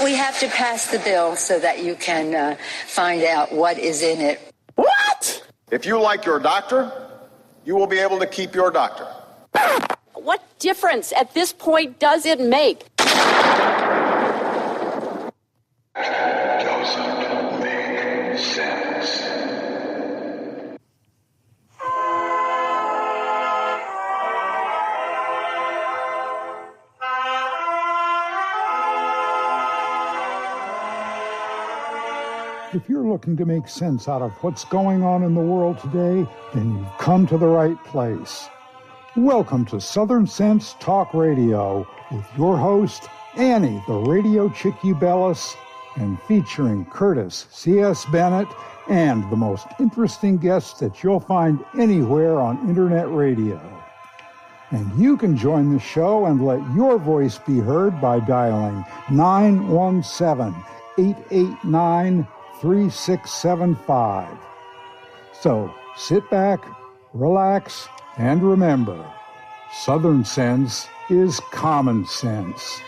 we have to pass the bill so that you can find out what is in it. What? If you like your doctor, you will be able to keep your doctor. What difference at this point does it make? Doesn't make sense. If you're looking to make sense out of what's going on in the world today, then you've come to the right place. Welcome to Southern Sense Talk Radio with your host, Annie, the Radio Chick-A-Dee, and featuring Curtis C.S. Bennett and the most interesting guests that you'll find anywhere on Internet radio. And you can join the show and let your voice be heard by dialing 917-889-3675. So sit back, relax, and remember, Southern sense is common sense.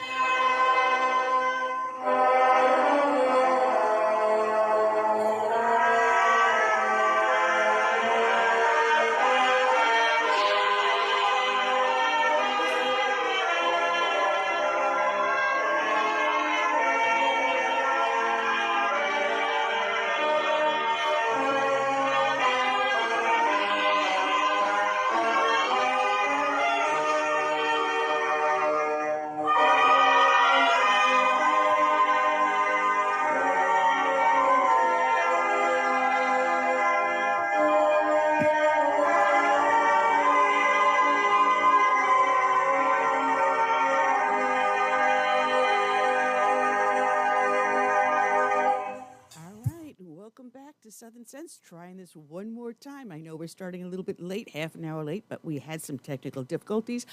Southern Sense, trying this one more time. I know we're starting a little bit late, half an hour late, but we had some technical difficulties.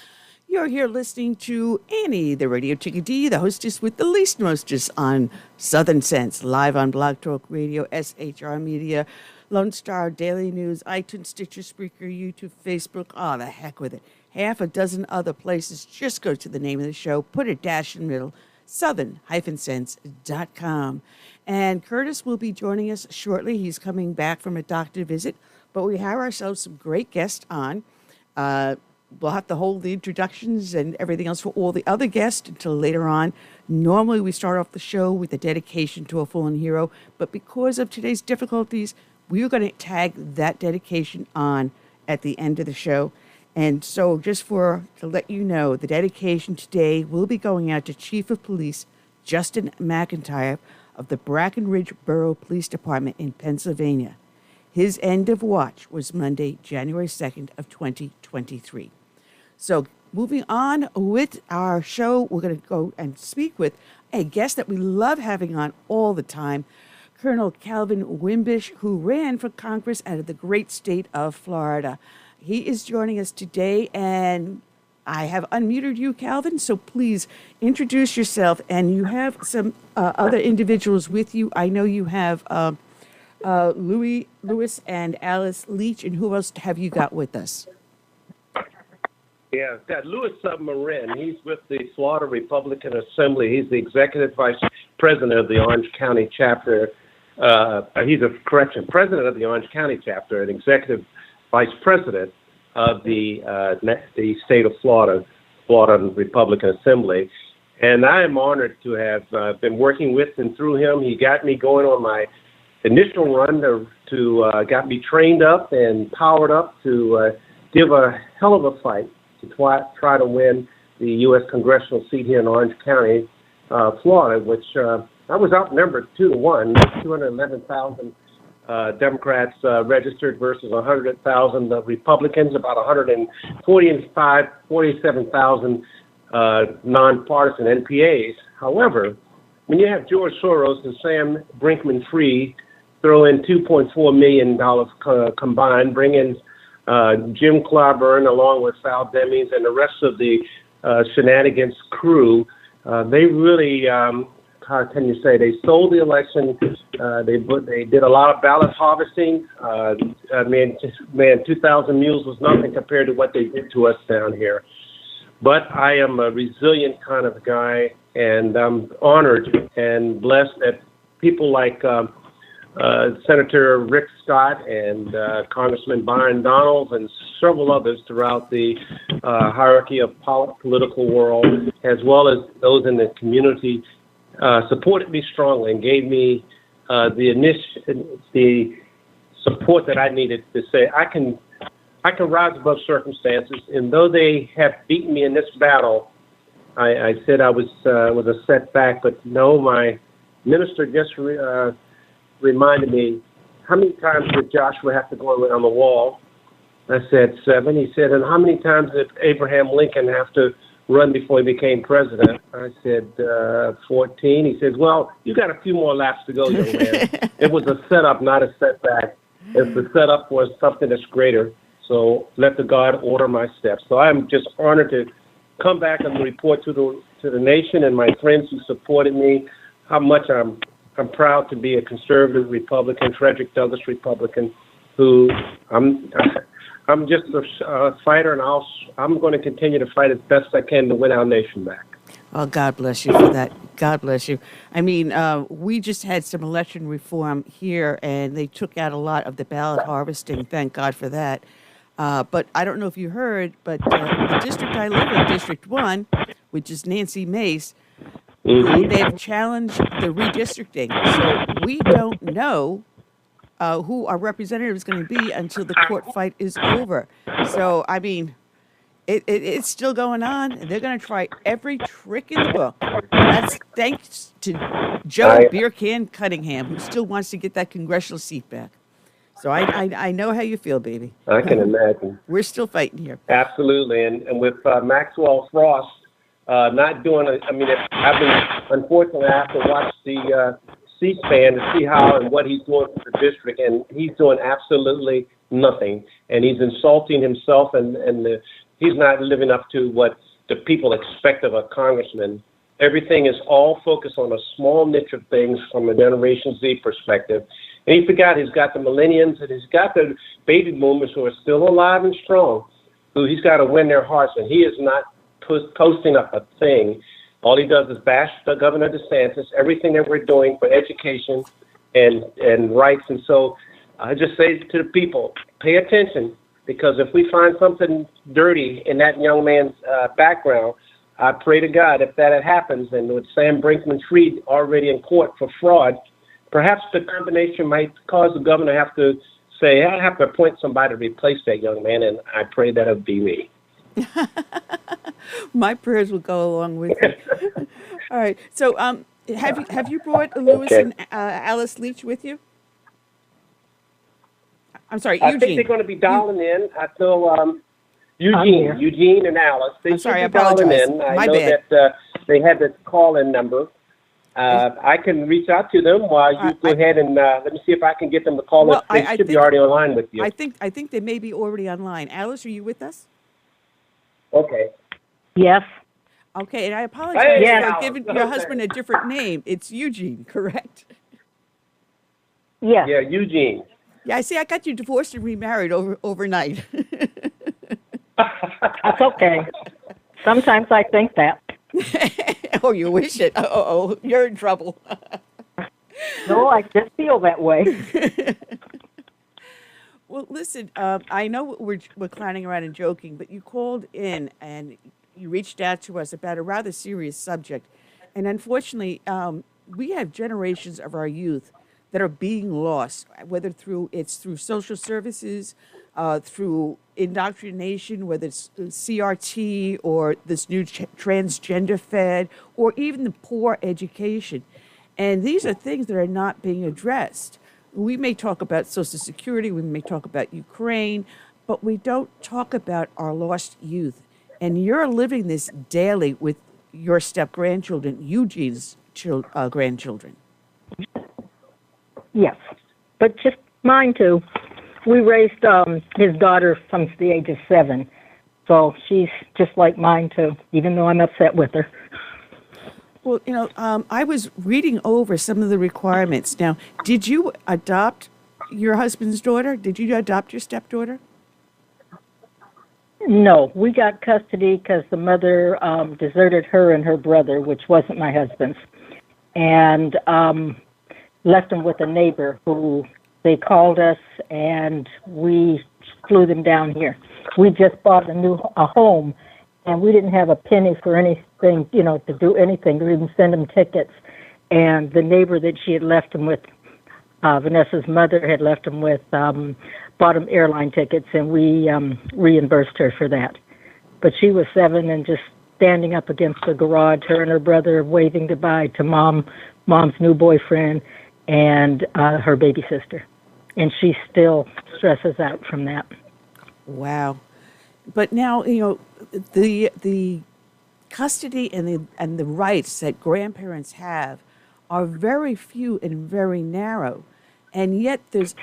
You're here listening to Annie, the Radio Chick-A-Dee, the hostess with the least mostest on Southern Sense, live on Blog Talk Radio, SHR Media, Lone Star, Daily News, iTunes, Stitcher, Spreaker, YouTube, Facebook. Oh, the heck with it. Half a dozen other places. Just go to the name of the show, put a dash in the middle, southern-sense.com. And Curtis will be joining us shortly. He's coming back from a doctor visit, but we have ourselves some great guests on. We'll have to hold the introductions and everything else for all the other guests until later on. Normally, we start off the show with a dedication to a fallen hero, but because of today's difficulties, we're going to tag that dedication on at the end of the show. And so just to let you know, the dedication today will be going out to Chief of Police Justin McIntire of the Brackenridge Borough Police Department in Pennsylvania. His end of watch was Monday, January 2nd of 2023. So moving on with our show, we're going to go and speak with a guest that we love having on all the time, Colonel Calvin Wimbish, who ran for Congress out of the great state of Florida. He is joining us today, and I have unmuted you, Calvin, so please introduce yourself. And you have some other individuals with you. I know you have Lewis and Alice Leach, and who else have you got with us? Yeah, got Louis Submarin. He's with the Florida Republican Assembly. He's the executive vice president of the Orange County chapter. President of the Orange County chapter and executive vice president of the state of Florida Republican Assembly. And I am honored to have been working with and through him. He got me going on my initial run to got me trained up and powered up to give a hell of a fight to try to win the U.S. congressional seat here in Orange County, Florida, which I was outnumbered 2-1, 211,000 Democrats registered versus 100,000 Republicans, about 47,000 nonpartisan NPAs. However, when you have George Soros and Sam Brinkman-Fried throw in $2.4 million combined, bring in Jim Clyburn along with Sal Demings and the rest of the shenanigans crew, they really, how can you say, they stole the election. They did a lot of ballot harvesting. 2,000 mules was nothing compared to what they did to us down here. But I am a resilient kind of guy, and I'm honored and blessed that people like Senator Rick Scott and Congressman Byron Donalds and several others throughout the hierarchy of political world, as well as those in the community, supported me strongly and gave me the support that I needed to say I can rise above circumstances. And though they have beaten me in this battle, I said I was a setback, but no, my minister just reminded me, how many times did Joshua have to go around the wall? I said 7. He said, and how many times did Abraham Lincoln have to run before he became president? I said 14. He says, well, you got a few more laps to go, young man. It was a setup, not a setback. It's the setup for something that's greater. So let the God order my steps. So I'm just honored to come back and report to the nation and my friends who supported me how much I'm proud to be a conservative Republican, Frederick Douglass Republican, who I'm just a fighter, and I'm going to continue to fight as best I can to win our nation back. Oh, God bless you for that. God bless you. I mean, we just had some election reform here, and they took out a lot of the ballot harvesting. Thank God for that. But I don't know if you heard, but the district I live in, District 1, which is Nancy Mace, they've challenged the redistricting. So we don't know who our representative is going to be until the court fight is over. So, I mean, it's still going on. And they're going to try every trick in the book. That's thanks to Joe Beer Can Cunningham, who still wants to get that congressional seat back. So I know how you feel, baby. I can imagine. We're still fighting here. Absolutely. And with Maxwell Frost not doing it, I mean, unfortunately, I have to watch the C-SPAN to see how and what he's doing for the district, and he's doing absolutely nothing. And he's insulting himself, and he's not living up to what the people expect of a congressman. Everything is all focused on a small niche of things from a Generation Z perspective. And he forgot he's got the millennials and he's got the baby boomers who are still alive and strong, who he's got to win their hearts. And he is not posting up a thing. All he does is bash the Governor DeSantis, everything that we're doing for education and rights. And so I just say to the people, pay attention, because if we find something dirty in that young man's background, I pray to God if that happens, and with Sam Brinkman-Fried already in court for fraud, perhaps the combination might cause the governor to have to say, I have to appoint somebody to replace that young man, and I pray that it'll be me. My prayers will go along with it. All right. So have you brought Lewis and Alice Leach with you? I'm sorry, Eugene. I think they're going to be dialing in. I feel Eugene and Alice. They should be dialing in. I know that they had the call-in number. I can reach out to them while you go ahead and let me see if I can get them to call us. They should be already online with you. I think they may be already online. Alice, are you with us? Okay. Yes. Okay, and I apologize for giving your husband a different name. It's Eugene, correct? Yes. Yeah, Eugene. Yeah, I see. I got you divorced and remarried overnight. That's okay. Sometimes I think that. Oh, you wish it. Oh, you're in trouble. No, I just feel that way. Well, listen, I know we're clowning around and joking, but you called in and you reached out to us about a rather serious subject. And unfortunately, we have generations of our youth that are being lost, whether it's through social services, through indoctrination, whether it's CRT or this new transgender fed, or even the poor education. And these are things that are not being addressed. We may talk about Social Security, we may talk about Ukraine, but we don't talk about our lost youth. And you're living this daily with your step-grandchildren, Eugene's grandchildren. Yes, but just mine too. We raised his daughter since the age of 7, so she's just like mine too, even though I'm upset with her. Well, I was reading over some of the requirements. Now, did you adopt your husband's daughter? Did you adopt your stepdaughter? No, we got custody because the mother deserted her and her brother, which wasn't my husband's, and left them with a neighbor who they called us, and we flew them down here. We just bought a home, and we didn't have a penny for anything, to do anything, to even send them tickets. And the neighbor that she had left them with, Vanessa's mother had left them with, bought them airline tickets, and we reimbursed her for that. But she was 7 and just standing up against the garage, her and her brother waving goodbye to mom's new boyfriend and her baby sister. And she still stresses out from that. Wow. But now, the custody and the rights that grandparents have are very few and very narrow. And yet there's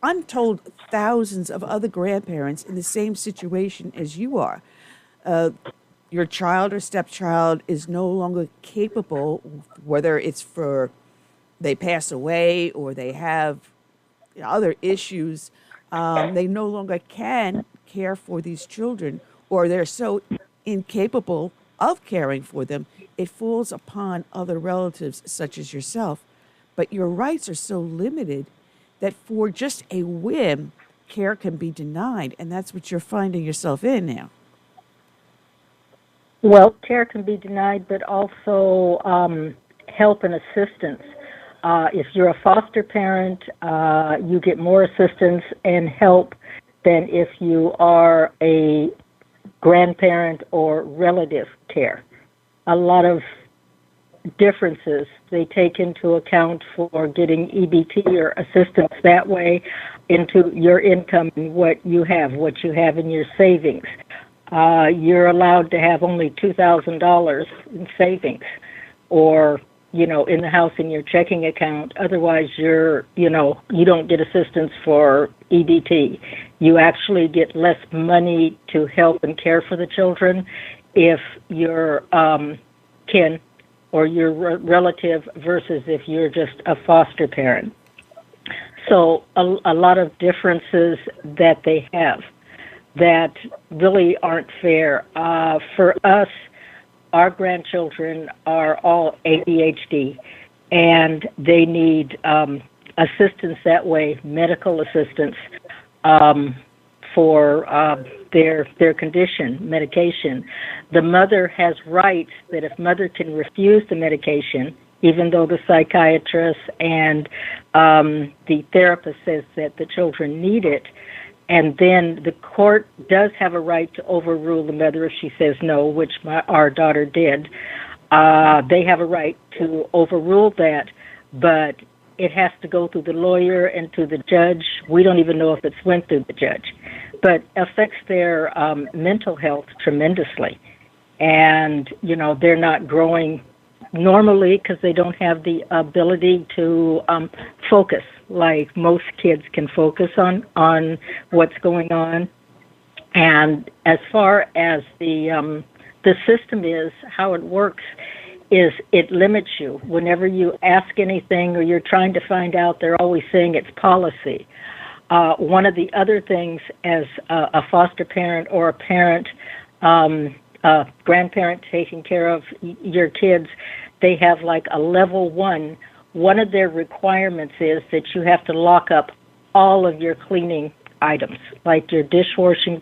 untold thousands of other grandparents in the same situation as you are. Your child or stepchild is no longer capable, whether it's for they pass away or they have other issues, they no longer can care for these children, or they're so incapable of caring for them, it falls upon other relatives such as yourself. But your rights are so limited that for just a whim, care can be denied, and that's what you're finding yourself in now. Well, care can be denied, but also help and assistance. If you're a foster parent, you get more assistance and help than if you are a grandparent or relative care. A lot of differences they take into account for getting EBT or assistance that way into your income and what you have in your savings. You're allowed to have only $2,000 in savings or in the house in your checking account. Otherwise, you don't get assistance for EBT. You actually get less money to help and care for the children if you're kin or your relative versus if you're just a foster parent. So a lot of differences that they have that really aren't fair. For us, our grandchildren are all ADHD, and they need assistance that way, medical assistance for their condition, medication. The mother has rights that if mother can refuse the medication, even though the psychiatrist and the therapist says that the children need it, and then the court does have a right to overrule the mother if she says no, which our daughter did. They have a right to overrule that, but it has to go through the lawyer and to the judge. We don't even know if it's went through the judge, but affects their mental health tremendously. And, they're not growing normally because they don't have the ability to focus like most kids can focus on what's going on. And as far as the system is, how it works is it limits you. Whenever you ask anything or you're trying to find out, they're always saying it's policy. One of the other things as a foster parent or a parent, a grandparent taking care of your kids, they have like a level 1. One of their requirements is that you have to lock up all of your cleaning items, like your dishwashing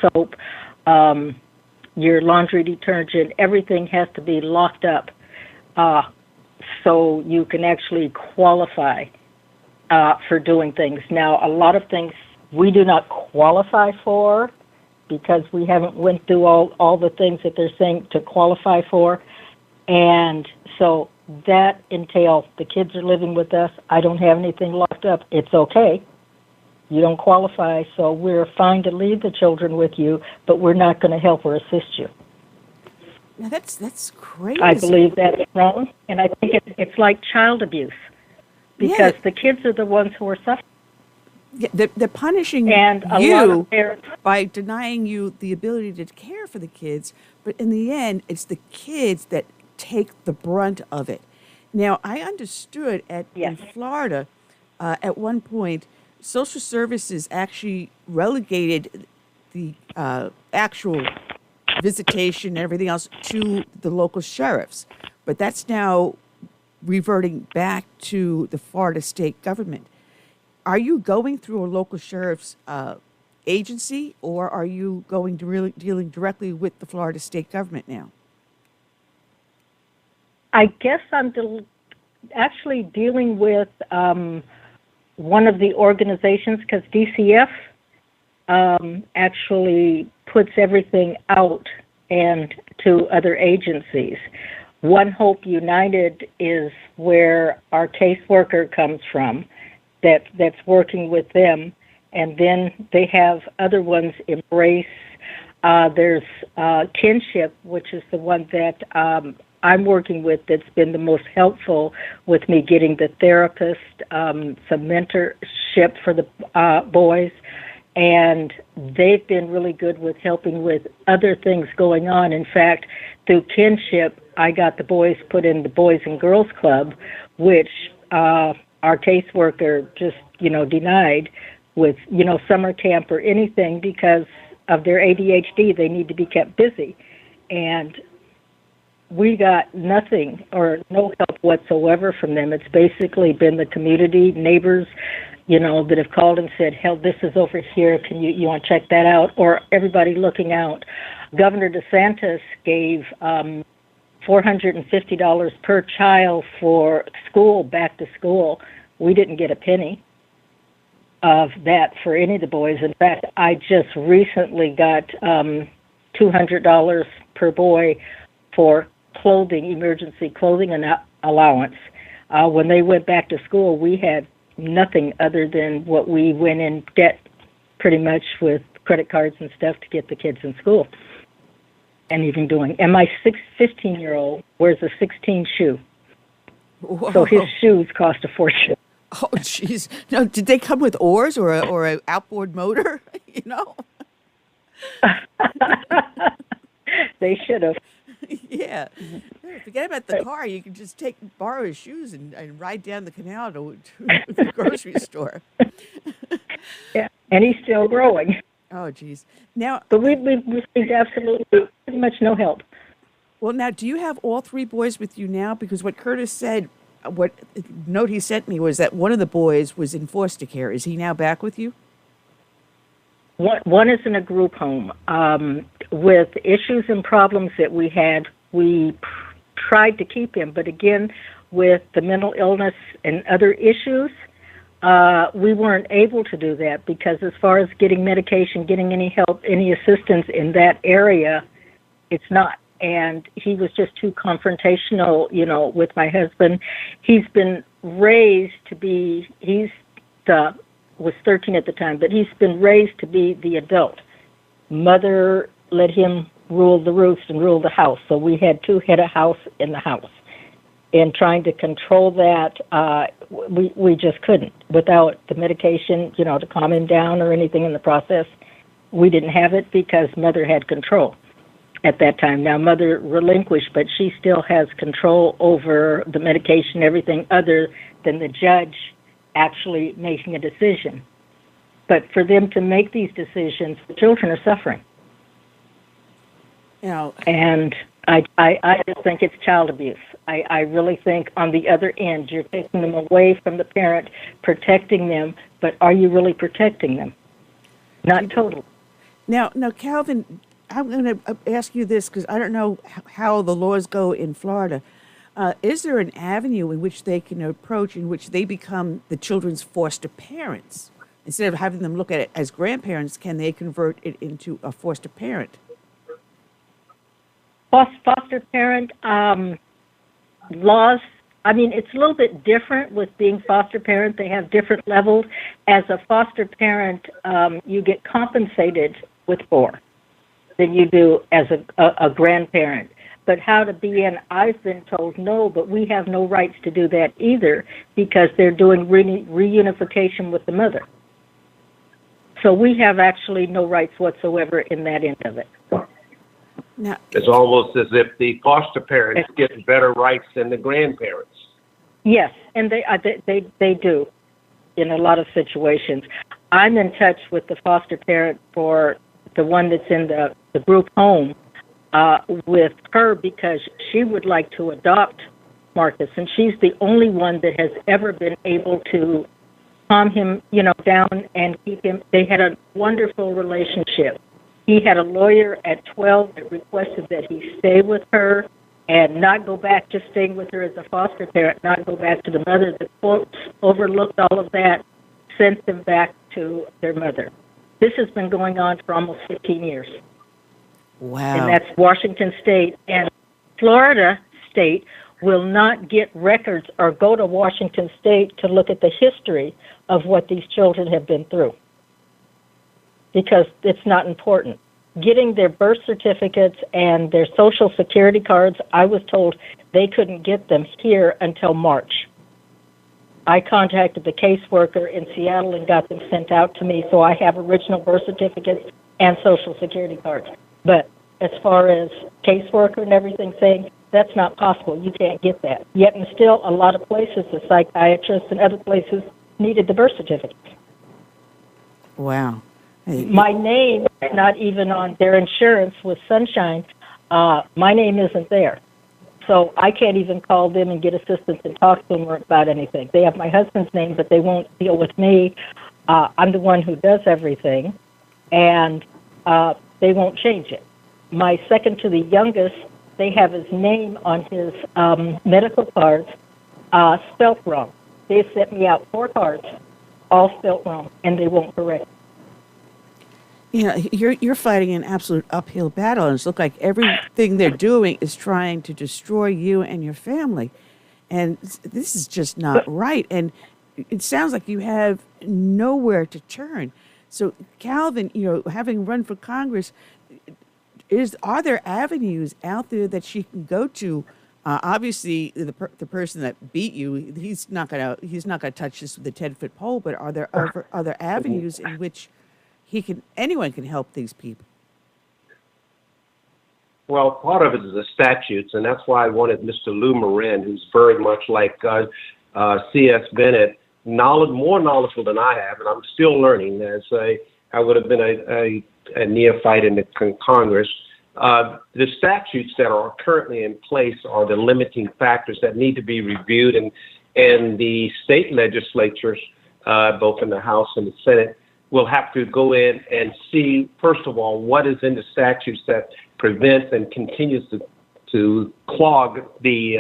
soap, your laundry detergent. Everything has to be locked up so you can actually qualify for doing things. Now, a lot of things we do not qualify for because we haven't went through all the things that they're saying to qualify for. And so that entails the kids are living with us. I don't have anything locked up. It's okay. You don't qualify, so we're fine to leave the children with you, but we're not going to help or assist you. Now that's crazy. I believe that's wrong, and I think it's like child abuse because the kids are the ones who are suffering. Yeah, they're punishing and you by denying you the ability to care for the kids, but in the end, it's the kids that take the brunt of it. Now, I understood in Florida, at one point, social services actually relegated the actual visitation and everything else to the local sheriffs. But that's now reverting back to the Florida state government. Are you going through a local sheriff's agency, or are you going to really dealing directly with the Florida state government now? I guess I'm actually dealing with one of the organizations, because DCF actually puts everything out and to other agencies. One Hope United is where our caseworker comes from, that's working with them, and then they have other ones. Embrace. There's Kinship, which is the one that I'm working with, that's been the most helpful with me getting the therapist, some mentorship for the boys, and they've been really good with helping with other things going on. In fact, through Kinship, I got the boys put in the Boys and Girls Club, which our caseworker just, denied with, summer camp or anything because of their ADHD. They need to be kept busy. And we got nothing or no help whatsoever from them. It's basically been the community, neighbors, that have called and said, hell, this is over here. Can you want to check that out? Or everybody looking out. Governor DeSantis gave $450 per child for school, back to school. We didn't get a penny of that for any of the boys. In fact, I just recently got $200 per boy for clothing, emergency clothing and allowance. When they went back to school, we had nothing other than what we went in debt pretty much with credit cards and stuff to get the kids in school. And even doing, and my 15-year-old wears a 16 shoe. Whoa. So his shoes cost a fortune. Oh, jeez. No, did they come with oars or a outboard motor? They should have. Yeah. Forget about the car. You can just borrow his shoes and ride down the canal to the grocery store. Yeah, and he's still growing. Oh, geez. Now, but we've received absolutely pretty much no help. Well, now, do you have all three boys with you now? Because what Curtis said, what note he sent me was that one of the boys was in foster care. Is he now back with you? One is in a group home. With issues and problems that we had, we tried to keep him. But again, with the mental illness and other issues, we weren't able to do that because as far as getting medication, getting any help, any assistance in that area, it's not. And he was just too confrontational, with my husband. He's been raised to be, was 13 at the time, but he's been raised to be the adult. Mother let him rule the roost and rule the house. So we had two head of house in the house. And trying to control that, we just couldn't. Without the medication, to calm him down or anything in the process, we didn't have it because Mother had control at that time. Now, Mother relinquished, but she still has control over the medication, everything other than the judge actually making a decision. But for them to make these decisions, the children are suffering. And I just think it's child abuse. I really think on the other end, you're taking them away from the parent, protecting them, but are you really protecting them? Not totally. Now, Calvin, I'm going to ask you this because I don't know how the laws go in Florida. Is there an avenue in which they can approach in which they become the children's foster parents? Instead of having them look at it as grandparents, can they convert it into a foster parent? Foster parent laws, it's a little bit different with being foster parent. They have different levels. As a foster parent, you get compensated with more than you do as a grandparent. But how to be in, I've been told no, but we have no rights to do that either because they're doing reunification with the mother. So we have actually no rights whatsoever in that end of it. Now, it's almost as if the foster parents get better rights than the grandparents. Yes, and they do in a lot of situations. I'm in touch with the foster parent for the one that's in the group home, with her because she would like to adopt Marcus, and she's the only one that has ever been able to calm him, down and keep him. They had a wonderful relationship. He had a lawyer at 12 that requested that he stay with her and not go back, just staying with her as a foster parent, not go back to the mother. The courts overlooked all of that, sent them back to their mother. This has been going on for almost 15 years. Wow. And that's Washington State. And Florida State will not get records or go to Washington State to look at the history of what these children have been through because it's not important. Getting their birth certificates and their social security cards, I was told they couldn't get them here until March. I contacted the caseworker in Seattle and got them sent out to me, so I have original birth certificates and social security cards. But as far as caseworker and everything saying, that's not possible. You can't get that. Yet and still, a lot of places, the psychiatrists and other places needed the birth certificates. Wow. My name is not even on their insurance with Sunshine. My name isn't there. So I can't even call them and get assistance and talk to them about anything. They have my husband's name, but they won't deal with me. I'm the one who does everything, and they won't change it. My second to the youngest, they have his name on his medical cards spelt wrong. They sent me out 4 cards, all spelt wrong, and they won't correct it. You're fighting an absolute uphill battle, and it's look like everything they're doing is trying to destroy you and your family, and this is just not right. And it sounds like you have nowhere to turn. So, Calvin, having run for Congress, are there avenues out there that she can go to? Obviously, the person that beat you, he's not gonna touch this with a 10-foot pole. But are there other avenues in which anyone can help these people? Well, part of it is the statutes, and that's why I wanted Mr. Lou Marin, who's very much like C.S. Bennett, more knowledgeable than I have, and I'm still learning. I would have been a neophyte in the Congress. The statutes that are currently in place are the limiting factors that need to be reviewed, and the state legislatures, both in the House and the Senate, will have to go in and see, first of all, what is in the statutes that prevents and continues to clog the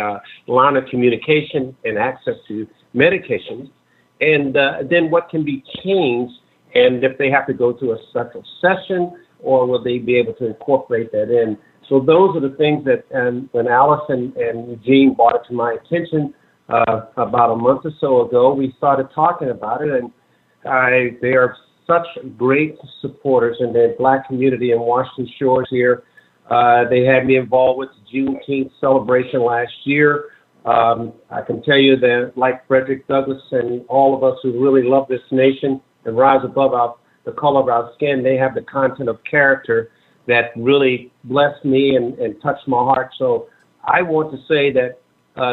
line of communication and access to medications, and then what can be changed, and if they have to go to a special session, or will they be able to incorporate that in? So those are the things that, when Allison and Eugene brought it to my attention about a month or so ago, we started talking about it, and they are such great supporters in the Black community in Washington Shores here. They had me involved with the Juneteenth celebration last year. I can tell you that, like Frederick Douglass and all of us who really love this nation and rise above the color of our skin, they have the content of character that really blessed me and touched my heart. So I want to say that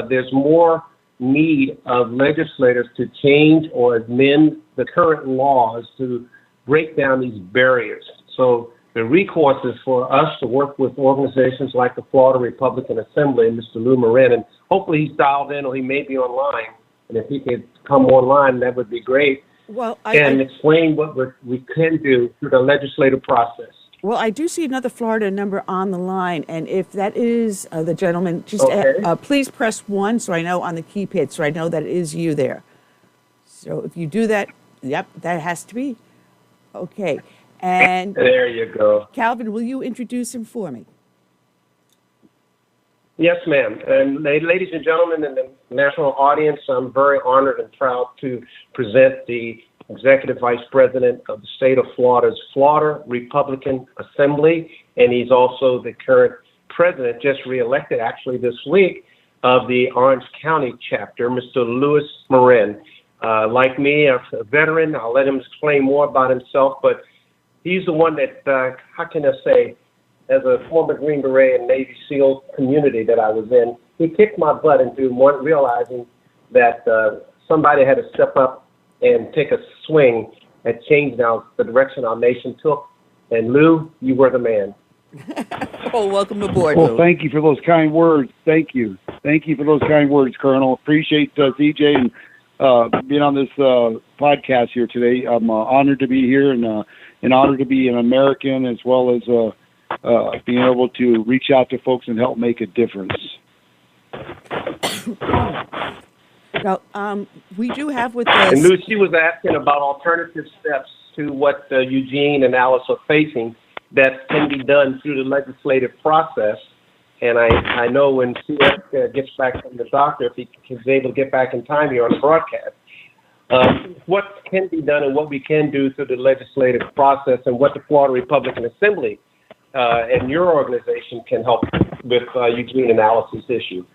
there's more need of legislators to change or amend the current laws to break down these barriers. So the recourse is for us to work with organizations like the Florida Republican Assembly and Mr. Lou Marin, and hopefully he's dialed in or he may be online. And if he could come online, that would be great. Well, explain what we can do through the legislative process. Well, I do see another Florida number on the line, and if that is the gentleman, just please press 1 so I know on the keypad, so I know that it is you there. So if you do that, yep, that has to be. Okay. And there you go. Calvin, will you introduce him for me? Yes, ma'am. And ladies and gentlemen in the national audience, I'm very honored and proud to present the Executive Vice President of the state of Florida's Florida Republican Assembly, and he's also the current president, just reelected actually this week, of the Orange County chapter, Mr. Louis Marin. Like me, a veteran, I'll let him explain more about himself, but he's the one that, how can I say, as a former Green Beret and Navy SEAL community that I was in, he kicked my butt into realizing that somebody had to step up and take a swing and change now the direction our nation took. And Lou, you were the man. Oh, welcome aboard, Well, Lou. thank you for those kind words. Thank you for those kind words, Colonel. Appreciate CJ and being on this podcast here today. I'm honored to be here and honored to be an American, as well as being able to reach out to folks and help make a difference. Now, we do have with And us. Lou, she was asking about alternative steps to what Eugene and Alice are facing that can be done through the legislative process. And I know when CS gets back from the doctor, if he's able to get back in time here on the broadcast, what can be done and what we can do through the legislative process, and what the Florida Republican Assembly and your organization can help with Eugene and Alice's issue.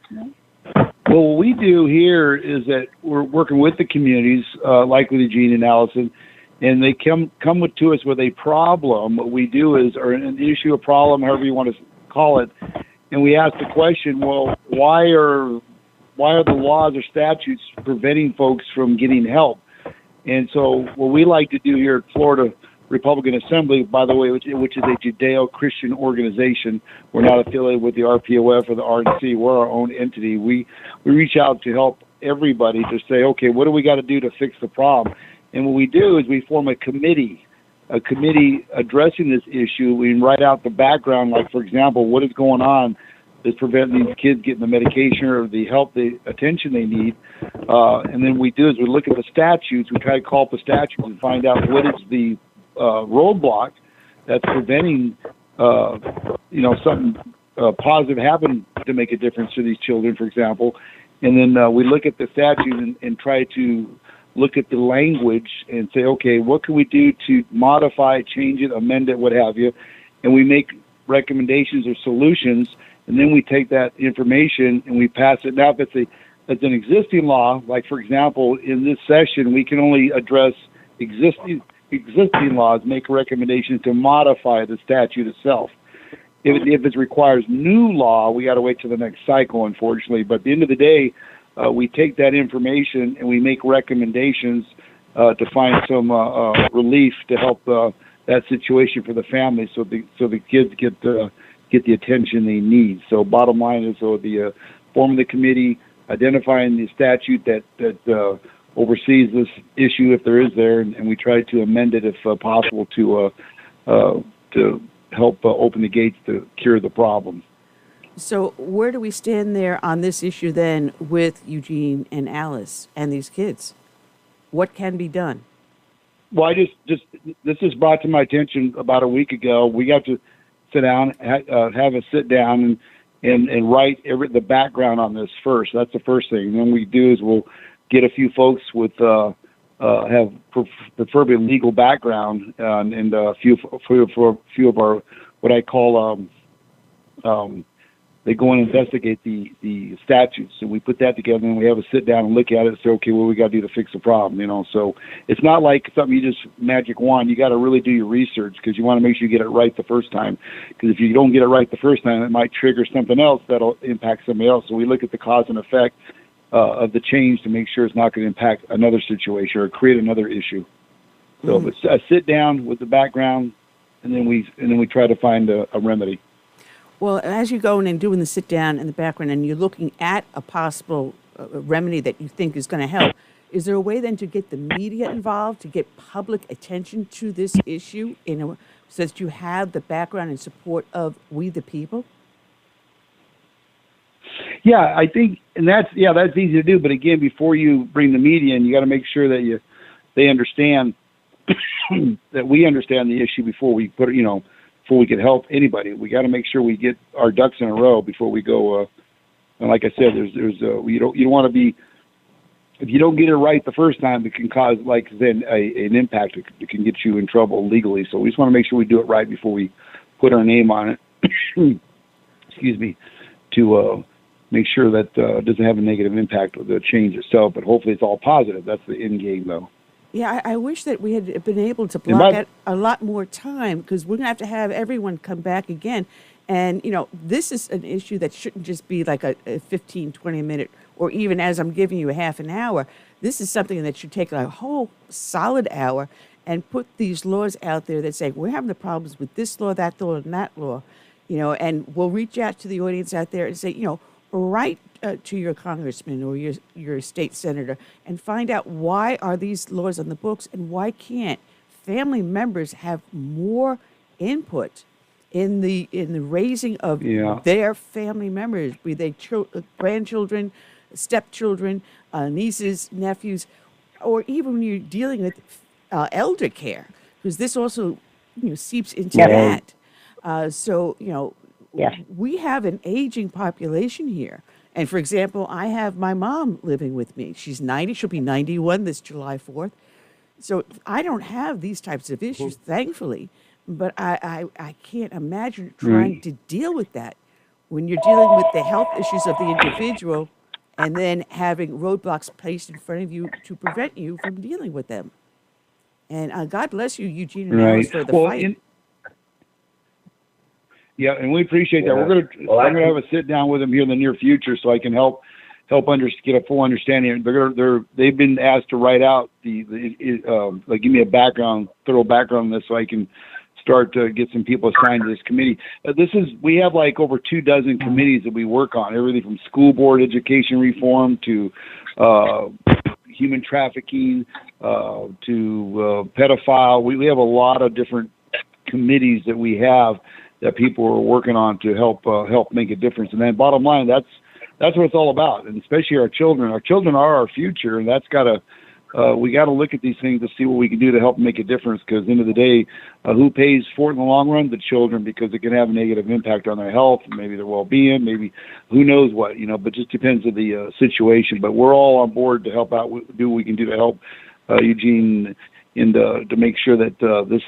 Well, what we do here is that we're working with the communities, like with Eugene and Allison, and they come to us with a problem. What we do is, or an issue, a problem, however you want to call it, and we ask the question, well, why are the laws or statutes preventing folks from getting help? And so what we like to do here at Florida Republican Assembly, by the way, which is a Judeo-Christian organization. We're not affiliated with the RPOF or the RNC. We're our own entity. We reach out to help everybody to say, okay, what do we got to do to fix the problem? And what we do is we form a committee addressing this issue. We write out the background, like, for example, what is going on that's preventing these kids getting the medication or the help, the attention they need. And then we do is we look at the statutes. We try to call up the statutes and find out what is the roadblock that's preventing, something positive happening to make a difference to these children, for example. And then we look at the statute and try to look at the language and say, okay, what can we do to modify, change it, amend it, what have you? And we make recommendations or solutions, and then we take that information and we pass it. Now, if it's an existing law, like, for example, in this session, we can only address existing laws, make a recommendation to modify the statute itself. If it requires new law, we got to wait till the next cycle, unfortunately. But at the end of the day, we take that information and we make recommendations to find some relief to help that situation for the family, so the kids get the attention they need. So bottom line is, the forming the committee, identifying the statute that oversees this issue, if there is there, and we try to amend it if possible to help open the gates to cure the problem. So where do we stand there on this issue then with Eugene and Alice and these kids? What can be done? Well, this was brought to my attention about a week ago. We got to sit down, have a sit down and write the background on this first. That's the first thing. And then we do is we'll get a few folks with have preferably legal background and a few of our what I call they go and investigate the statutes, and we put that together and we have a sit down and look at it and say, okay, what we got to do to fix the problem, So it's not like something you just magic wand. You got to really do your research, because you want to make sure you get it right the first time. Because if you don't get it right the first time, it might trigger something else that'll impact somebody else. So we look at the cause and effect of the change to make sure it's not going to impact another situation or create another issue. So it's a sit down with the background, and then we try to find a remedy. Well, as you're going and doing the sit down in the background and you're looking at a possible remedy that you think is going to help, is there a way then to get the media involved, to get public attention to this issue so that you have the background and support of we the people? Yeah, I think, and that's easy to do. But again, before you bring the media in, you got to make sure that they understand that we understand the issue before we put it, before we can help anybody. We got to make sure we get our ducks in a row before we go. And like I said, you don't want to be, if you don't get it right the first time, it can cause an impact. It can get you in trouble legally. So we just want to make sure we do it right before we put our name on it. Excuse me, to make sure that it doesn't have a negative impact with the change itself. But hopefully it's all positive. That's the end game, though. Yeah, I wish that we had been able to block out a lot more time, because we're going to have everyone come back again. And, this is an issue that shouldn't just be like a 15, 20-minute, or even as I'm giving you a half an hour. This is something that should take a whole solid hour. and put these laws out there that say, we're having the problems with this law, that law, and that law, and we'll reach out to the audience out there and say, write to your congressman or your state senator and find out why are these laws on the books and why can't family members have more input in the raising of their family members, be they grandchildren, stepchildren, nieces, nephews, or even when you're dealing with elder care, because this also seeps into that. We have an aging population here. And for example, I have my mom living with me. She's 90. She'll be 91 this July 4th. So I don't have these types of issues, thankfully. But I can't imagine trying to deal with that when you're dealing with the health issues of the individual and then having roadblocks placed in front of you to prevent you from dealing with them. And God bless you, Eugene and Alice, for the fight. And we appreciate that. I'm gonna have a sit down with them here in the near future, so I can help get a full understanding. They've been asked to write out give me a thorough background on this, so I can start to get some people assigned to this committee. We have like over 24 committees that we work on, everything from school board education reform to human trafficking to pedophile. We have a lot of different committees that we have that people are working on to help make a difference. And then bottom line, that's what it's all about. And especially our children. Our children are our future, and we got to look at these things to see what we can do to help make a difference. Because at the end of the day, who pays for it in the long run? The children, because it can have a negative impact on their health, maybe their well-being, maybe who knows what, but just depends on the situation. But we're all on board to help out, do what we can do to help Eugene and to make sure that this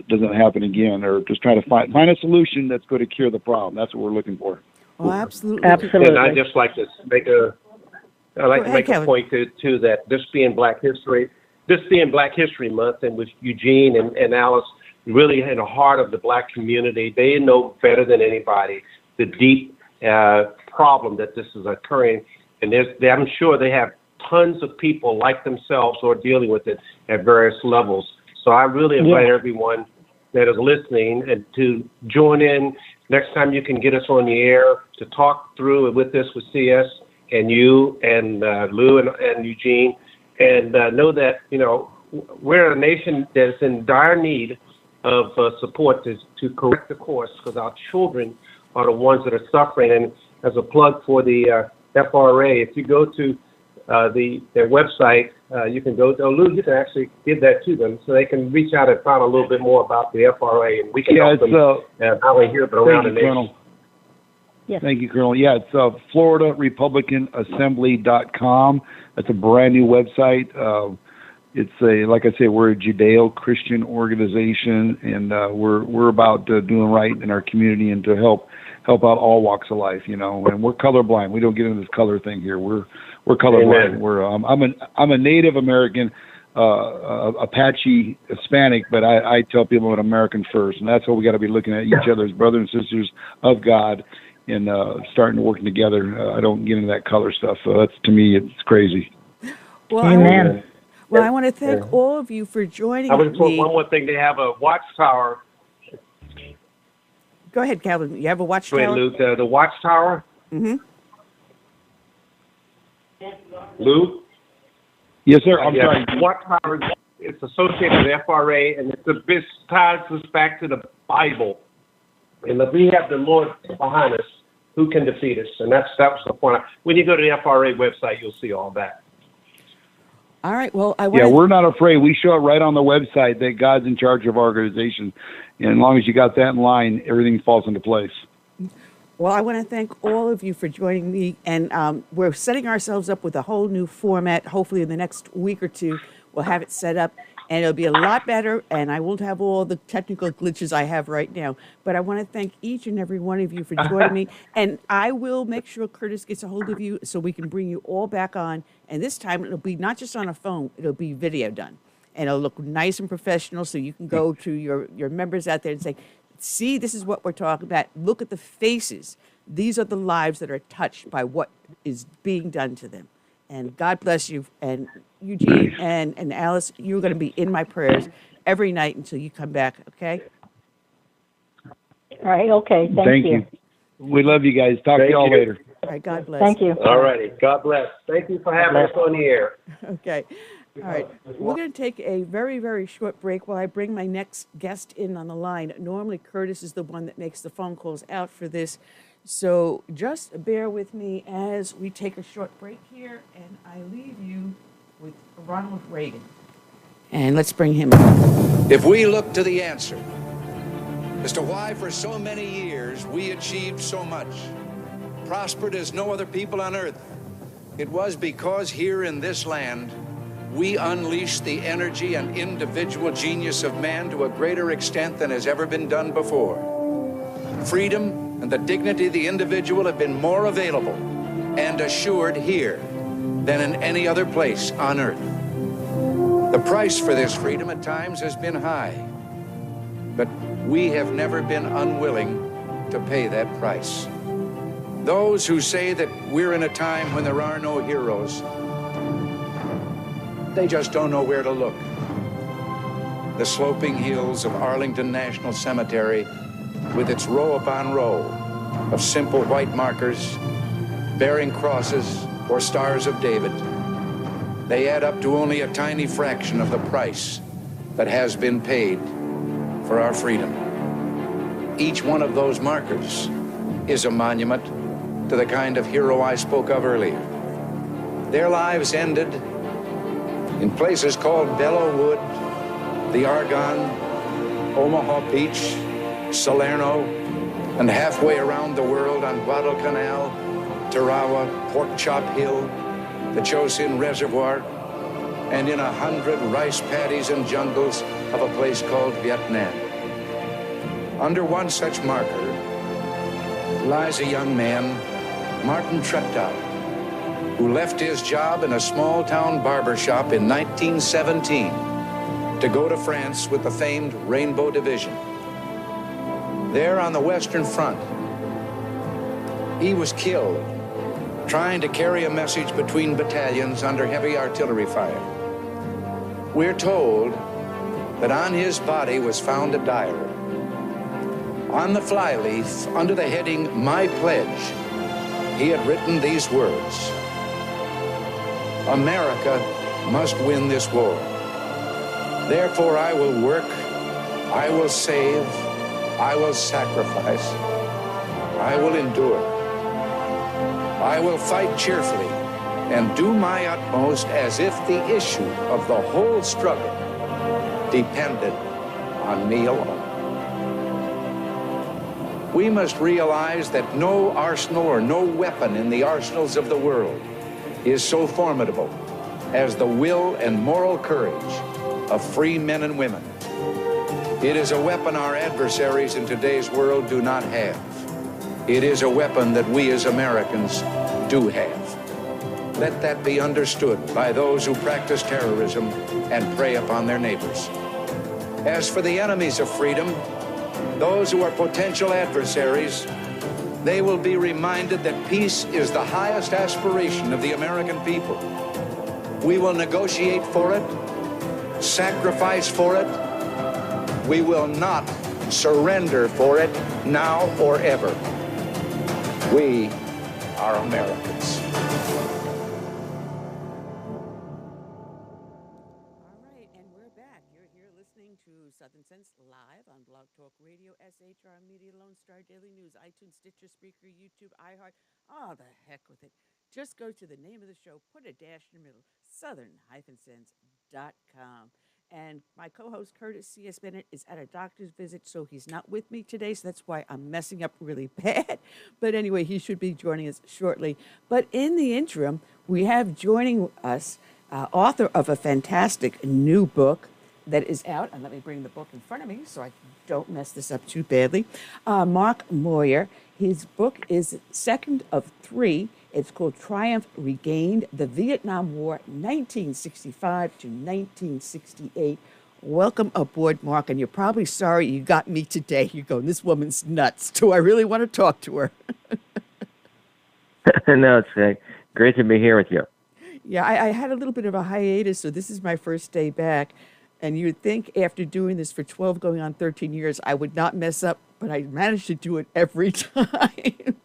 doesn't happen again, or just try to find a solution that's going to cure the problem. That's what we're looking for. Oh, absolutely. And I'd just like to make a point to that. This being Black History Month, and with Eugene and Alice really in the heart of the Black community, they know better than anybody the deep problem that this is occurring, and I'm sure they have tons of people like themselves who are dealing with it at various levels. So I really invite everyone that is listening and to join in. Next time you can get us on the air to talk through with CS and you and Lou and Eugene, and know that, we're a nation that is in dire need of support to correct the course, because our children are the ones that are suffering. And as a plug for the FRA, if you go to their website, you can go to Lou. You can actually give that to them so they can reach out and find a little bit more about the FRA, and we can help them not only here but around the nation. Colonel. Yes. Thank you, Colonel. Yeah, it's FloridaRepublicanAssembly.com. That's a brand new website. Like I say, we're a Judeo-Christian organization, and we're about doing right in our community and to help out all walks of life. And we're colorblind. We don't get into this color thing here. We're colorblind. Amen. I'm a Native American, Apache Hispanic, but I tell people I'm an American first, and that's what we got to be looking at each other as brothers and sisters of God, and starting to work together. I don't get into that color stuff. That's, to me, it's crazy. Well, amen. I want to thank all of you for joining me. I would put one more thing. They have a watchtower. Go ahead, Calvin. You have a watchtower? Wait, Luke, the watchtower. Mm-hmm. Lou? Yes, sir. I'm sorry. Watchtower, it's associated with FRA, and it ties us back to the Bible. And if we have the Lord behind us, who can defeat us? And that was the point. When you go to the FRA website, you'll see all that. All right. Well, we're not afraid. We show it right on the website that God's in charge of our organization. And as long as you got that in line, everything falls into place. Well, I want to thank all of you for joining me. And we're setting ourselves up with a whole new format. Hopefully in the next week or two, we'll have it set up. And it'll be a lot better, and I won't have all the technical glitches I have right now. But I want to thank each and every one of you for joining me. And I will make sure Curtis gets a hold of you so we can bring you all back on. And this time it'll be not just on a phone, it'll be video done. And it'll look nice and professional, so you can go to your members out there and say, see, this is what we're talking about. Look at the faces. These are the lives that are touched by what is being done to them. And God bless you, and Eugene and Alice, you're going to be in my prayers every night until you come back, okay? All right, okay. Thank you. We love you guys. Talk to y'all later. All right, God bless. Thank you. All righty. God bless. Thank you for having us on the air. Okay. All right. We're going to take a very, very short break while I bring my next guest in on the line. Normally, Curtis is the one that makes the phone calls out for this. So just bear with me as we take a short break here, and I leave you with Ronald Reagan. And let's bring him in. If we look to the answer as to why for so many years we achieved so much, prospered as no other people on earth, it was because here in this land we unleashed the energy and individual genius of man to a greater extent than has ever been done before. Freedom and the dignity of the individual have been more available and assured here than in any other place on earth. The price for this freedom at times has been high, but we have never been unwilling to pay that price. Those who say that we're in a time when there are no heroes, they just don't know where to look. The sloping hills of Arlington National Cemetery, with its row upon row of simple white markers bearing crosses or stars of David, they add up to only a tiny fraction of the price that has been paid for our freedom. Each one of those markers is a monument to the kind of hero I spoke of earlier. Their lives ended in places called Belleau Wood, the Argonne, Omaha Beach, Salerno, and halfway around the world on Guadalcanal, Tarawa, Pork Chop Hill, the Chosin Reservoir, and in 100 rice paddies and jungles of a place called Vietnam. Under one such marker lies a young man, Martin Treptow, who left his job in a small-town barber shop in 1917 to go to France with the famed Rainbow Division. There on the Western Front, he was killed trying to carry a message between battalions under heavy artillery fire. We're told that on his body was found a diary. On the flyleaf, under the heading, My Pledge, he had written these words: America must win this war. Therefore I will work, I will save, I will sacrifice, I will endure. I will fight cheerfully and do my utmost as if the issue of the whole struggle depended on me alone. We must realize that no arsenal or no weapon in the arsenals of the world is so formidable as the will and moral courage of free men and women. It is a weapon our adversaries in today's world do not have. It is a weapon that we as Americans do have. Let that be understood by those who practice terrorism and prey upon their neighbors. As for the enemies of freedom, those who are potential adversaries, they will be reminded that peace is the highest aspiration of the American people. We will negotiate for it, sacrifice for it. We will not surrender for it now or ever. We are Americans. All right, and we're back. You're here listening to Southern Sense live on Blog Talk Radio, SHR Media, Lone Star Daily News, iTunes, Stitcher, Spreaker, YouTube, iHeart. Oh, the heck with it. Just go to the name of the show, put a dash in the middle, southern-sense.com. And my co-host, Curtis C.S. Bennett, is at a doctor's visit, so he's not with me today, so that's why I'm messing up really bad. But anyway, he should be joining us shortly. But in the interim, we have joining us author of a fantastic new book that is out. And let me bring the book in front of me so I don't mess this up too badly. Mark Moyar. His book is second of three. It's called Triumph Regained, the Vietnam War, 1965 to 1968. Welcome aboard, Mark. And you're probably sorry you got me today. You're going, this woman's nuts. Do I really want to talk to her? No, it's great to be here with you. Yeah, I had a little bit of a hiatus, so this is my first day back. And you would think after doing this for 12 going on 13 years, I would not mess up, but I managed to do it every time.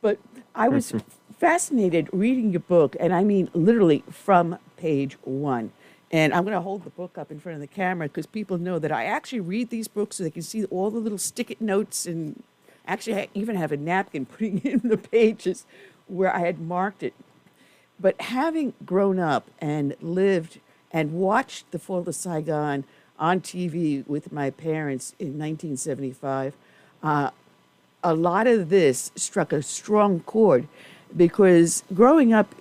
But I was fascinated reading your book, and I mean literally from page one. And I'm going to hold the book up in front of the camera because people know that I actually read these books so they can see all the little stick-it notes, and actually I even have a napkin putting in the pages where I had marked it. But having grown up and lived and watched the fall of Saigon on TV with my parents in 1975, a lot of this struck a strong chord because growing up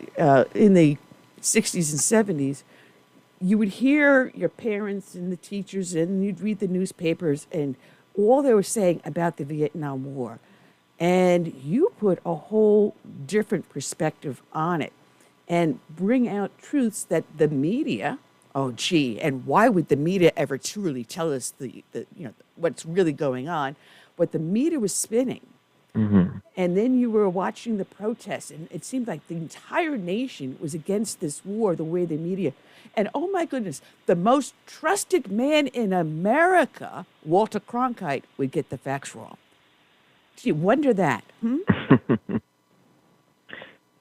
in the 60s and 70s, you would hear your parents and the teachers and you'd read the newspapers and all they were saying about the Vietnam War. And you put a whole different perspective on it and bring out truths that the media, oh gee, and why would the media ever truly tell us the what's really going on? What the media was spinning. Mm-hmm. And then you were watching the protests, and it seemed like the entire nation was against this war, the way the media. And oh my goodness, the most trusted man in America, Walter Cronkite, would get the facts wrong. Do you wonder that?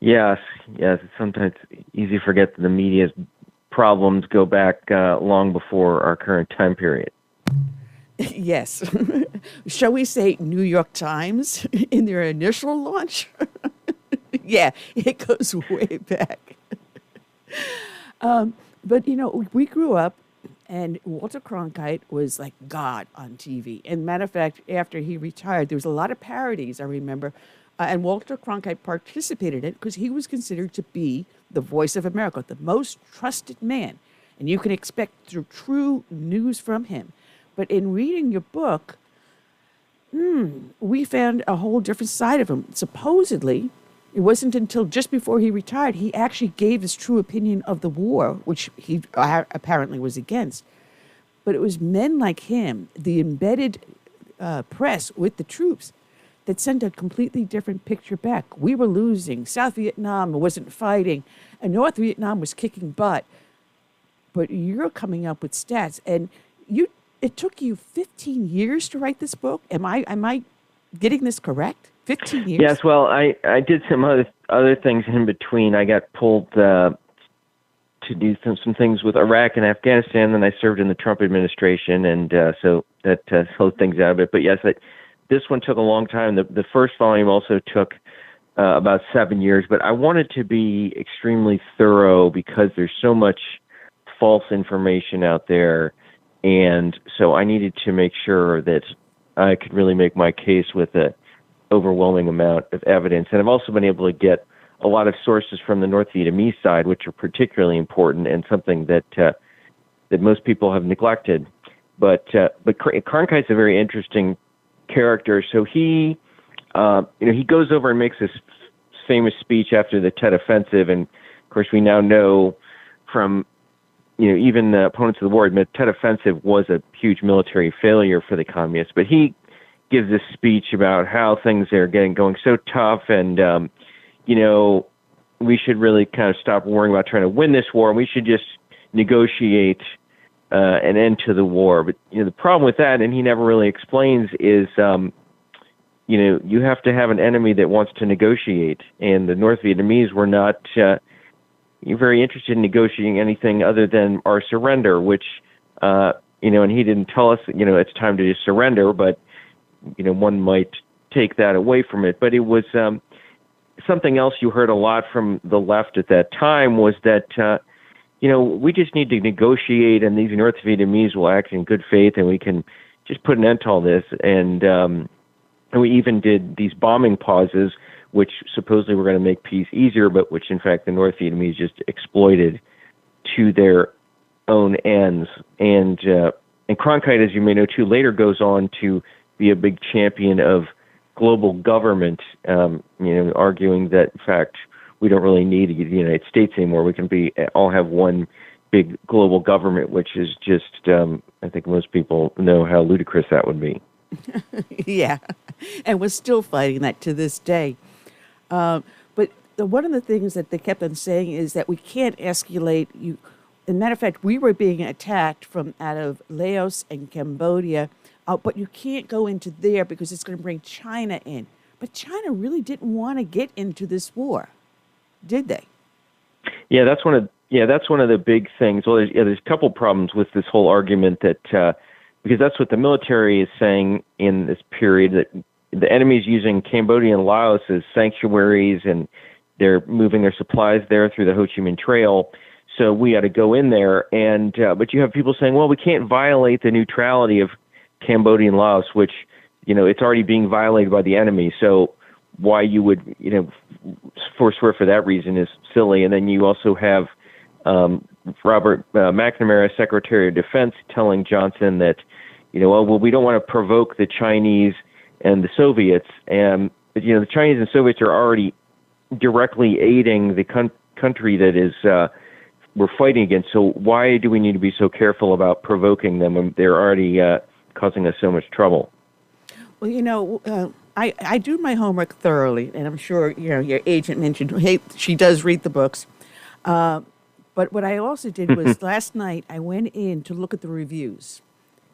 Yes. It's sometimes easy to forget that the media's problems go back long before our current time period. Yes. Shall we say New York Times in their initial launch? Yeah, it goes way back. But, we grew up and Walter Cronkite was like God on TV. And matter of fact, after he retired, there was a lot of parodies, I remember. And Walter Cronkite participated in it because he was considered to be the voice of America, the most trusted man. And you can expect true news from him. But in reading your book, we found a whole different side of him. Supposedly, it wasn't until just before he retired, he actually gave his true opinion of the war, which he apparently was against. But it was men like him, the embedded press with the troops, that sent a completely different picture back. We were losing. South Vietnam wasn't fighting. And North Vietnam was kicking butt. But you're coming up with stats. And it took you 15 years to write this book. Am I getting this correct? 15 years? Yes, well, I did some other things in between. I got pulled to do some things with Iraq and Afghanistan, then I served in the Trump administration, and so that slowed things out a bit. But yes, this one took a long time. The first volume also took about 7 years, but I wanted to be extremely thorough because there's so much false information out there, and so I needed to make sure that I could really make my case with an overwhelming amount of evidence. And I've also been able to get a lot of sources from the North Vietnamese side, which are particularly important and something that most people have neglected. But Cronkite's a very interesting character. So he goes over and makes this famous speech after the Tet Offensive, and of course we now know from even the opponents of the war admit Tet Offensive was a huge military failure for the communists. But he gives this speech about how things are going so tough, and we should really kind of stop worrying about trying to win this war, and we should just negotiate an end to the war. But the problem with that, and he never really explains, is you have to have an enemy that wants to negotiate, and the North Vietnamese were not very interested in negotiating anything other than our surrender, which and he didn't tell us it's time to just surrender, but one might take that away from it. But it was something else you heard a lot from the left at that time was that we just need to negotiate, and these North Vietnamese will act in good faith, and we can just put an end to all this. And we even did these bombing pauses, which supposedly were going to make peace easier, but which, in fact, the North Vietnamese just exploited to their own ends. And Cronkite, as you may know, too, later goes on to be a big champion of global government, arguing that, in fact, we don't really need the United States anymore. We can all have one big global government, which is just, I think most people know how ludicrous that would be. Yeah, and we're still fighting that to this day. But one of the things that they kept on saying is that we can't escalate. As a matter of fact, we were being attacked from out of Laos and Cambodia, but you can't go into there because it's going to bring China in. But China really didn't want to get into this war, did they? Yeah, that's one of the big things. Well, there's a couple problems with this whole argument that because that's what the military is saying in this period, that the enemy's using Cambodia and Laos as sanctuaries, and they're moving their supplies there through the Ho Chi Minh Trail. So we ought to go in there, and but you have people saying, well, we can't violate the neutrality of Cambodia and Laos, which, it's already being violated by the enemy. So why you would, forswear for that reason is silly. And then you also have Robert McNamara, Secretary of Defense, telling Johnson that, well, we don't want to provoke the Chinese and the Soviets. But the Chinese and Soviets are already directly aiding the country that is we're fighting against. So why do we need to be so careful about provoking them when they're already causing us so much trouble? Well, I do my homework thoroughly, and I'm sure, your agent mentioned, hey, she does read the books. But what I also did was last night I went in to look at the reviews.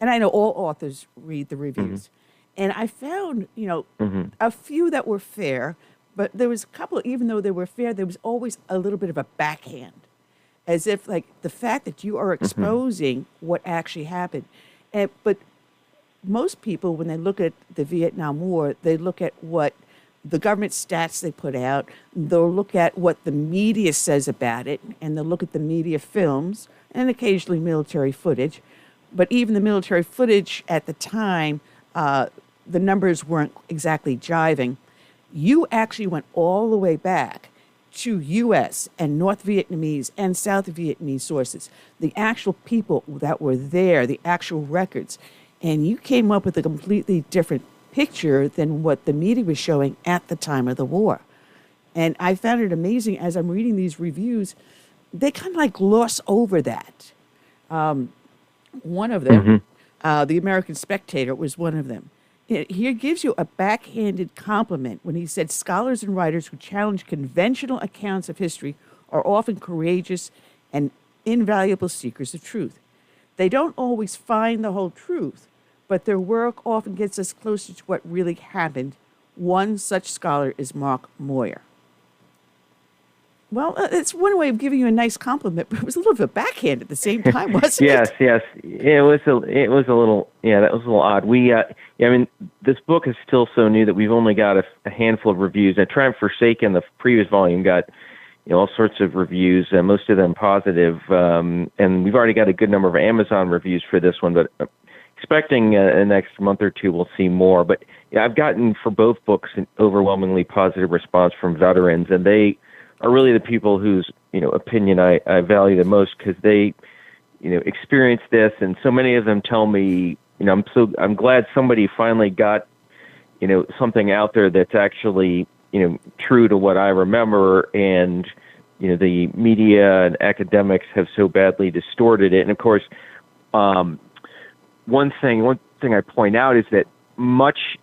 And I know all authors read the reviews. Mm-hmm. And I found, a few that were fair, but there was a couple, even though they were fair, there was always a little bit of a backhand, as if like the fact that you are exposing what actually happened. But most people, when they look at the Vietnam War, they look at what the government stats they put out, they'll look at what the media says about it, and they'll look at the media films and occasionally military footage. But even the military footage at the time, the numbers weren't exactly jiving. You actually went all the way back to U.S. and North Vietnamese and South Vietnamese sources, the actual people that were there, the actual records. And you came up with a completely different picture than what the media was showing at the time of the war. And I found it amazing as I'm reading these reviews, they kind of like gloss over that. One of them, the American Spectator, was one of them. He gives you a backhanded compliment when he said scholars and writers who challenge conventional accounts of history are often courageous and invaluable seekers of truth. They don't always find the whole truth, but their work often gets us closer to what really happened. One such scholar is Mark Moyar. Well, it's one way of giving you a nice compliment, but it was a little bit of a backhand at the same time, wasn't it? Yes. It was a little, that was a little odd. This book is still so new that we've only got a handful of reviews. Triumph Forsaken, the previous volume, got all sorts of reviews, most of them positive, and we've already got a good number of Amazon reviews for this one, but expecting the next month or two we'll see more. But I've gotten for both books an overwhelmingly positive response from veterans, and they are really the people whose opinion I value the most, because they experienced this, and so many of them tell me I'm glad somebody finally got something out there that's actually true to what I remember, and the media and academics have so badly distorted it. And of course, one thing I point out is that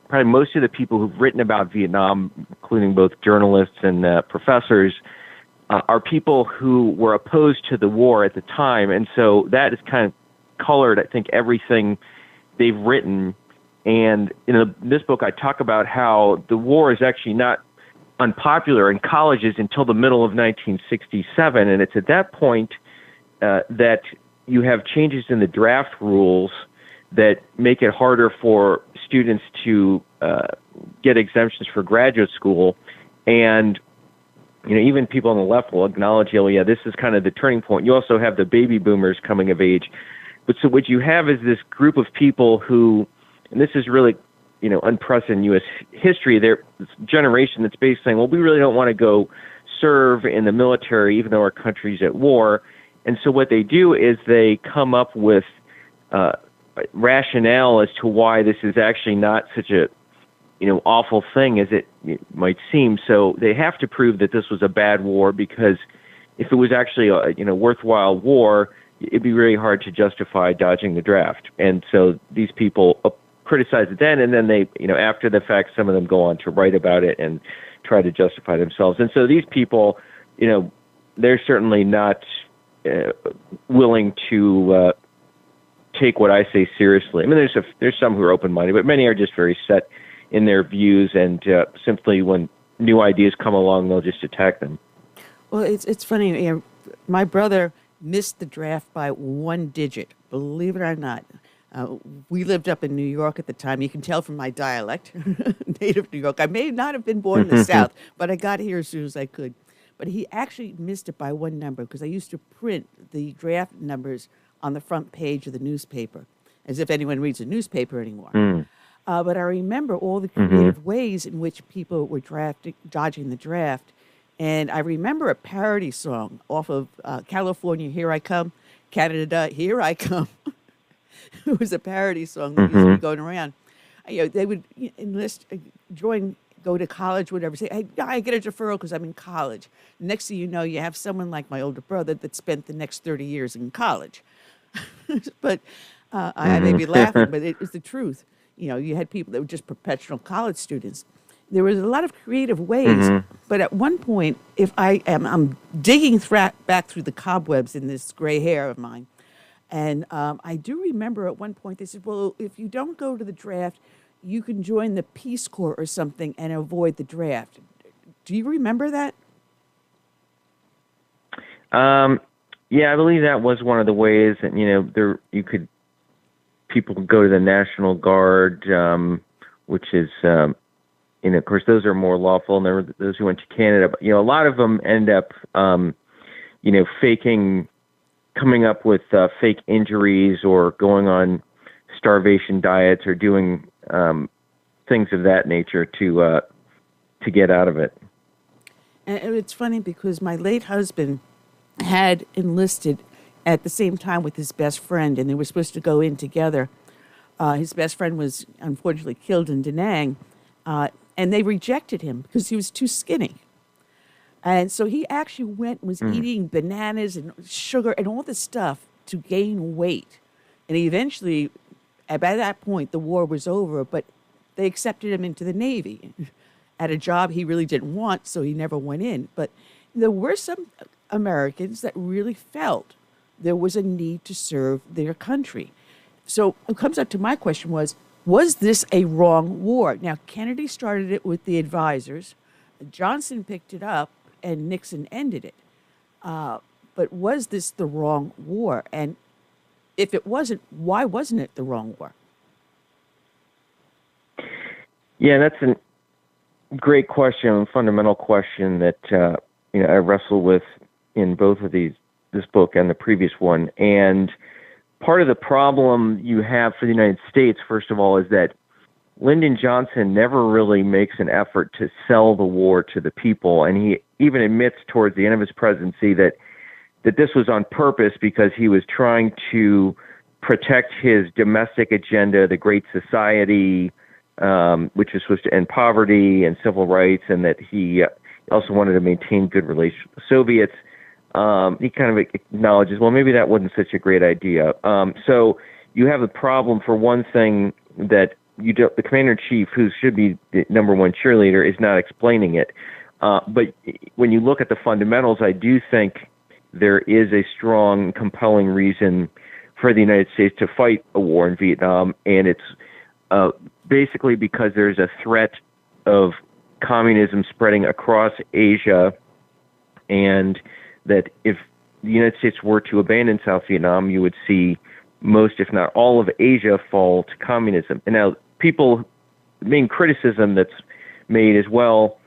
probably most of the people who've written about Vietnam, including both journalists and professors, are people who were opposed to the war at the time. And so that has kind of colored, I think, everything they've written. And in this book, I talk about how the war is actually not unpopular in colleges until the middle of 1967. And it's at that point that you have changes in the draft rules that make it harder for students to get exemptions for graduate school. And, even people on the left will acknowledge, this is kind of the turning point. You also have the baby boomers coming of age. But so what you have is this group of people who, and this is really, unprecedented in U.S. history, there's this generation that's basically saying, well, we really don't want to go serve in the military, even though our country's at war. And so what they do is they come up with rationale as to why this is actually not such a awful thing as it might seem. So they have to prove that this was a bad war, because if it was actually a worthwhile war, it'd be really hard to justify dodging the draft. And so these people criticize it then, and then they after the fact, some of them go on to write about it and try to justify themselves. And so these people, they're certainly not willing to take what I say seriously. I mean, there's some who are open-minded, but many are just very set in their views, and simply when new ideas come along, they'll just attack them. Well, it's funny. My brother missed the draft by 1 digit, believe it or not. We lived up in New York at the time. You can tell from my dialect, native New York. I may not have been born in the South, but I got here as soon as I could. But he actually missed it by 1 number because I used to print the draft numbers on the front page of the newspaper, as if anyone reads a newspaper anymore. But I remember all the creative ways in which people were dodging the draft. And I remember a parody song off of California, Here I Come, Canada, Here I Come. It was a parody song that used to be going around. They would enlist, go to college, whatever, say, hey, I get a deferral because I'm in college. Next thing you know, you have someone like my older brother that spent the next 30 years in college. But I may be laughing, but it was the truth. You had people that were just perpetual college students. There was a lot of creative ways, but at one point, if I'm digging back through the cobwebs in this gray hair of mine, and I do remember at one point they said, well, if you don't go to the draft, you can join the Peace Corps or something and avoid the draft. Do you remember that? Yeah, I believe that was one of the ways that, people could go to the National Guard, which is, of course, those are more lawful, and there were those who went to Canada. But, a lot of them end up, coming up with fake injuries or going on starvation diets or doing things of that nature to get out of it. And it's funny because my late husband had enlisted at the same time with his best friend, and they were supposed to go in together. His best friend was unfortunately killed in Da Nang, and they rejected him because he was too skinny. And so he actually went and was eating bananas and sugar and all this stuff to gain weight. And he eventually, by that point, the war was over, but they accepted him into the Navy at a job he really didn't want, so he never went in. But there were some Americans that really felt there was a need to serve their country. So it comes up to my question was this a wrong war? Now, Kennedy started it with the advisors. Johnson picked it up, and Nixon ended it. But was this the wrong war? And if it wasn't, why wasn't it the wrong war? Yeah, that's a great question, a fundamental question that I wrestle with in both of this book and the previous one. And part of the problem you have for the United States, first of all, is that Lyndon Johnson never really makes an effort to sell the war to the people. And he even admits towards the end of his presidency that this was on purpose because he was trying to protect his domestic agenda, the Great Society, which was supposed to end poverty and civil rights, and that he also wanted to maintain good relations with the Soviets. He kind of acknowledges, well, maybe that wasn't such a great idea. So you have a problem, for one thing, that the commander-in-chief, who should be the number one cheerleader, is not explaining it. But when you look at the fundamentals, I do think there is a strong, compelling reason for the United States to fight a war in Vietnam, and it's basically because there's a threat of communism spreading across Asia, and that if the United States were to abandon South Vietnam, you would see most, if not all, of Asia fall to communism. And now the main criticism that's made as well,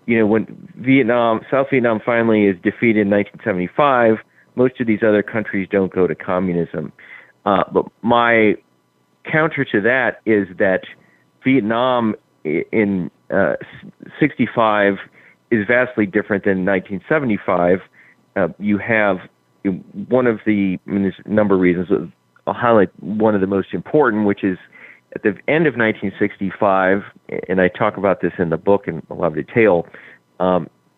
when South Vietnam finally is defeated in 1975, most of these other countries don't go to communism. But my counter to that is that Vietnam in 65 is vastly different than 1975. You have there's a number of reasons. I'll highlight one of the most important, which is at the end of 1965, and I talk about this in the book in a lot of detail,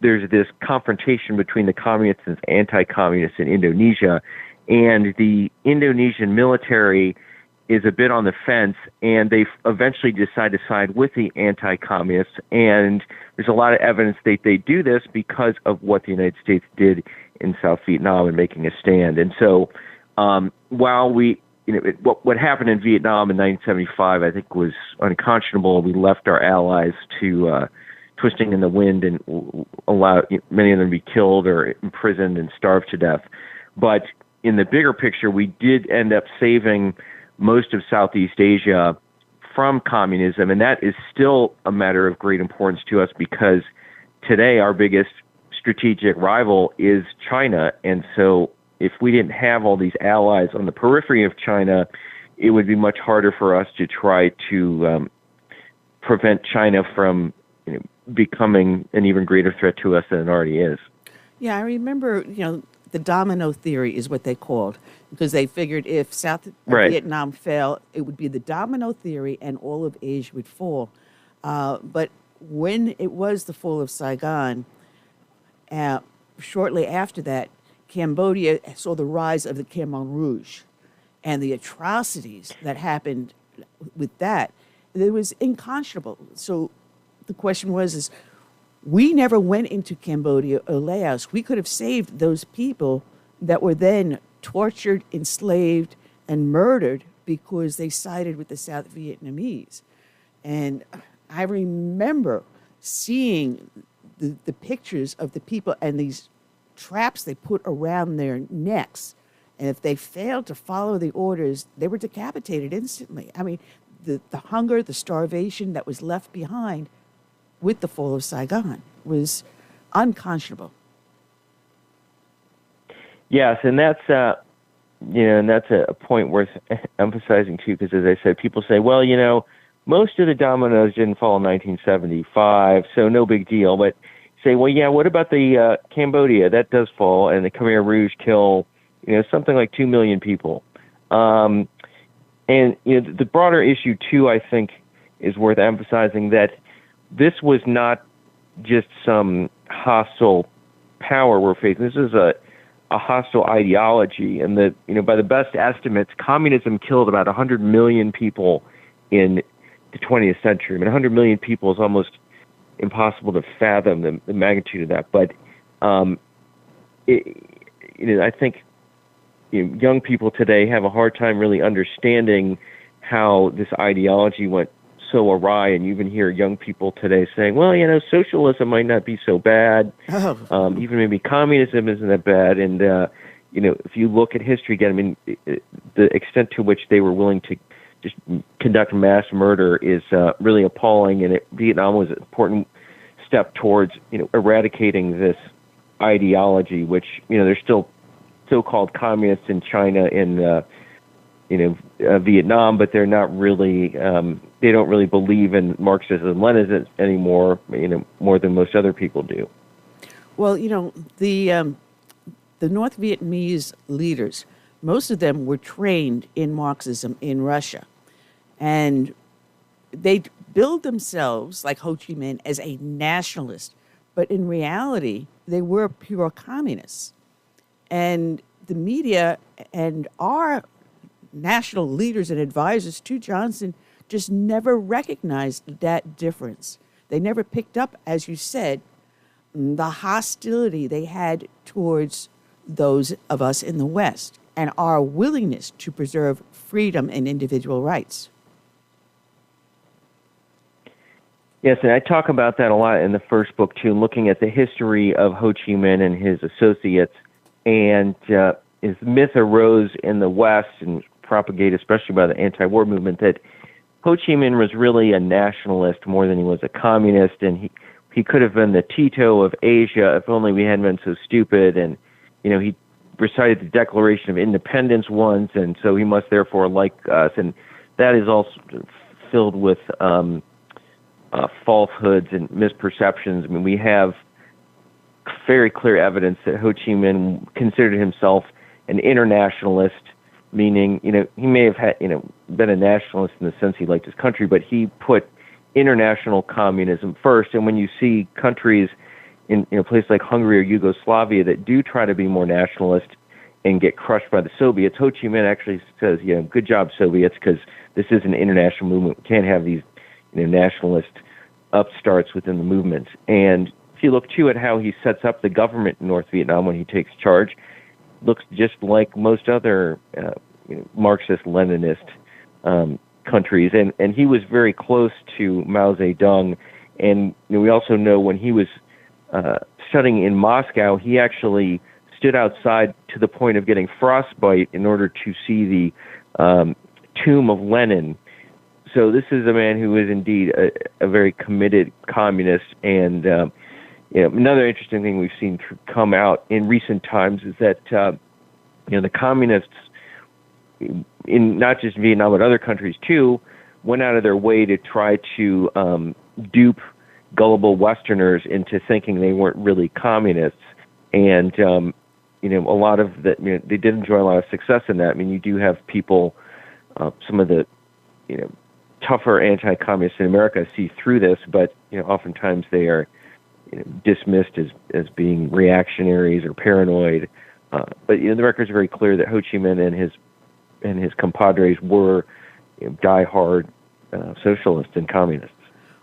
there's this confrontation between the communists and anti-communists in Indonesia, and the Indonesian military is a bit on the fence, and they eventually decide to side with the anti-communists. And there's a lot of evidence that they do this because of what the United States did in South Vietnam and making a stand. And so while what happened in Vietnam in 1975, I think, was unconscionable. We left our allies to twisting in the wind and allowed many of them to be killed or imprisoned and starved to death. But in the bigger picture, we did end up saving most of Southeast Asia from communism, and that is still a matter of great importance to us because today our biggest strategic rival is China. And so if we didn't have all these allies on the periphery of China, it would be much harder for us to try to prevent China from becoming an even greater threat to us than it already is. Yeah, I remember, the domino theory is what they called, because they figured if South Vietnam fell, it would be the domino theory and all of Asia would fall. But when it was the fall of Saigon, shortly after that, Cambodia saw the rise of the Khmer Rouge and the atrocities that happened with that. It was unconscionable. So the question was, we never went into Cambodia or Laos. We could have saved those people that were then tortured, enslaved, and murdered because they sided with the South Vietnamese. And I remember seeing the pictures of the people and these traps they put around their necks. And if they failed to follow the orders, they were decapitated instantly. I mean, the hunger, the starvation that was left behind with the fall of Saigon was unconscionable. Yes, and that's and that's a point worth emphasizing too, because as I said, people say, well, most of the dominoes didn't fall in 1975, so no big deal. But say, well, yeah, what about the Cambodia? That does fall, and the Khmer Rouge kill, something like 2 million people. And the broader issue too, I think, is worth emphasizing that this was not just some hostile power we're facing. This is a hostile ideology, and by the best estimates, communism killed about 100 million people in the 20th century. I mean, 100 million people is almost impossible to fathom the magnitude of that. But I think young people today have a hard time really understanding how this ideology went so awry, and you even hear young people today saying, well, socialism might not be so bad. Even maybe communism isn't that bad. And, if you look at history again, I mean, the extent to which they were willing to just conduct mass murder is really appalling. And Vietnam was an important step towards, eradicating this ideology, which, there's still so-called communists in China and, Vietnam, but they're not really, they don't really believe in Marxism and Leninism anymore, more than most other people do. Well, the North Vietnamese leaders, most of them were trained in Marxism in Russia. And they billed themselves, like Ho Chi Minh, as a nationalist. But in reality, they were pure communists. And the media and our national leaders and advisors to Johnson just never recognized that difference. They never picked up, as you said, the hostility they had towards those of us in the West and our willingness to preserve freedom and individual rights. Yes, and I talk about that a lot in the first book, too, looking at the history of Ho Chi Minh and his associates. And his myth arose in the West and propagated especially by the anti-war movement that Ho Chi Minh was really a nationalist more than he was a communist, and he could have been the Tito of Asia if only we hadn't been so stupid. And, he recited the Declaration of Independence once, and so he must therefore like us. And that is all filled with falsehoods and misperceptions. I mean, we have very clear evidence that Ho Chi Minh considered himself an internationalist, meaning, he may have had, been a nationalist in the sense he liked his country, but he put international communism first. And when you see countries in a place like Hungary or Yugoslavia that do try to be more nationalist, and get crushed by the Soviets. Ho Chi Minh actually says, good job, Soviets, because this is an international movement. We can't have these nationalist upstarts within the movement. And if you look, too, at how he sets up the government in North Vietnam when he takes charge, looks just like most other Marxist-Leninist countries. And he was very close to Mao Zedong. And we also know when he was studying in Moscow, he actually stood outside to the point of getting frostbite in order to see the tomb of Lenin. So this is a man who is indeed a very committed communist. And another interesting thing we've seen come out in recent times is that the communists, in not just Vietnam but other countries too, went out of their way to try to dupe gullible Westerners into thinking they weren't really communists. And a lot of that, they did enjoy a lot of success in that. I mean, you do have people, some of the tougher anti-communists in America see through this, but oftentimes they are dismissed as being reactionaries or paranoid. But the record is very clear that Ho Chi Minh and his compadres were diehard socialists and communists.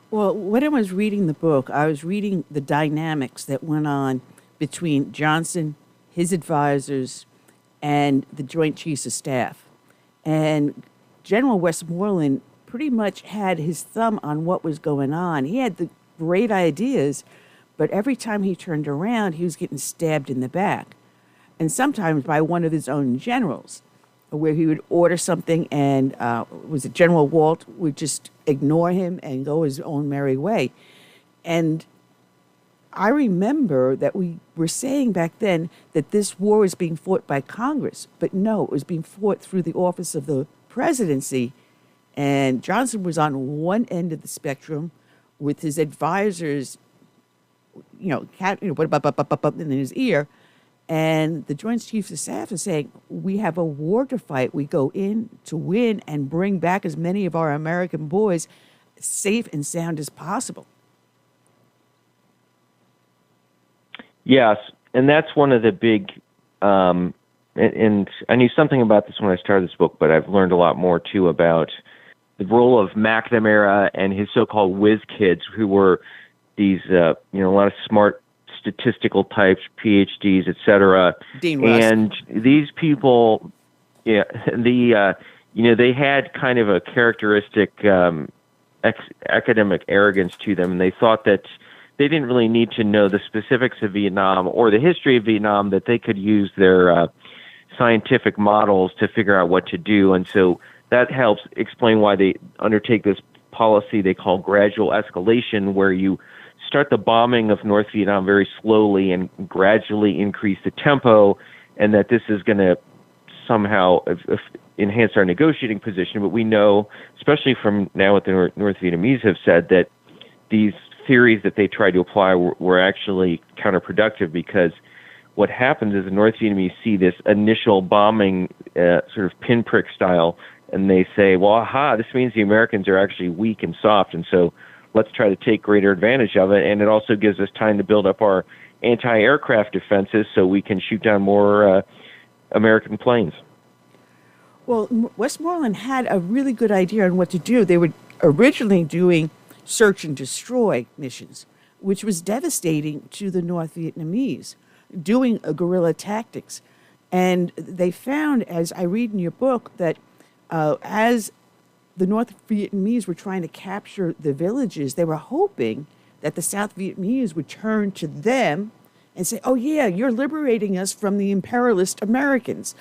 Well, when I was reading the book, I was reading the dynamics that went on between Johnson, his advisors, and the Joint Chiefs of Staff. And General Westmoreland pretty much had his thumb on what was going on. He had the great ideas, but every time he turned around, he was getting stabbed in the back. And sometimes by one of his own generals, where he would order something and was it General Walt would just ignore him and go his own merry way. And I remember that we were saying back then that this war was being fought by Congress, but no, it was being fought through the office of the presidency. And Johnson was on one end of the spectrum with his advisors, in his ear. And the Joint Chiefs of Staff is saying, we have a war to fight. We go in to win and bring back as many of our American boys safe and sound as possible. Yes, and that's one of the big, and I knew something about this when I started this book, but I've learned a lot more, too, about the role of McNamara and his so-called whiz kids, who were these, a lot of smart statistical types, PhDs, et cetera. Dean Rusk. And these people, they had kind of a characteristic academic arrogance to them, and they thought that they didn't really need to know the specifics of Vietnam or the history of Vietnam, that they could use their scientific models to figure out what to do. And so that helps explain why they undertake this policy they call gradual escalation, where you start the bombing of North Vietnam very slowly and gradually increase the tempo, and that this is going to somehow enhance our negotiating position. But we know, especially from now what the North Vietnamese have said, that these theories that they tried to apply were actually counterproductive, because what happens is the North Vietnamese see this initial bombing sort of pinprick style, and they say, well, aha, this means the Americans are actually weak and soft, and so let's try to take greater advantage of it. And it also gives us time to build up our anti-aircraft defenses so we can shoot down more American planes. Well, Westmoreland had a really good idea on what to do. They were originally doing search and destroy missions, which was devastating to the North Vietnamese, doing guerrilla tactics. And they found, as I read in your book, that as the North Vietnamese were trying to capture the villages, they were hoping that the South Vietnamese would turn to them and say, oh, yeah, you're liberating us from the imperialist Americans.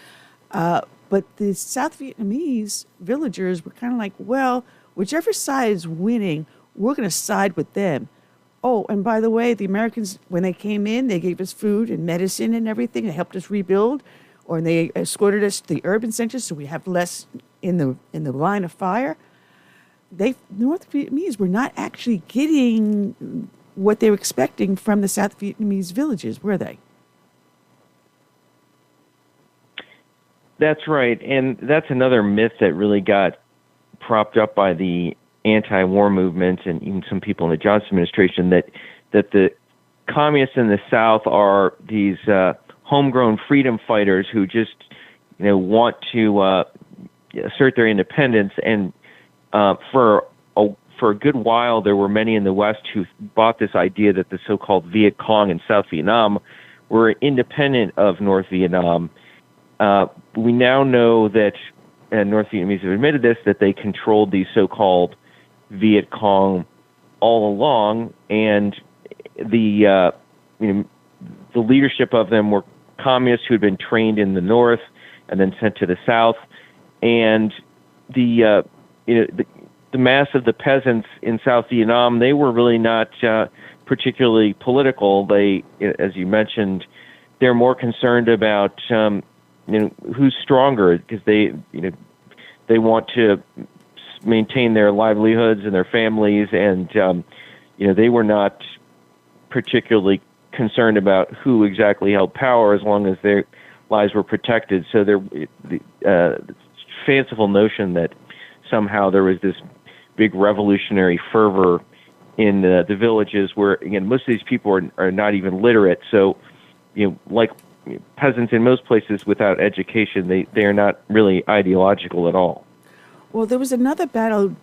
But the South Vietnamese villagers were kind of like, well, whichever side is winning, we're going to side with them. Oh, and by the way, the Americans, when they came in, they gave us food and medicine and everything. They helped us rebuild, or they escorted us to the urban centers so we have less in the line of fire. The North Vietnamese were not actually getting what they were expecting from the South Vietnamese villages, were they? That's right, and that's another myth that really got propped up by the anti-war movement and even some people in the Johnson administration, that the communists in the South are these homegrown freedom fighters who just, want to assert their independence. And for a good while, there were many in the West who bought this idea that the so-called Viet Cong in South Vietnam were independent of North Vietnam. We now know that, and North Vietnamese have admitted this, that they controlled the so-called Viet Cong all along, and the leadership of them were communists who had been trained in the North and then sent to the South, and the mass of the peasants in South Vietnam, they were really not particularly political. They, as you mentioned, they're more concerned about who's stronger, because they want to maintain their livelihoods and their families, and they were not particularly concerned about who exactly held power as long as their lives were protected. So the fanciful notion that somehow there was this big revolutionary fervor in the villages where, again, most of these people are not even literate. So, like peasants in most places without education, they are not really ideological at all. Well, there was another battle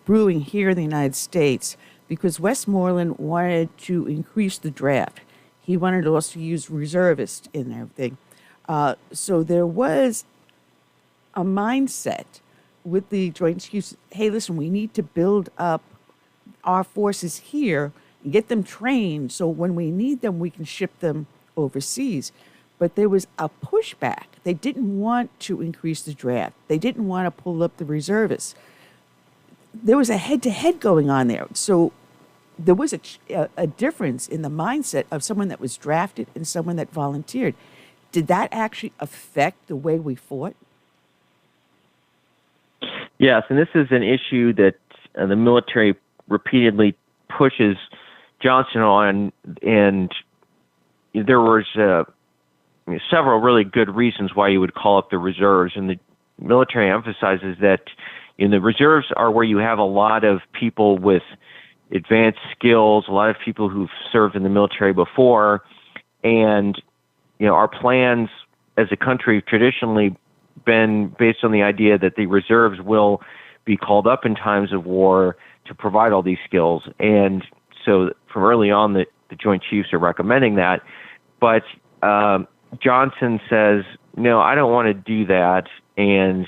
brewing here in the United States because Westmoreland wanted to increase the draft. He wanted to also use reservists in everything. So there was a mindset with the Joint Chiefs, hey, listen, we need to build up our forces here and get them trained so when we need them, we can ship them overseas. But there was a pushback. They didn't want to increase the draft. They didn't want to pull up the reservists. There was a head-to-head going on there. So there was a difference in the mindset of someone that was drafted and someone that volunteered. Did that actually affect the way we fought? Yes, and this is an issue that the military repeatedly pushes Johnson on, and there was several really good reasons why you would call up the reserves, and the military emphasizes that the reserves are where you have a lot of people with advanced skills, a lot of people who've served in the military before, and our plans as a country have traditionally been based on the idea that the reserves will be called up in times of war to provide all these skills. And so from early on, the Joint Chiefs are recommending that. But Johnson says, no, I don't want to do that. And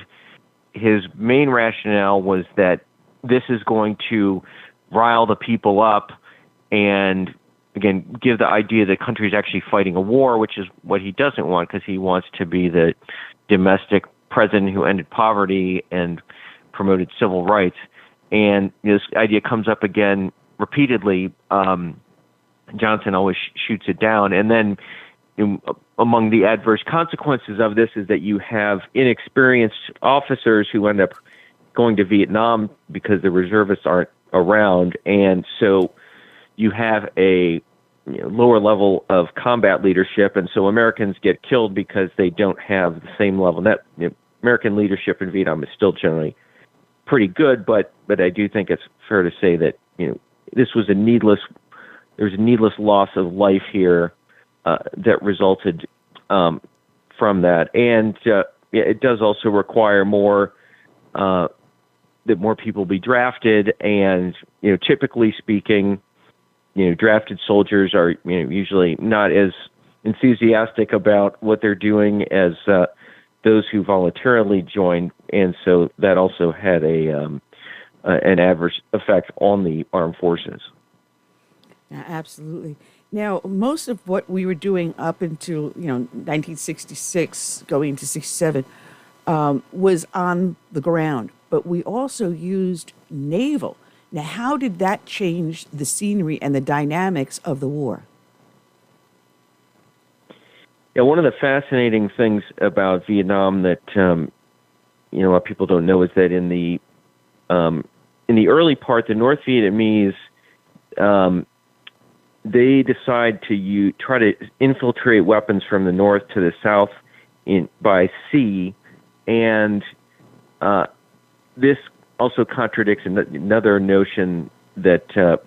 his main rationale was that this is going to rile the people up and, again, give the idea that the country is actually fighting a war, which is what he doesn't want, because he wants to be the domestic president who ended poverty and promoted civil rights. And this idea comes up again repeatedly. Johnson always shoots it down. And then among the adverse consequences of this is that you have inexperienced officers who end up going to Vietnam because the reservists aren't around. And so you have a lower level of combat leadership, and so Americans get killed because they don't have the same level. American leadership in Vietnam is still generally pretty good, but I do think it's fair to say that this was there was a needless loss of life here that resulted from that, and it does also require more that more people be drafted, and typically speaking, drafted soldiers are usually not as enthusiastic about what they're doing as those who voluntarily joined, and so that also had an adverse effect on the armed forces. Yeah, absolutely. Now, most of what we were doing up until 1966, going into 67, was on the ground, but we also used naval. Now, how did that change the scenery and the dynamics of the war? Yeah, one of the fascinating things about Vietnam that what people don't know is that in the early part, the North Vietnamese they decide to try to infiltrate weapons from the north to the south by sea, and this also contradicts another notion that the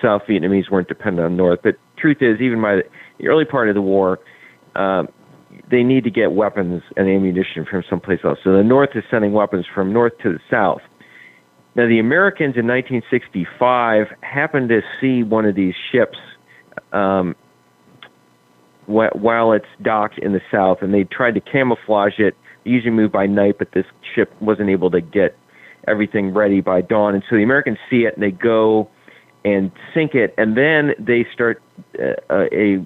South Vietnamese weren't dependent on the North. But truth is, even by the early part of the war, they need to get weapons and ammunition from someplace else. So the North is sending weapons from north to the south. Now, the Americans in 1965 happened to see one of these ships while it's docked in the south, and they tried to camouflage it. They usually move by night, but this ship wasn't able to get everything ready by dawn. And so the Americans see it, and they go and sink it, and then they start a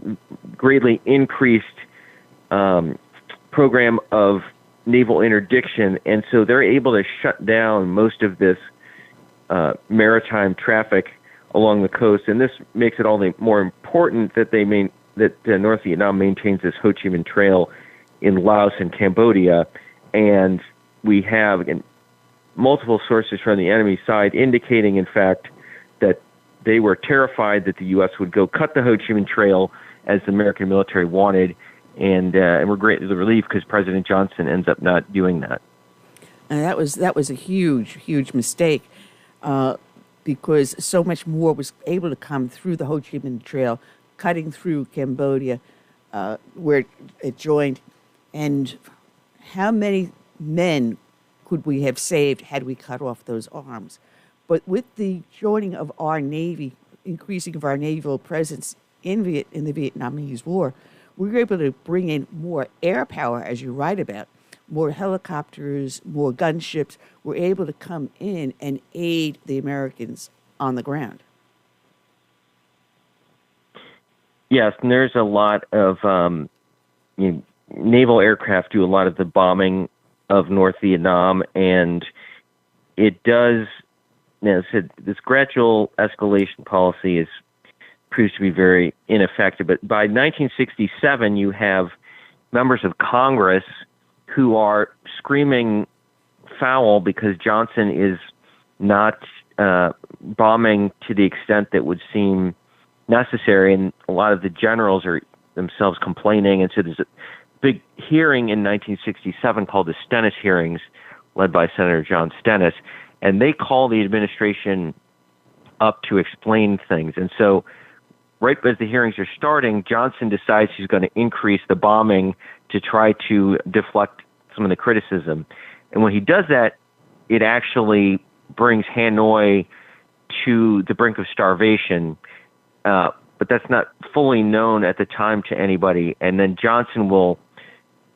greatly increased program of naval interdiction, and so they're able to shut down most of this maritime traffic along the coast, and this makes it all the more important that North Vietnam maintains this Ho Chi Minh Trail in Laos and Cambodia, and we have again multiple sources from the enemy side indicating, in fact, that they were terrified that the U.S. would go cut the Ho Chi Minh Trail as the American military wanted, and we're greatly relieved because President Johnson ends up not doing that. And that was a huge mistake, because so much more was able to come through the Ho Chi Minh Trail, cutting through Cambodia, where it joined. And how many men could we have saved had we cut off those arms? But with the joining of our Navy, increasing of our naval presence in the Vietnamese War, we were able to bring in more air power, as you write about, more helicopters, more gunships. Were able to come in and aid the Americans on the ground. Yes, and there's a lot of naval aircraft do a lot of the bombing of North Vietnam, and it does. This gradual escalation policy proves to be very ineffective. But by 1967, you have members of Congress who are screaming foul because Johnson is not bombing to the extent that would seem necessary, and a lot of the generals are themselves complaining. And so there's a big hearing in 1967 called the Stennis hearings, led by Senator John Stennis, and they call the administration up to explain things. And so right as the hearings are starting, Johnson decides he's going to increase the bombing to try to deflect some of the criticism. And when he does that, it actually brings Hanoi to the brink of starvation. But that's not fully known at the time to anybody. And then Johnson will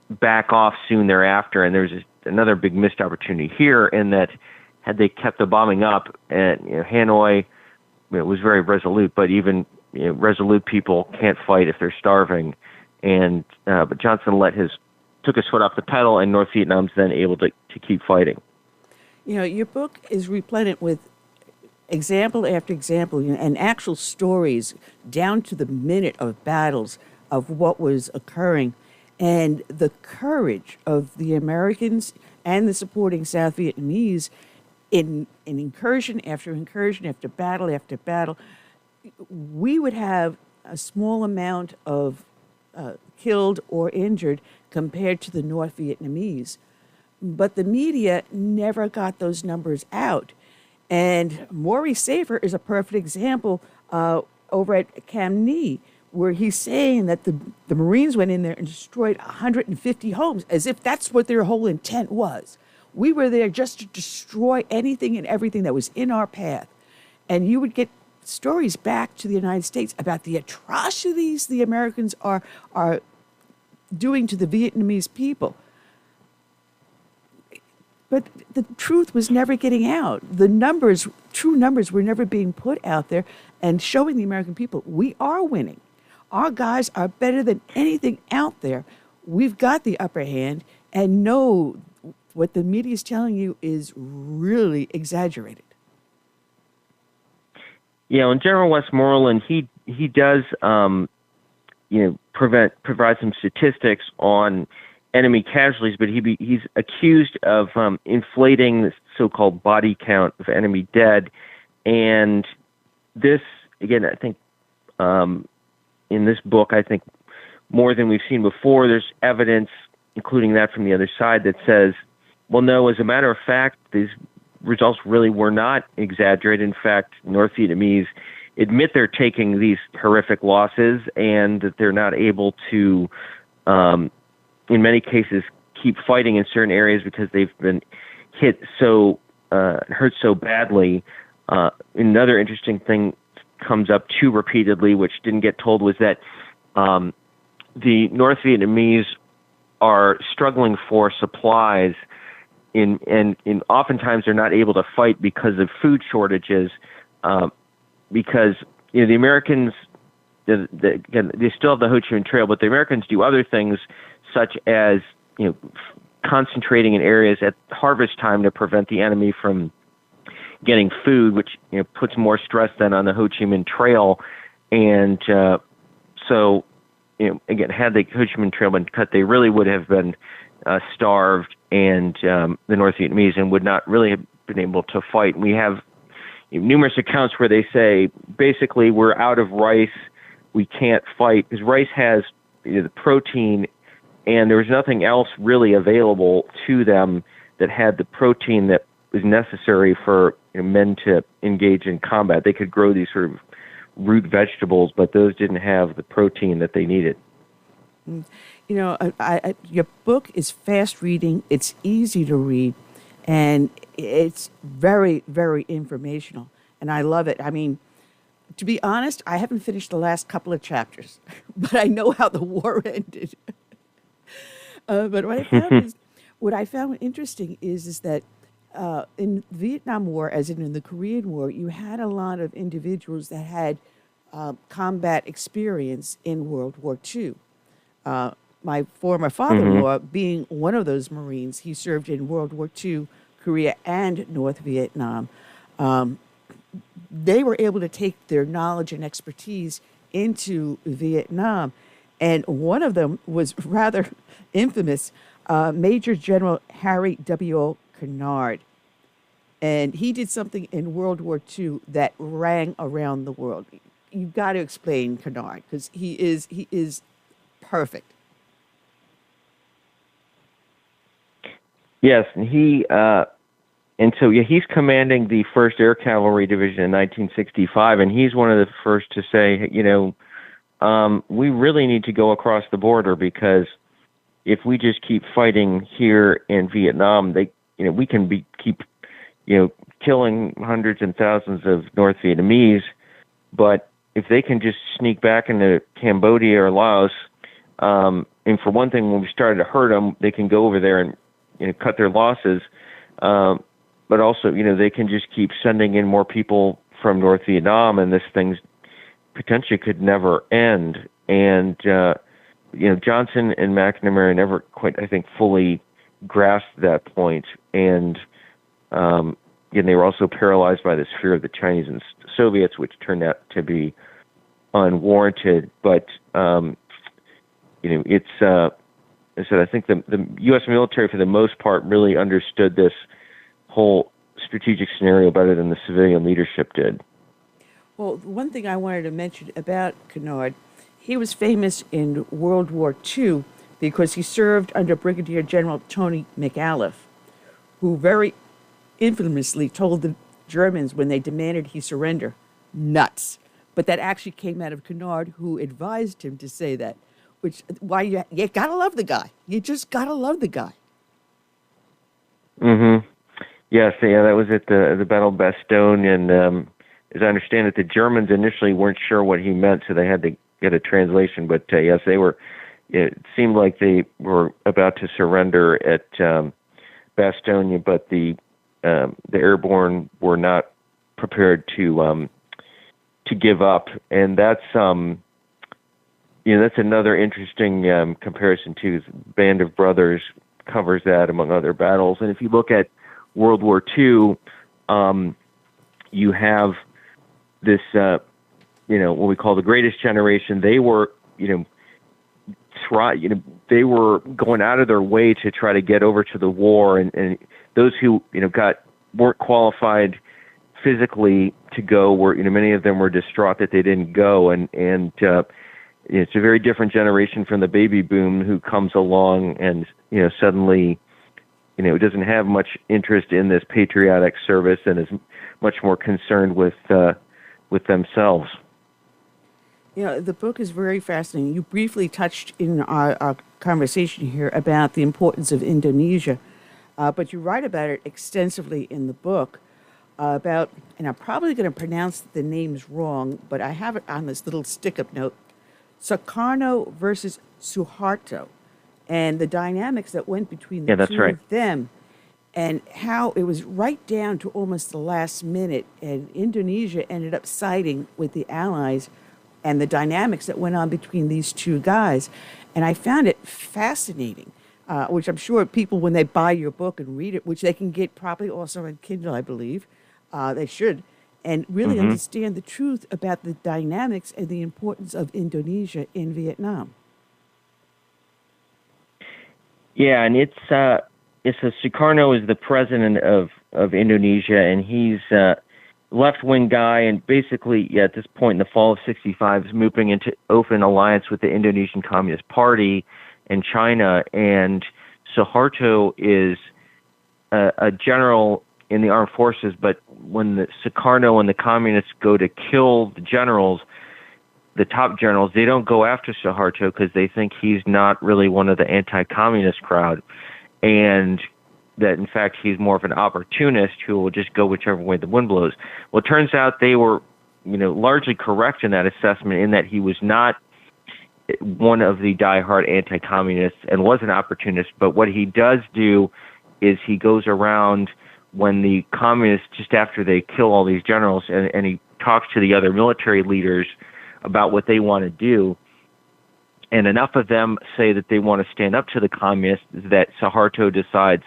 back off soon thereafter. And there's another big missed opportunity here in that had they kept the bombing up, and Hanoi was very resolute, but even resolute people can't fight if they're starving. And but Johnson took his foot off the pedal, and North Vietnam's then able to keep fighting. Your book is replete with example after example, and actual stories down to the minute of battles of what was occurring, and the courage of the Americans and the supporting South Vietnamese in incursion after incursion, after battle. We would have a small amount of killed or injured compared to the North Vietnamese. But the media never got those numbers out. And Maurice Safer is a perfect example over at Cam Knee, where he's saying that the Marines went in there and destroyed 150 homes, as if that's what their whole intent was. We were there just to destroy anything and everything that was in our path. And you would get stories back to the United States about the atrocities the Americans are doing to the Vietnamese people. But the truth was never getting out. The numbers, true numbers, were never being put out there and showing the American people, we are winning. Our guys are better than anything out there. We've got the upper hand, and no, what the media is telling you is really exaggerated. And General Westmoreland, he does, provide some statistics on enemy casualties, but he's accused of inflating the so-called body count of enemy dead. And this, again, I think in this book, I think more than we've seen before, there's evidence, including that from the other side, that says, well, no, as a matter of fact, these results really were not exaggerated. In fact, North Vietnamese admit they're taking these horrific losses and that they're not able to in many cases, keep fighting in certain areas because they've been hit so hurt so badly. Another interesting thing comes up too repeatedly, which didn't get told, was that the North Vietnamese are struggling for supplies, and oftentimes they're not able to fight because of food shortages. Because the Americans, they still have the Ho Chi Minh Trail, but the Americans do other things, such as concentrating in areas at harvest time to prevent the enemy from getting food, which puts more stress then on the Ho Chi Minh Trail. And so, again, had the Ho Chi Minh Trail been cut, they really would have been starved, and the North Vietnamese, and would not really have been able to fight. We have numerous accounts where they say, basically, we're out of rice, we can't fight, because rice has the protein, and there was nothing else really available to them that had the protein that was necessary for men to engage in combat. They could grow these sort of root vegetables, but those didn't have the protein that they needed. Your book is fast reading, it's easy to read, and it's very, very informational, and I love it. I mean, to be honest, I haven't finished the last couple of chapters, but I know how the war ended. But what I found interesting is that in the Vietnam War, as in the Korean War, you had a lot of individuals that had combat experience in World War II. My former father-in-law, being one of those Marines, he served in World War II, Korea, and North Vietnam. They were able to take their knowledge and expertise into Vietnam. And one of them was rather infamous, Major General Harry W. Kennard. And he did something in World War II that rang around the world. You've got to explain Kennard, because he is perfect. Yes, and he's commanding the 1st Air Cavalry Division in 1965, and he's one of the first to say, we really need to go across the border, because if we just keep fighting here in Vietnam, we can keep killing hundreds and thousands of North Vietnamese, but if they can just sneak back into Cambodia or Laos, and for one thing, when we started to hurt them, they can go over there and cut their losses, but also they can just keep sending in more people from North Vietnam, and this thing potentially could never end. And Johnson and McNamara never quite, I think, fully grasped that point, and they were also paralyzed by this fear of the Chinese and Soviets, which turned out to be unwarranted. But it's I said, I think the U.S. military, for the most part, really understood this whole strategic scenario better than the civilian leadership did. Well, one thing I wanted to mention about Kennard, he was famous in World War II because he served under Brigadier General Tony McAuliffe, who very infamously told the Germans when they demanded he surrender, nuts. But that actually came out of Kennard, who advised him to say that, which why you gotta love the guy. You just gotta love the guy. Mm-hmm. Yes, that was at the Battle of Bastogne, and as I understand it, the Germans initially weren't sure what he meant, so they had to get a translation. But yes, they were. It seemed like they were about to surrender at Bastogne, but the airborne were not prepared to give up, and that's that's another interesting comparison too. Band of Brothers covers that among other battles, and if you look at World War II, you have this what we call the Greatest Generation. They were they were going out of their way to try to get over to the war, and those who weren't qualified physically to go were many of them were distraught that they didn't go, and it's a very different generation from the baby boom who comes along and suddenly doesn't have much interest in this patriotic service and is much more concerned with themselves. The book is very fascinating. You briefly touched in our conversation here about the importance of Indonesia, but you write about it extensively in the book about, and I'm probably going to pronounce the names wrong, but I have it on this little stick-up note, Sukarno versus Suharto, and the dynamics that went between the two of them, and how it was right down to almost the last minute, and Indonesia ended up siding with the Allies, and the dynamics that went on between these two guys. And I found it fascinating, which I'm sure people, when they buy your book and read it, which they can get probably also on Kindle, I believe, they should, and really understand the truth about the dynamics and the importance of Indonesia in Vietnam. Yeah, and it's Sukarno is the president of Indonesia, and he's left-wing guy, and basically, at this point in the fall of '65, is moving into open alliance with the Indonesian Communist Party and China. And Suharto is a general in the armed forces, but when the Sukarno and the communists go to kill the generals, the top generals, they don't go after Suharto because they think he's not really one of the anti-communist crowd, and that, in fact, he's more of an opportunist who will just go whichever way the wind blows. Well, it turns out they were, largely correct in that assessment, in that he was not one of the diehard anti-communists and was an opportunist. But what he does do is he goes around when the communists, just after they kill all these generals, and he talks to the other military leaders about what they want to do. And enough of them say that they want to stand up to the communists that Suharto decides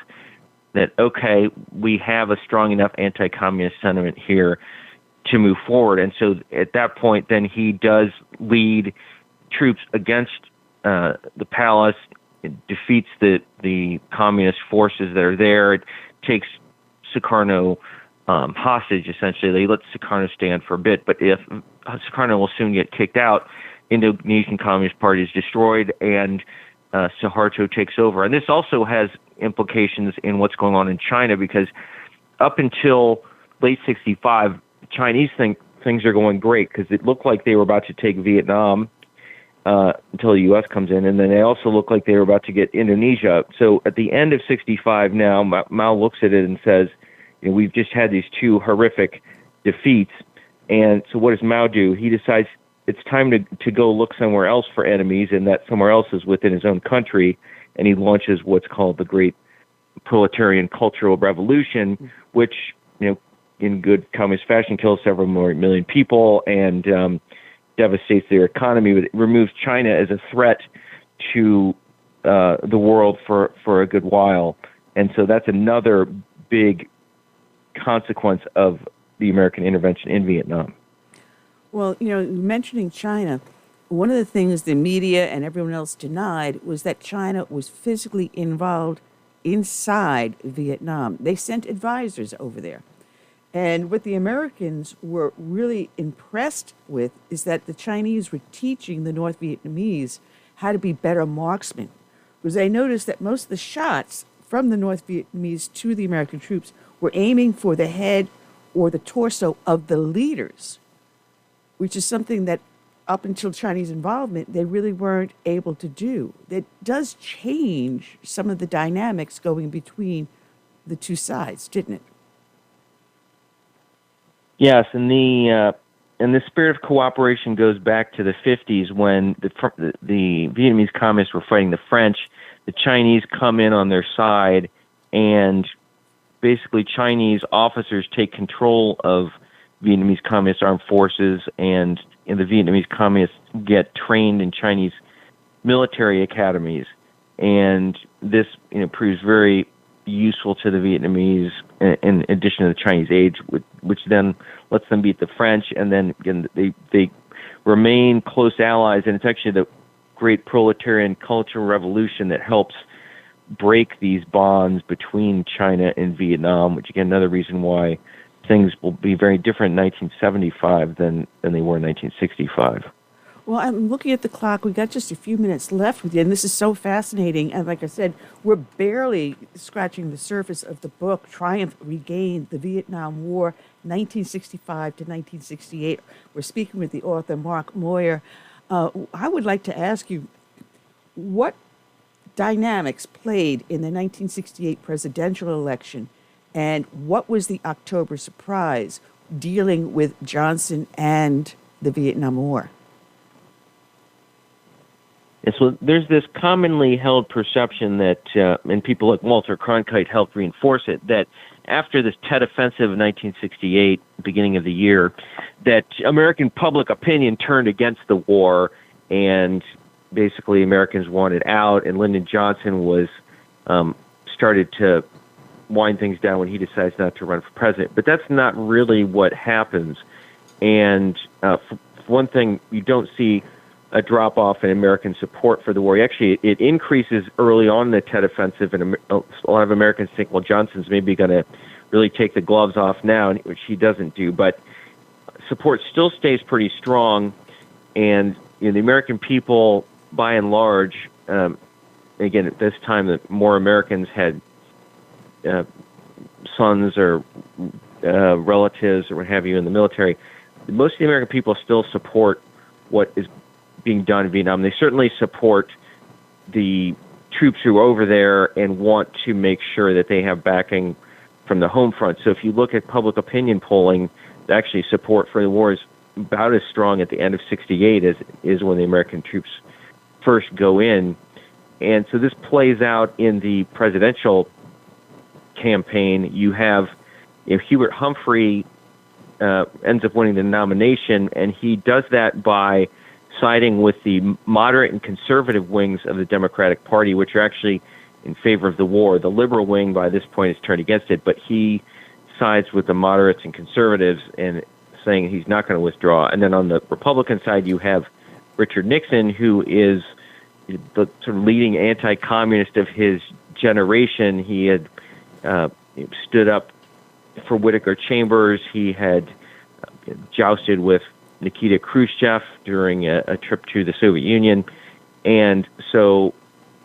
that, okay, we have a strong enough anti-communist sentiment here to move forward. And so at that point, then he does lead troops against the palace, defeats the communist forces that are there. It takes Sukarno hostage, essentially. They let Sukarno stand for a bit, but if Sukarno will soon get kicked out, Indonesian Communist Party is destroyed, and Suharto takes over. And this also has implications in what's going on in China, because up until late '65, Chinese think things are going great, because it looked like they were about to take Vietnam until the U.S. comes in, and then they also look like they were about to get Indonesia. So at the end of '65 now, Mao looks at it and says, we've just had these two horrific defeats, and so what does Mao do? He decides it's time to go look somewhere else for enemies, and that somewhere else is within his own country, and he launches what's called the Great Proletarian Cultural Revolution, which, in good communist fashion, kills several million people and devastates their economy, but it removes China as a threat to the world for a good while. And so that's another big consequence of the American intervention in Vietnam. Well, mentioning China, one of the things the media and everyone else denied was that China was physically involved inside Vietnam. They sent advisors over there. And what the Americans were really impressed with is that the Chinese were teaching the North Vietnamese how to be better marksmen. Because they noticed that most of the shots from the North Vietnamese to the American troops were aiming for the head or the torso of the leaders, which is something that up until Chinese involvement, they really weren't able to do. That does change some of the dynamics going between the two sides, didn't it? Yes, and the spirit of cooperation goes back to the 50s when the Vietnamese communists were fighting the French. The Chinese come in on their side, and basically Chinese officers take control of Vietnamese Communist armed forces, and the Vietnamese communists get trained in Chinese military academies. And this proves very useful to the Vietnamese in addition to the Chinese aid, which then lets them beat the French, and then again they remain close allies, and it's actually the great proletarian cultural revolution that helps break these bonds between China and Vietnam, which again another reason why things will be very different in 1975 than they were in 1965. Well, I'm looking at the clock. We've got just a few minutes left with you, and this is so fascinating. And like I said, we're barely scratching the surface of the book, Triumph Regained, the Vietnam War, 1965 to 1968. We're speaking with the author, Mark Moyar. I would like to ask you, what dynamics played in the 1968 presidential election, and what was the October surprise dealing with Johnson and the Vietnam War? And so there's this commonly held perception that, and people like Walter Cronkite helped reinforce it, that after this Tet Offensive of 1968, beginning of the year, that American public opinion turned against the war, and basically Americans wanted out, and Lyndon Johnson was started to wind things down when he decides not to run for president. But that's not really what happens. And for one thing, you don't see a drop-off in American support for the war. Actually, it increases early on in the Tet Offensive, and a lot of Americans think, well, Johnson's maybe going to really take the gloves off now, which he doesn't do. But support still stays pretty strong, and the American people, by and large, again, at this time, that more Americans had sons or relatives or what have you in the military. Most of the American people still support what is being done in Vietnam. They certainly support the troops who are over there and want to make sure that they have backing from the home front. So if you look at public opinion polling, actually support for the war is about as strong at the end of 68 as is when the American troops first go in. And so this plays out in the presidential campaign. You have Hubert Humphrey ends up winning the nomination, and he does that by siding with the moderate and conservative wings of the Democratic Party, which are actually in favor of the war. The liberal wing, by this point, has turned against it, but he sides with the moderates and conservatives and saying he's not going to withdraw. And then on the Republican side, you have Richard Nixon, who is the sort of leading anti-communist of his generation. He had stood up for Whittaker Chambers. He had jousted with Nikita Khrushchev during a trip to the Soviet Union. And so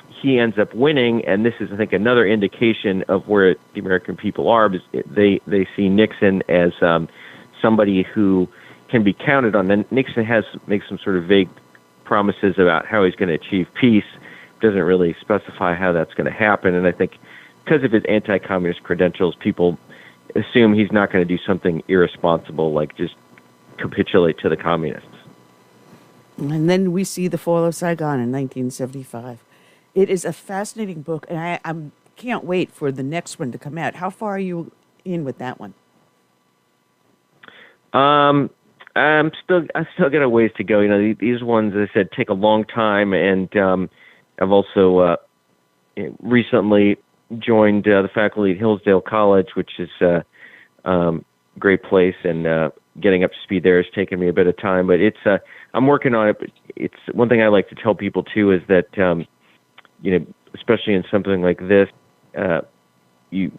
he ends up winning, and this is, I think, another indication of where the American people are. They see Nixon as somebody who can be counted on. And Nixon makes some sort of vague promises about how he's going to achieve peace, doesn't really specify how that's going to happen. And I think because of his anti-communist credentials, people assume he's not going to do something irresponsible like just capitulate to the communists. And then we see the fall of Saigon in 1975. It is a fascinating book, and I can't wait for the next one to come out. How far are you in with that one? I still got a ways to go. These ones, as I said, take a long time, and I've also recently joined the faculty at Hillsdale College, which is a great place, and getting up to speed there has taken me a bit of time. But I'm working on it. But it's one thing I like to tell people too is that especially in something like this, you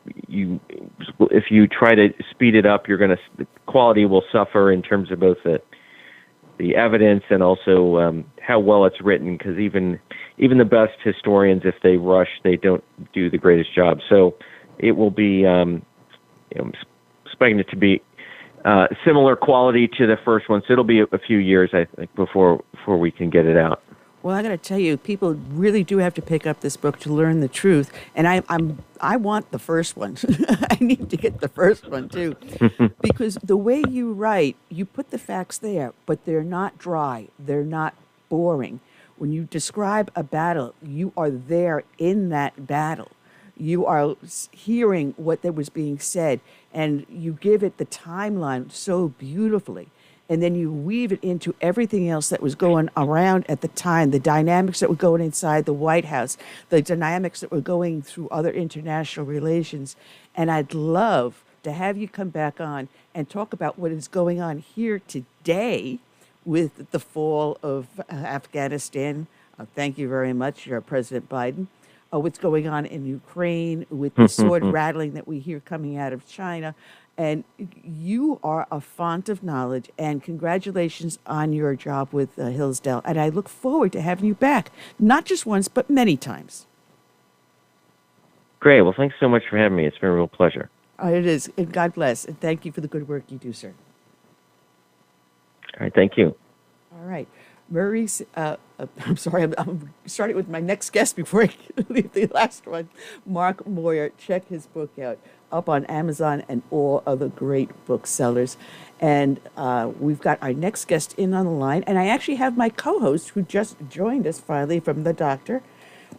if you try to speed it up, the quality will suffer in terms of both the evidence and also how well it's written. Because even the best historians, if they rush, they don't do the greatest job. So it will be expecting it to be similar quality to the first one. So it'll be a few years, I think, before we can get it out. Well, I got to tell you, people really do have to pick up this book to learn the truth. And I want the first one. I need to get the first one too, because the way you write, you put the facts there, but they're not dry. They're not boring. When you describe a battle, you are there in that battle. You are hearing what that was being said, and you give it the timeline so beautifully. And then you weave it into everything else that was going around at the time, the dynamics that were going inside the White House, the dynamics that were going through other international relations. And I'd love to have you come back on and talk about what is going on here today with the fall of Afghanistan. Thank you very much, President Biden. What's going on in Ukraine with the sword rattling that we hear coming out of China. And you are a font of knowledge, and congratulations on your job with Hillsdale. And I look forward to having you back, not just once, but many times. Great. Well, thanks so much for having me. It's been a real pleasure. It is. And God bless. And thank you for the good work you do, sir. All right. Thank you. All right. Murray's, I'm sorry, I'm starting with my next guest before I leave the last one. Mark Moyar. Check his book out, up on Amazon and all other great booksellers. And we've got our next guest in on the line. And I actually have my co-host who just joined us finally from the doctor.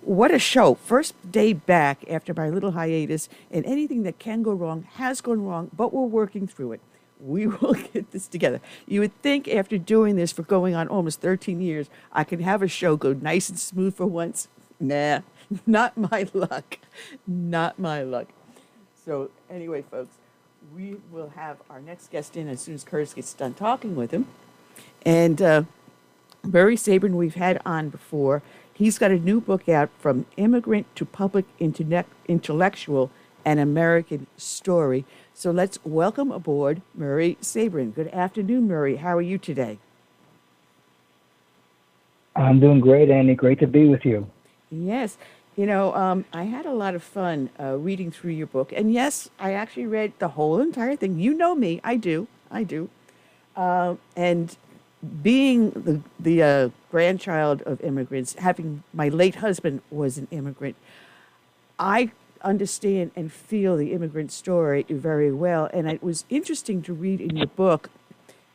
What a show. First day back after my little hiatus, and anything that can go wrong has gone wrong, but we're working through it. We will get this together. You would think after doing this for going on almost 13 years, I could have a show go nice and smooth for once. Nah, not my luck. Not my luck. So anyway, folks, we will have our next guest in as soon as Curtis gets done talking with him. And Murray Sabin, we've had on before. He's got a new book out, From Immigrant to Public Intellectual, An American Story. So let's welcome aboard Murray Sabin. Good afternoon, Murray. How are you today? I'm doing great, Annie. Great to be with you. Yes. You know, I had a lot of fun reading through your book. And yes, I actually read the whole entire thing. You know me. I do. And being the grandchild of immigrants, having my late husband was an immigrant, I understand and feel the immigrant story very well. And it was interesting to read in your book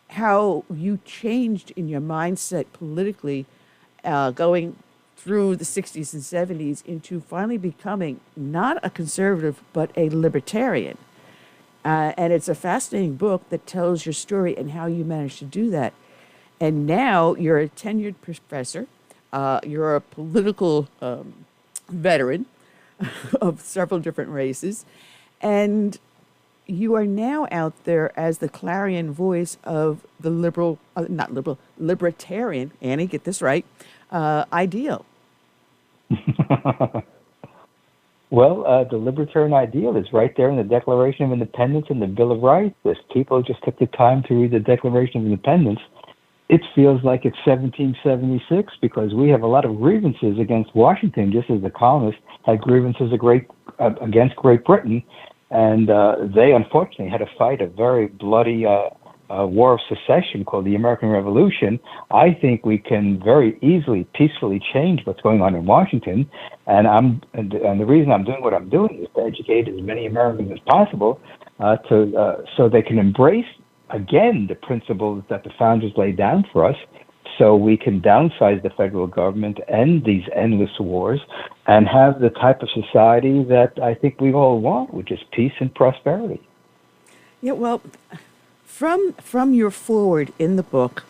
how you changed in your mindset politically, going through the 60s and 70s into finally becoming not a conservative, but a libertarian. And it's a fascinating book that tells your story and how you managed to do that. And now you're a tenured professor. You're a political veteran of several different races. And you are now out there as the clarion voice of the libertarian, Annie, get this right, ideal. Well, the libertarian ideal is right there in the Declaration of Independence and the Bill of Rights. If people just took the time to read the Declaration of Independence, it feels like it's 1776 because we have a lot of grievances against Washington, just as the colonists had grievances against Great Britain. And they, unfortunately, had to fight a very bloody war of secession called the American Revolution. I think we can very easily, peacefully change what's going on in Washington. And the reason I'm doing what I'm doing is to educate as many Americans as possible so they can embrace, again, the principles that the founders laid down for us, so we can downsize the federal government, end these endless wars, and have the type of society that I think we all want, which is peace and prosperity. Yeah, well, from your foreword in the book,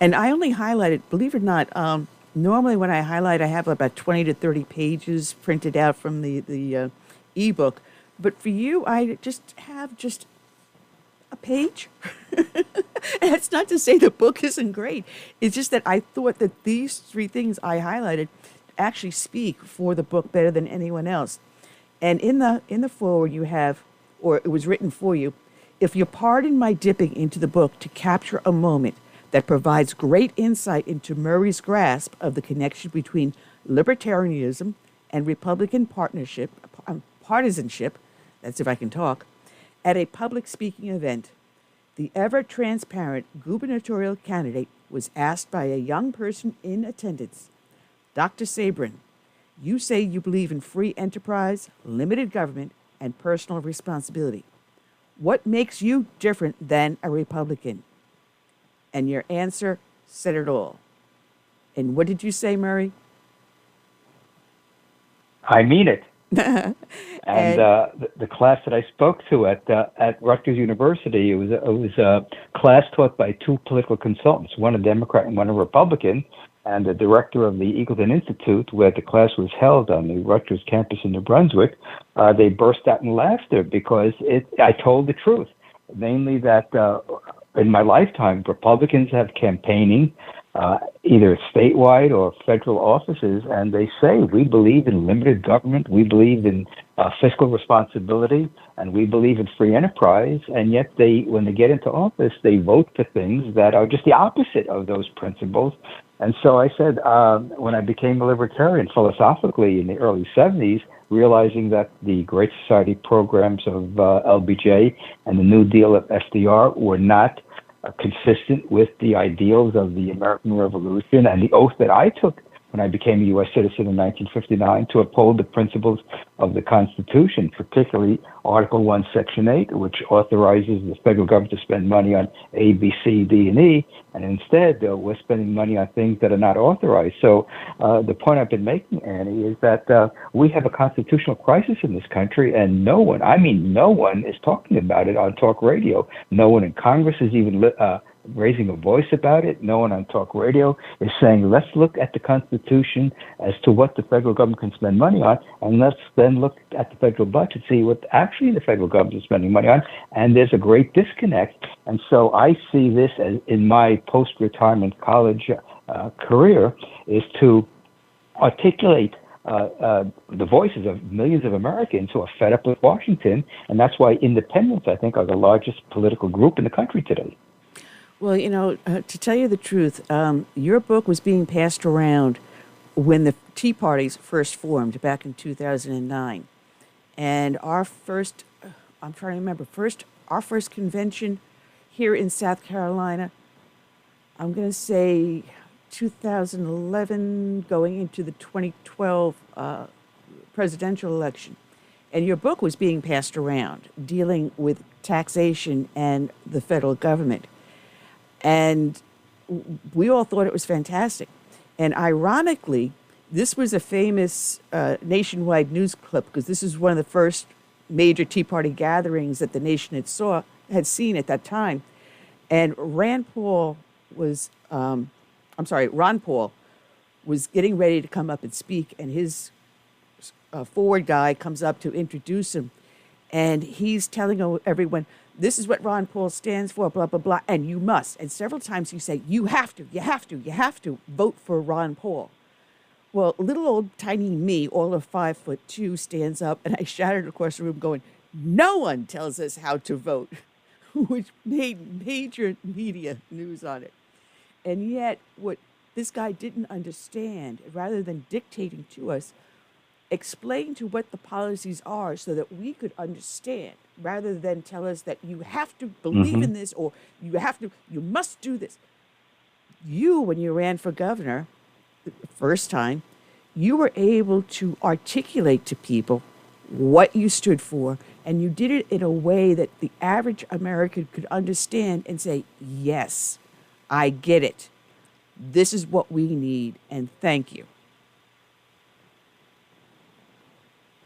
and I only highlighted, believe it or not, normally when I highlight, I have about 20 to 30 pages printed out from the ebook, but for you, I have a page. That's not to say the book isn't great. It's just that I thought that these three things I highlighted actually speak for the book better than anyone else. And in the foreword you have, or it was written for you, if you pardon my dipping into the book to capture a moment that provides great insight into Murray's grasp of the connection between libertarianism and Republican partisanship, that's if I can talk, at a public speaking event, the ever-transparent gubernatorial candidate was asked by a young person in attendance, Dr. Sabin, you say you believe in free enterprise, limited government, and personal responsibility. What makes you different than a Republican? And your answer said it all. And what did you say, Murray? I mean it. And the class that I spoke to at Rutgers University, it was a class taught by two political consultants, one a Democrat and one a Republican, and the director of the Eagleton Institute, where the class was held on the Rutgers campus in New Brunswick. They burst out in laughter because I told the truth, namely that in my lifetime, Republicans have campaigning either statewide or federal offices, and they say, we believe in limited government, we believe in fiscal responsibility, and we believe in free enterprise, and yet when they get into office, they vote for things that are just the opposite of those principles. And so I said, when I became a libertarian philosophically in the early 70s, realizing that the Great Society programs of LBJ and the New Deal of FDR were not consistent with the ideals of the American Revolution and the oath that I took when I became a U.S. citizen in 1959 to uphold the principles of the Constitution, particularly Article 1, Section 8, which authorizes the federal government to spend money on A, B, C, D, and E, and instead we're spending money on things that are not authorized. So the point I've been making, Annie, is that we have a constitutional crisis in this country, and no one is talking about it on talk radio. No one in Congress is even raising a voice about it. No one on talk radio is saying, let's look at the Constitution as to what the federal government can spend money on, and let's then look at the federal budget, see what actually the federal government is spending money on, and there's a great disconnect. And so I see this as, in my post-retirement college career, is to articulate the voices of millions of Americans who are fed up with Washington, and that's why independents, I think, are the largest political group in the country today. Well, to tell you the truth, your book was being passed around when the Tea Parties first formed back in 2009. And our first convention here in South Carolina, I'm going to say 2011 going into the 2012 presidential election. And your book was being passed around, dealing with taxation and the federal government. And we all thought it was fantastic. And ironically, this was a famous nationwide news clip, because this is one of the first major Tea Party gatherings that the nation had seen at that time. And Ron Paul was getting ready to come up and speak, and his forward guy comes up to introduce him. And he's telling everyone, this is what Ron Paul stands for, blah, blah, blah, and you must. And several times you say, you have to vote for Ron Paul. Well, little old tiny me, all of 5'2", stands up, and I shouted across the room going, no one tells us how to vote, which made major media news on it. And yet, what this guy didn't understand, rather than dictating to us, explain to what the policies are so that we could understand, rather than tell us that you have to believe in this, or you must do this. You, when you ran for governor the first time, you were able to articulate to people what you stood for, and you did it in a way that the average American could understand and say, yes, I get it. This is what we need, and thank you.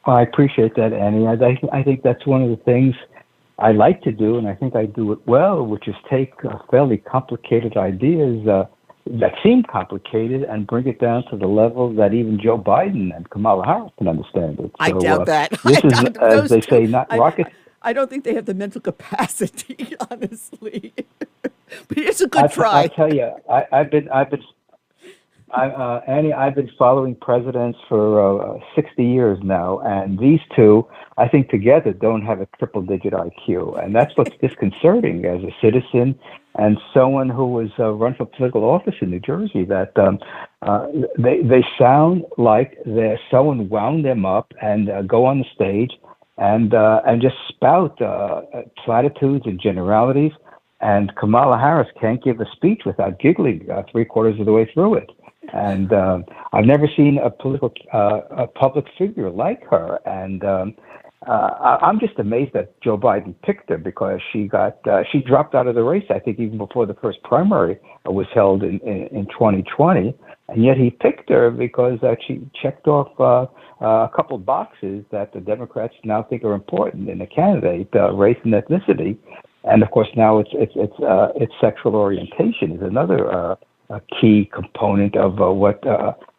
Well, I appreciate that, Annie. I think that's one of the things I like to do, and I think I do it well, which is take fairly complicated ideas that seem complicated and bring it down to the level that even Joe Biden and Kamala Harris can understand it. I doubt that. This is, as they say, not rocket. I don't think they have the mental capacity, honestly. But it's a good try. I tell you, Annie, I've been following presidents for 60 years now, and these two, I think, together don't have a triple-digit IQ, and that's what's disconcerting as a citizen and someone who was run for political office in New Jersey. That they sound like someone wound them up and go on the stage and just spout platitudes and generalities. And Kamala Harris can't give a speech without giggling 3/4 of the way through it. And I've never seen a public figure like her. And I'm just amazed that Joe Biden picked her, because she dropped out of the race, I think, even before the first primary was held in 2020. And yet he picked her because she checked off a couple boxes that the Democrats now think are important in a candidate, race and ethnicity. And of course, now it's sexual orientation is another a key component of what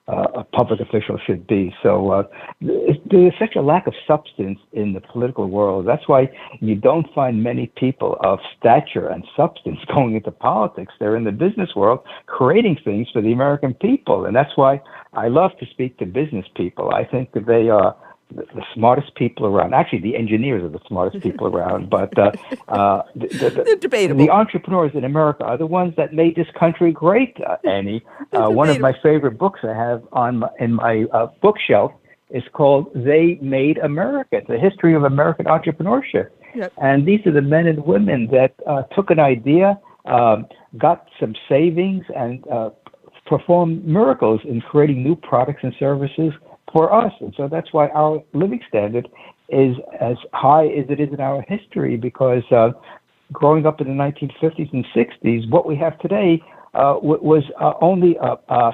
a public official should be. So there's such a lack of substance in the political world. That's why you don't find many people of stature and substance going into politics. They're in the business world creating things for the American people. And that's why I love to speak to business people. I think that they are the smartest people around. Actually, the engineers are the smartest people around. But the entrepreneurs in America are the ones that made this country great, Annie. One of my favorite books I have in my bookshelf is called They Made America. It's a history of American entrepreneurship. Yep. And these are the men and women that took an idea, got some savings, and performed miracles in creating new products and services for us. And so that's why our living standard is as high as it is in our history, because growing up in the 1950s and 60s, what we have today was only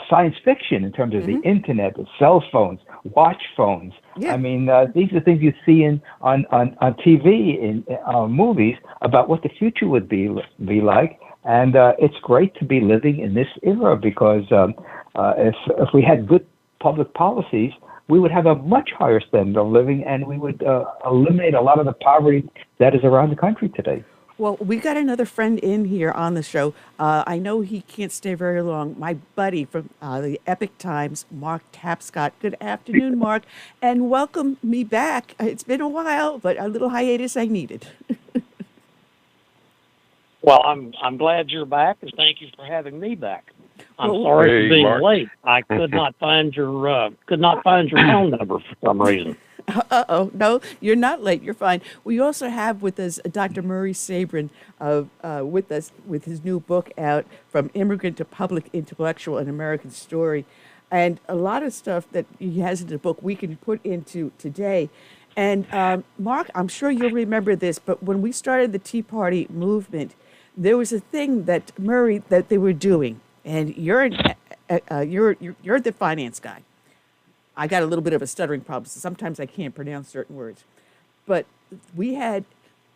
science fiction in terms of the internet, the cell phones, watch phones. Yeah. I mean, these are things you see on TV, in movies, about what the future would be like. And it's great to be living in this era, because if we had good public policies, we would have a much higher standard of living, and we would eliminate a lot of the poverty that is around the country today. Well, we got another friend in here on the show. I know he can't stay very long. My buddy from the Epoch Times, Mark Tapscott. Good afternoon, Mark, and welcome me back. It's been a while, but a little hiatus I needed. Well, I'm glad you're back, and thank you for having me back. I'm sorry for being late. I could not find your phone number for some reason. No, you're not late. You're fine. We also have with us Dr. Murray Sabin with us with his new book out, From Immigrant to Public Intellectual, An American Story. And a lot of stuff that he has in the book we can put into today. And Mark, I'm sure you'll remember this, but when we started the Tea Party movement, there was a thing that Murray, that they were doing. And you're the finance guy. I got a little bit of a stuttering problem, so sometimes I can't pronounce certain words. But we had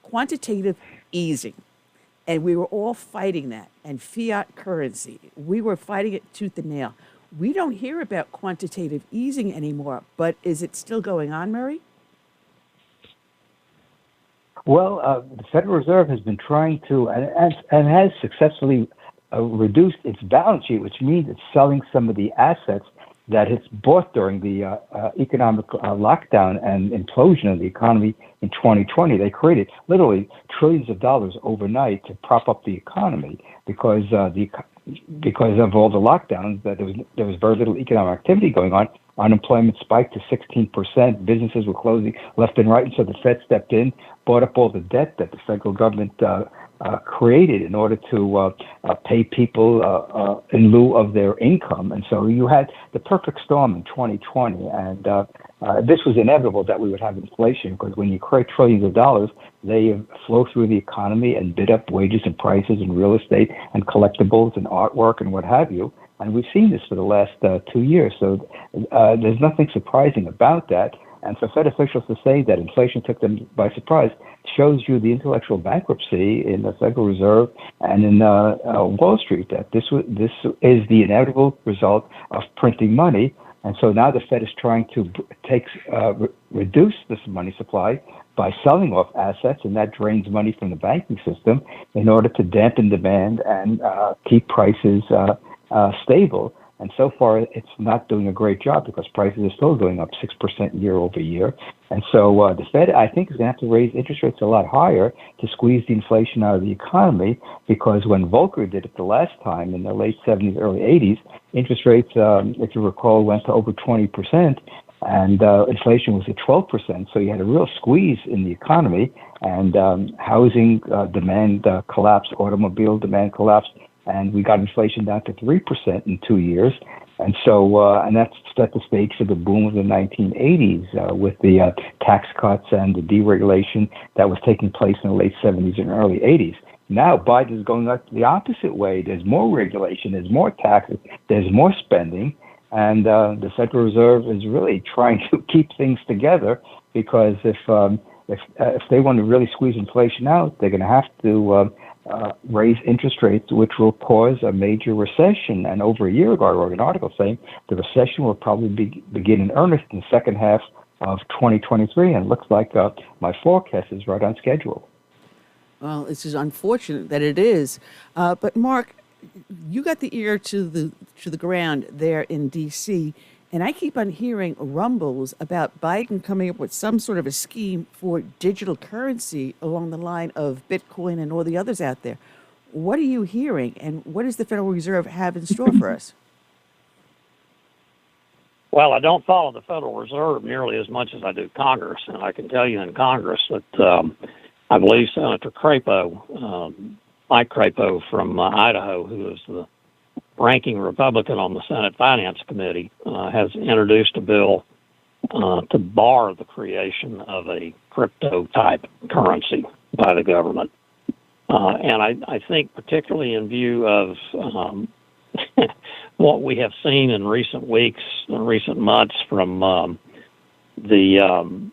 quantitative easing, and we were all fighting that. And fiat currency, we were fighting it tooth and nail. We don't hear about quantitative easing anymore, but is it still going on, Murray? Well, the Federal Reserve has been trying to, and has successfully reduced its balance sheet, which means it's selling some of the assets that it's bought during the economic lockdown and implosion of the economy in 2020. They created literally trillions of dollars overnight to prop up the economy because of all the lockdowns. That there was very little economic activity going on. Unemployment spiked to 16%. Businesses were closing left and right, and so the Fed stepped in, bought up all the debt that the federal government created in order to pay people in lieu of their income. And so you had the perfect storm in 2020. And this was inevitable that we would have inflation, because when you create trillions of dollars, they flow through the economy and bid up wages and prices in real estate and collectibles and artwork and what have you. And we've seen this for the last 2 years. So there's nothing surprising about that. And for Fed officials to say that inflation took them by surprise shows you the intellectual bankruptcy in the Federal Reserve and in Wall Street, that this is the inevitable result of printing money. And so now the Fed is trying to reduce this money supply by selling off assets, and that drains money from the banking system in order to dampen demand and keep prices stable. And so far, it's not doing a great job, because prices are still going up 6% year over year. And so the Fed, I think, is going to have to raise interest rates a lot higher to squeeze the inflation out of the economy, because when Volcker did it the last time in the late 70s, early 80s, interest rates, if you recall, went to over 20%, and inflation was at 12%. So you had a real squeeze in the economy, and housing demand collapsed, automobile demand collapsed, and we got inflation down to 3% in 2 years. And so, and that set the stage for the boom of the 1980s with the tax cuts and the deregulation that was taking place in the late 70s and early 80s. Now Biden is going the opposite way. There's more regulation, there's more taxes, there's more spending, and the Federal Reserve is really trying to keep things together, because if they want to really squeeze inflation out, they're going to have to raise interest rates, which will cause a major recession. And over a year ago, I wrote an article saying the recession will probably begin in earnest in the second half of 2023, and it looks like my forecast is right on schedule. Well, it's just unfortunate that it is. But Mark, you got the ear to the ground there in D.C., and I keep on hearing rumbles about Biden coming up with some sort of a scheme for digital currency along the line of Bitcoin and all the others out there. What are you hearing, and what does the Federal Reserve have in store for us? Well, I don't follow the Federal Reserve nearly as much as I do Congress, and I can tell you in Congress that I believe Senator Crapo, Mike Crapo from Idaho, who is the ranking Republican on the Senate Finance Committee, has introduced a bill to bar the creation of a crypto-type currency by the government. And I think particularly in view of what we have seen in recent weeks and recent months from the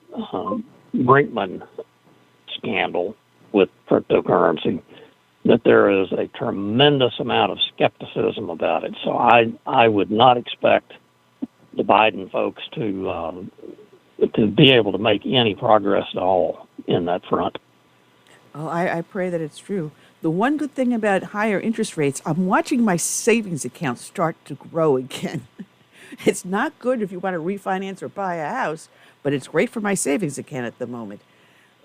Brinkman scandal with cryptocurrency, that there is a tremendous amount of skepticism about it. So I would not expect the Biden folks to be able to make any progress at all in that front. Oh, I pray that it's true. The one good thing about higher interest rates, I'm watching my savings account start to grow again. It's not good if you want to refinance or buy a house, but it's great for my savings account at the moment.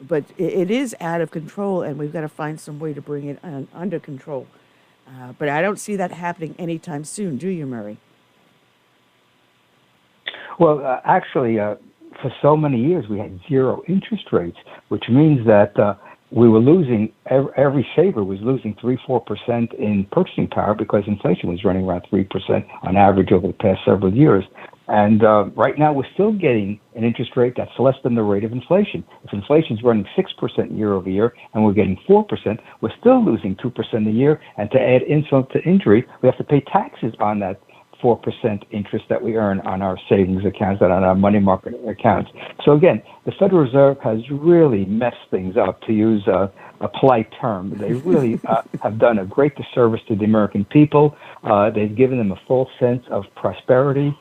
But it is out of control, and we've got to find some way to bring it under control. But I don't see that happening anytime soon, do you, Murray? Well, actually, for so many years, we had zero interest rates, which means that we were losing, every saver was losing 3-4% in purchasing power because inflation was running around 3% on average over the past several years. And right now, we're still getting an interest rate that's less than the rate of inflation. If inflation is running 6% year over year and we're getting 4%, we're still losing 2% a year. And to add insult to injury, we have to pay taxes on that 4% interest that we earn on our savings accounts and on our money market accounts. So again, the Federal Reserve has really messed things up, to use a polite term. They really have done a great disservice to the American people. They've given them a false sense of prosperity.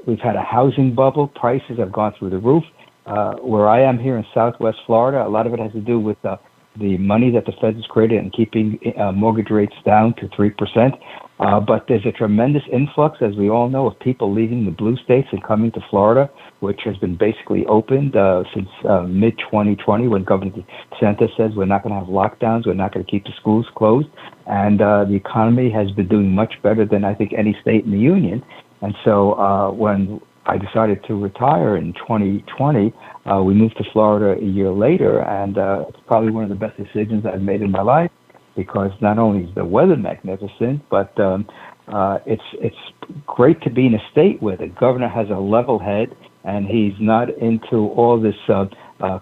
We've had a housing bubble. Prices have gone through the roof. Where I am here in Southwest Florida, a lot of it has to do with the money that the Fed has created and keeping mortgage rates down to 3%. But there's a tremendous influx, as we all know, of people leaving the blue states and coming to Florida, which has been basically opened since mid-2020 when Governor DeSantis says we're not going to have lockdowns, we're not going to keep the schools closed. And the economy has been doing much better than I think any state in the union. And so when I decided to retire in 2020, we moved to Florida a year later, and it's probably one of the best decisions I've made in my life, because not only is the weather magnificent, but it's great to be in a state where the governor has a level head and he's not into all this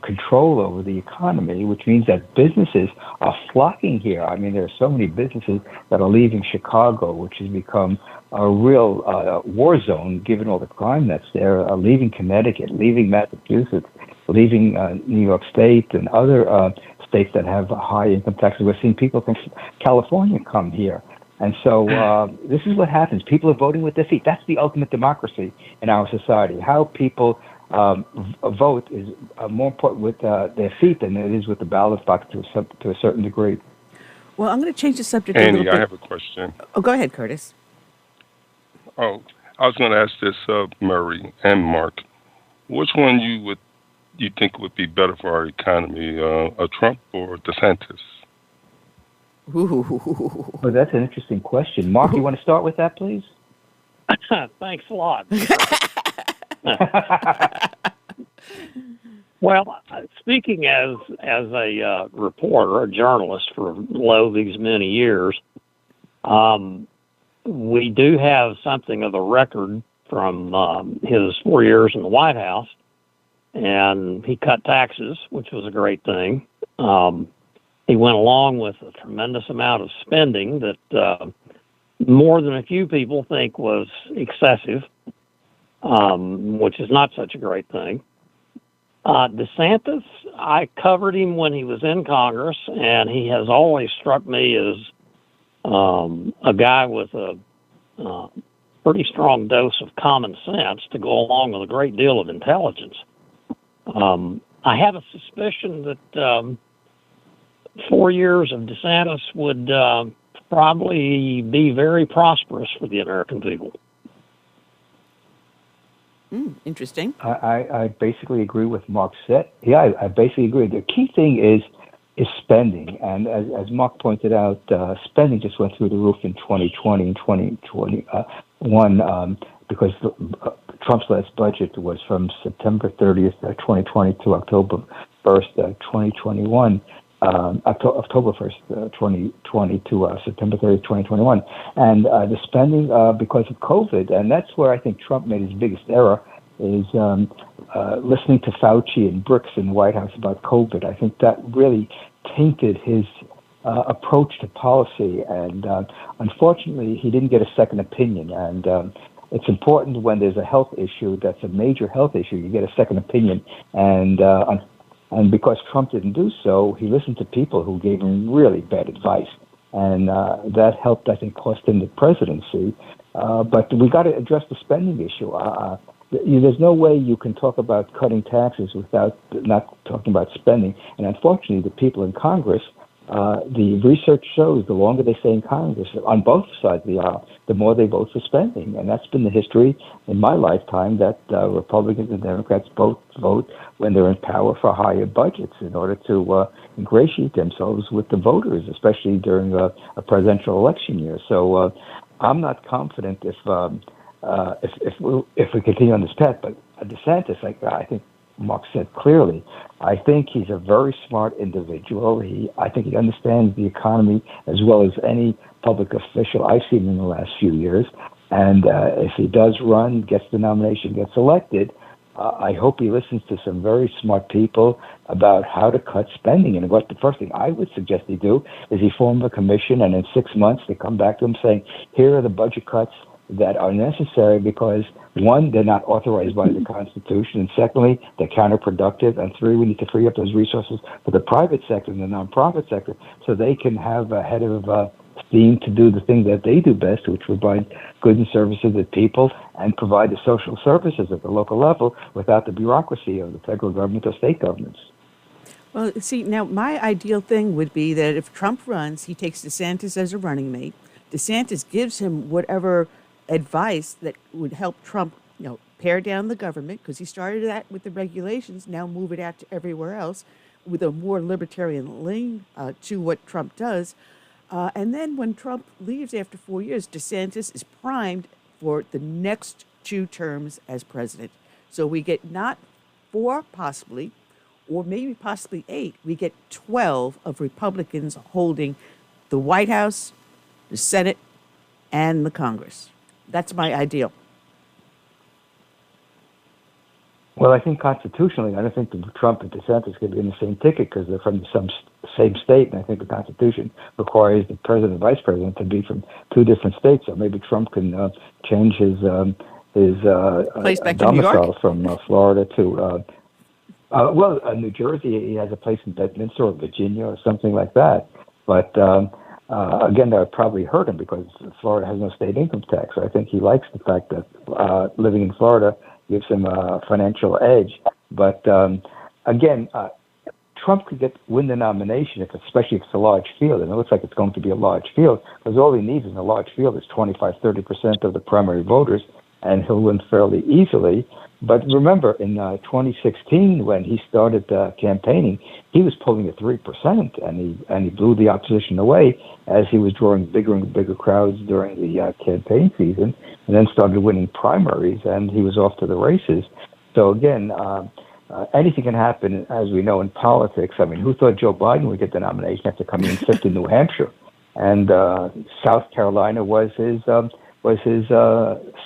control over the economy, which means that businesses are flocking here. I mean, there are so many businesses that are leaving Chicago, which has become a real war zone, given all the crime that's there, leaving Connecticut, leaving Massachusetts, leaving New York State and other states that have high income taxes. We're seeing people from California come here. And so this is what happens. People are voting with their feet. That's the ultimate democracy in our society. How people vote is more important with their feet than it is with the ballot box to a certain degree. Well, I'm going to change the subject a little bit. Andy, I have a question. Oh, go ahead, Curtis. Oh, I was going to ask this Murray and Mark. Which one you think would be better for our economy, a Trump or DeSantis? Ooh. Well, that's an interesting question. Mark, you want to start with that, please? Thanks a lot. Well, speaking as a reporter, a journalist for these many years, we do have something of a record from his 4 years in the White House, and he cut taxes, which was a great thing. He went along with a tremendous amount of spending that more than a few people think was excessive, which is not such a great thing. DeSantis, I covered him when he was in Congress, and he has always struck me as a guy with a pretty strong dose of common sense to go along with a great deal of intelligence. I have a suspicion that 4 years of DeSantis would probably be very prosperous for the American people. Interesting. I basically agree with Mark said. Yeah, I basically agree. The key thing is spending. And as Mark pointed out, spending just went through the roof in 2020 and 2021 because Trump's last budget was from September 30th, 2020 to October 1st, 2021. October 1st, 2020 to September 30th, 2021. And the spending because of COVID, and that's where I think Trump made his biggest error, is listening to Fauci and Brooks in the White House about COVID. I think that really tainted his approach to policy. And unfortunately, he didn't get a second opinion. And it's important when there's a health issue that's a major health issue, you get a second opinion. And because Trump didn't do so, he listened to people who gave him really bad advice. And that helped, I think, cost him the presidency. But we got to address the spending issue. There's no way you can talk about cutting taxes without not talking about spending. And unfortunately, the people in Congress, the research shows the longer they stay in Congress, on both sides of the aisle, the more they vote for spending. And that's been the history in my lifetime, that Republicans and Democrats both vote when they're in power for higher budgets in order to ingratiate themselves with the voters, especially during a presidential election year. So I'm not confident if we continue on this path. But DeSantis, I think Mark said clearly, I think he's a very smart individual. I think he understands the economy as well as any public official I've seen in the last few years. And if he does run, gets the nomination, gets elected, I hope he listens to some very smart people about how to cut spending. And what the first thing I would suggest he do is he form a commission, and in 6 months they come back to him saying, here are the budget cuts that are necessary because, one, they're not authorized by the Constitution, and secondly, they're counterproductive, and three, we need to free up those resources for the private sector and the nonprofit sector so they can have a head of steam to do the thing that they do best, which provide goods and services to people and provide the social services at the local level without the bureaucracy of the federal government or state governments. Well, see, now my ideal thing would be that if Trump runs, he takes DeSantis as a running mate. DeSantis gives him whatever advice that would help Trump, pare down the government, because he started that with the regulations, now move it out to everywhere else with a more libertarian lean to what Trump does. And then when Trump leaves after 4 years, DeSantis is primed for the next 2 terms as president. So we get not 4 possibly, or maybe possibly 8. We get 12 of Republicans holding the White House, the Senate, and the Congress. That's my ideal. Well, I think constitutionally, I don't think that Trump and DeSantis could be in the same ticket because they're from the same state, and I think the Constitution requires the president and vice president to be from 2 different states. So maybe Trump can change his place back to New York? domicile from Florida to New Jersey. He has a place in Bedminster or Virginia or something like that. But again, that would probably hurt him because Florida has no state income tax. So I think he likes the fact that living in Florida gives him a financial edge. But again, Trump could win the nomination, especially if it's a large field. And it looks like it's going to be a large field because all he needs in a large field is 25-30% of the primary voters, and he'll win fairly easily. But remember, in 2016, when he started campaigning, he was polling at 3%, and he blew the opposition away as he was drawing bigger and bigger crowds during the campaign season, and then started winning primaries, and he was off to the races. So again, anything can happen, as we know in politics. I mean, who thought Joe Biden would get the nomination after coming in 5th in New Hampshire, and South Carolina was his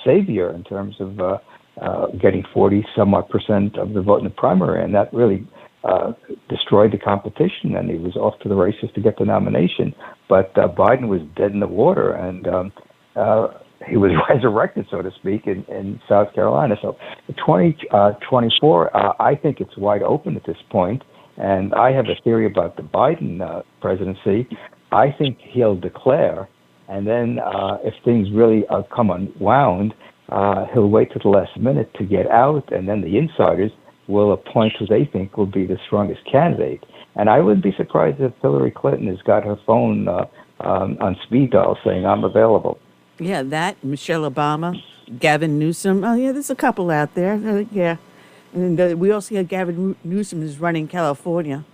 savior in terms of getting 40-some-odd% of the vote in the primary, and that really destroyed the competition, and he was off to the races to get the nomination. But Biden was dead in the water, and he was resurrected, so to speak, in South Carolina. So 2024, I think it's wide open at this point. And I have a theory about the Biden presidency. I think he'll declare, and then if things really come unwound, he'll wait to the last minute to get out, and then the insiders will appoint who they think will be the strongest candidate. And I wouldn't be surprised if Hillary Clinton has got her phone on speed dial saying, I'm available. Yeah, that, Michelle Obama, Gavin Newsom. Oh, yeah, there's a couple out there. Yeah. And we also had Gavin Newsom is running California.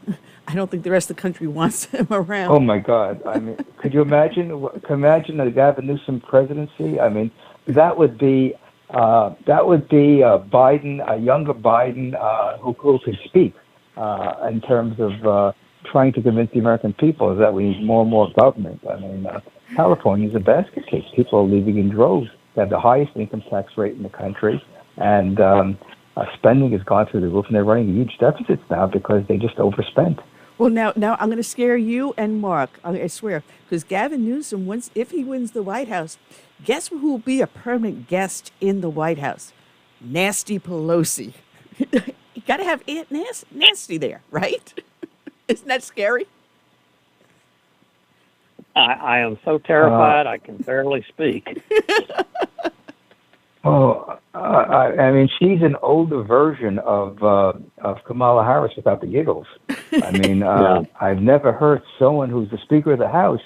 I don't think the rest of the country wants him around. Oh, my God. I mean, could you imagine a Gavin Newsom presidency? I mean, that would be Biden, a younger Biden who could speak in terms of trying to convince the American people that we need more and more government. I mean, California is a basket case. People are leaving in droves. They have the highest income tax rate in the country, and spending has gone through the roof, and they're running huge deficits now because they just overspent. Well, now I'm going to scare you and Mark, I swear, because Gavin Newsom, if he wins the White House, guess who will be a permanent guest in the White House? Nasty Pelosi. You got to have Aunt Nasty there, right? Isn't that scary? I am so terrified I can barely speak. I mean, she's an older version of Kamala Harris without the giggles. I mean, I've never heard someone who's the Speaker of the House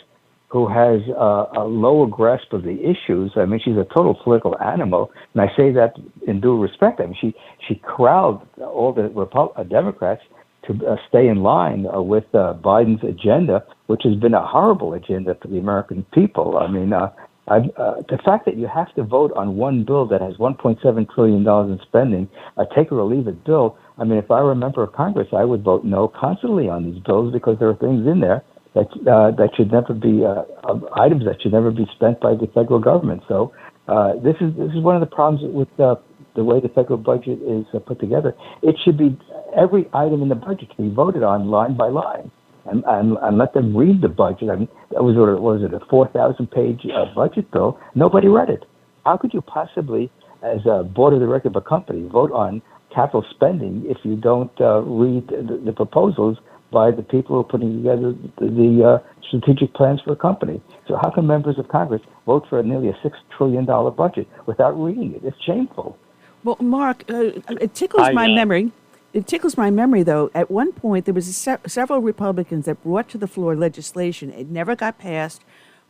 who has a lower grasp of the issues. I mean, she's a total political animal, and I say that in due respect. I mean, she corralled all the Democrats to stay in line with Biden's agenda, which has been a horrible agenda for the American people. I mean, the fact that you have to vote on one bill that has $1.7 trillion in spending, a take it or leave it bill, I mean, if I were a member of Congress, I would vote no constantly on these bills because there are things in there that should never be, items that should never be spent by the federal government. So this is one of the problems with the way the federal budget is put together. It should be every item in the budget to be voted on line by line. And let them read the budget. I mean, was it a 4,000-page budget bill? Nobody read it. How could you possibly, as a board of directors of a company, vote on capital spending if you don't read the proposals by the people who are putting together the strategic plans for a company? So how can members of Congress vote for nearly a $6 trillion budget without reading it? It's shameful. Well, Mark, it tickles my memory. It tickles my memory, though. At one point, there was several Republicans that brought to the floor legislation. It never got passed,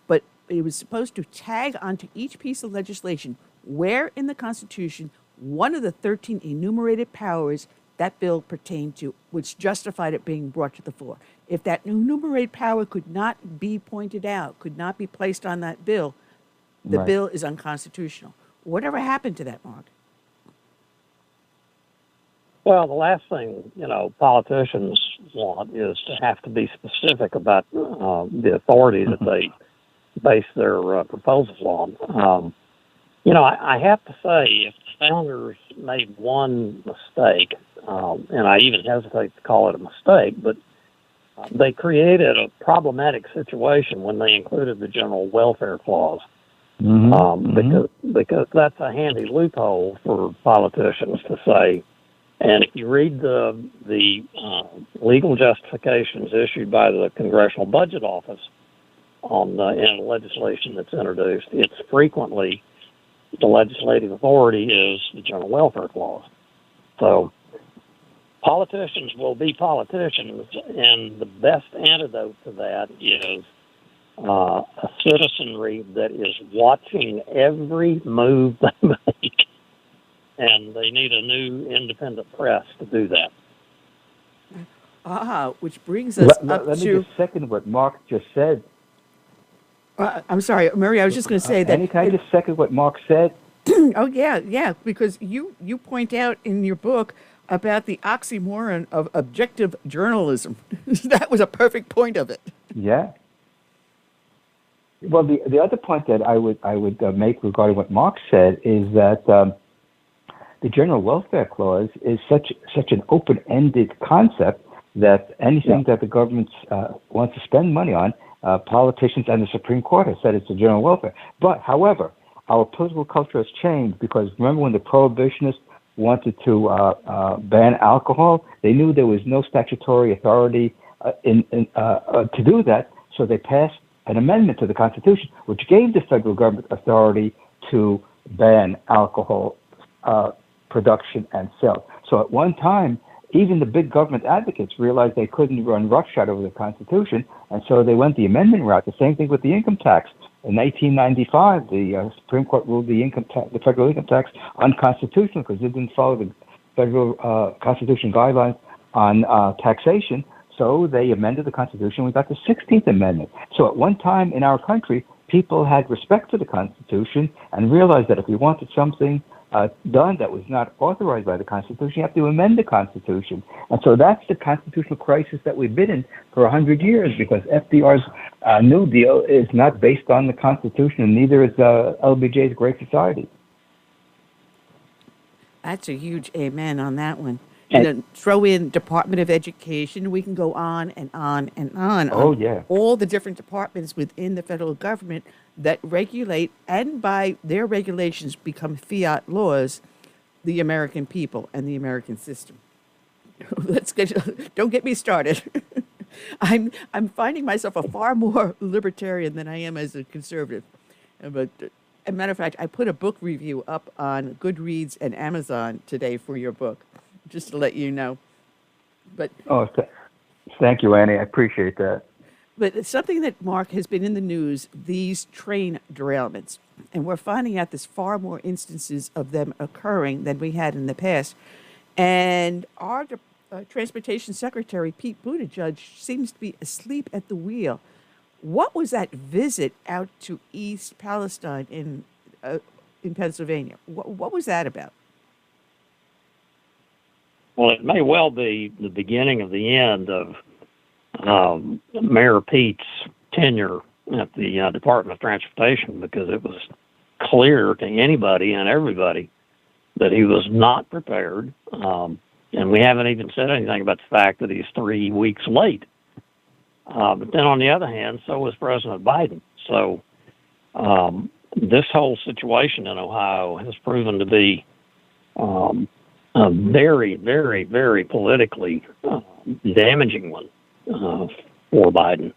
but it was supposed to tag onto each piece of legislation where in the Constitution one of the 13 enumerated powers that bill pertained to, which justified it being brought to the floor. If that enumerated power could not be pointed out, could not be placed on that bill, the bill is unconstitutional. Whatever happened to that, Mark? Well, the last thing, politicians want is to have to be specific about the authority that they base their proposals on. I have to say, if the founders made one mistake, and I even hesitate to call it a mistake, but they created a problematic situation when they included the general welfare clause. Because that's a handy loophole for politicians to say. And if you read the legal justifications issued by the Congressional Budget Office on any legislation that's introduced, it's frequently the legislative authority is the General Welfare Clause. So politicians will be politicians, and the best antidote to that is a citizenry that is watching every move they make. And they need a new independent press to do that. Which brings us let me just second what Mark just said. I'm sorry, Murray, I was just going to say that... Can I just second what Mark said? Oh, yeah, because you point out in your book about the oxymoron of objective journalism. That was a perfect point of it. Yeah. Well, the other point that I would make regarding what Mark said is that the General Welfare Clause is such an open-ended concept that anything that the government wants to spend money on politicians and the Supreme Court have said it's the general welfare. But, however, our political culture has changed because remember when the prohibitionists wanted to ban alcohol, they knew there was no statutory authority to do that, so they passed an amendment to the Constitution which gave the federal government authority to ban alcohol production and sale. So at one time, even the big government advocates realized they couldn't run roughshod over the Constitution, and so they went the amendment route. The same thing with the income tax. In 1895, the Supreme Court ruled the federal income tax unconstitutional because it didn't follow the federal Constitution guidelines on taxation. So they amended the Constitution. We got the 16th Amendment. So at one time in our country, people had respect for the Constitution and realized that if you wanted something done that was not authorized by the Constitution, you have to amend the Constitution. And so that's the constitutional crisis that we've been in for 100 years because FDR's New Deal is not based on the Constitution, and neither is LBJ's Great Society. That's a huge amen on that one. And then throw in Department of Education. We can go on and on and on. Oh, yeah. All the different departments within the federal government that regulate and by their regulations become fiat laws, the American people and the American system. Don't get me started. I'm finding myself a far more libertarian than I am as a conservative. But as a matter of fact, I put a book review up on Goodreads and Amazon today for your book, just to let you know. But thank you, Annie. I appreciate that. But it's something that, Mark, has been in the news, these train derailments. And we're finding out there's far more instances of them occurring than we had in the past. And our Transportation Secretary, Pete Buttigieg, seems to be asleep at the wheel. What was that visit out to East Palestine in Pennsylvania? What was that about? Well, it may well be the beginning of the end of Mayor Pete's tenure at the Department of Transportation, because it was clear to anybody and everybody that he was not prepared. And we haven't even said anything about the fact that he's 3 weeks late. But then on the other hand, so was President Biden. So this whole situation in Ohio has proven to be a very, very, very politically damaging one for Biden.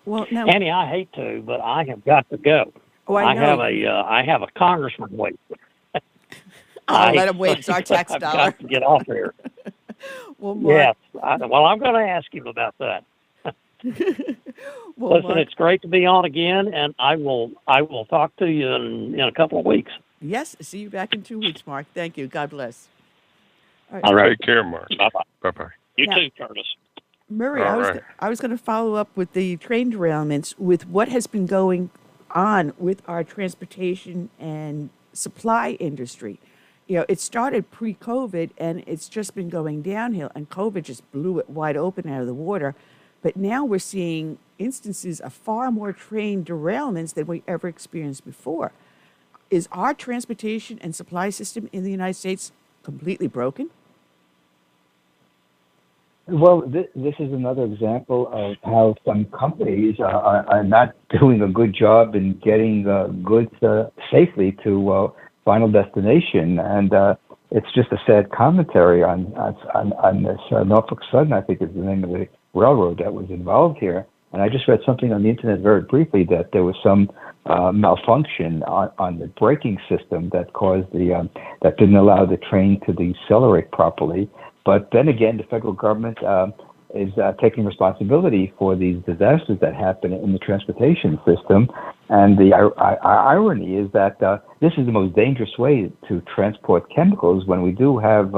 Well, now, Annie, I hate to, but I have got to go. Oh, I know. I have a congressman waiting. I'll let him wait. It's our tax I've dollar. got to get off here. Well, Mark, yes. Well, I'm going to ask him about that. Well, listen, Mark, it's great to be on again, and I will talk to you in a couple of weeks. yes, see you back in 2 weeks, Mark. Thank you. God bless. All right. Take care, Mark. Bye-bye. Bye-bye. You Now- too, Curtis. Murray, All right. I was going to follow up with the train derailments with what has been going on with our transportation and supply industry. You know, it started pre-COVID, and it's just been going downhill, and COVID just blew it wide open out of the water. But now we're seeing instances of far more train derailments than we ever experienced before. Is our transportation and supply system in the United States completely broken? Well, this is another example of how some companies are not doing a good job in getting goods safely to final destination, and it's just a sad commentary on this Norfolk Southern, I think is the name of the railroad that was involved here. And I just read something on the internet very briefly that there was some malfunction on the braking system that caused that didn't allow the train to decelerate properly. But then again, the federal government is taking responsibility for these disasters that happen in the transportation system. And the irony is that this is the most dangerous way to transport chemicals when we do have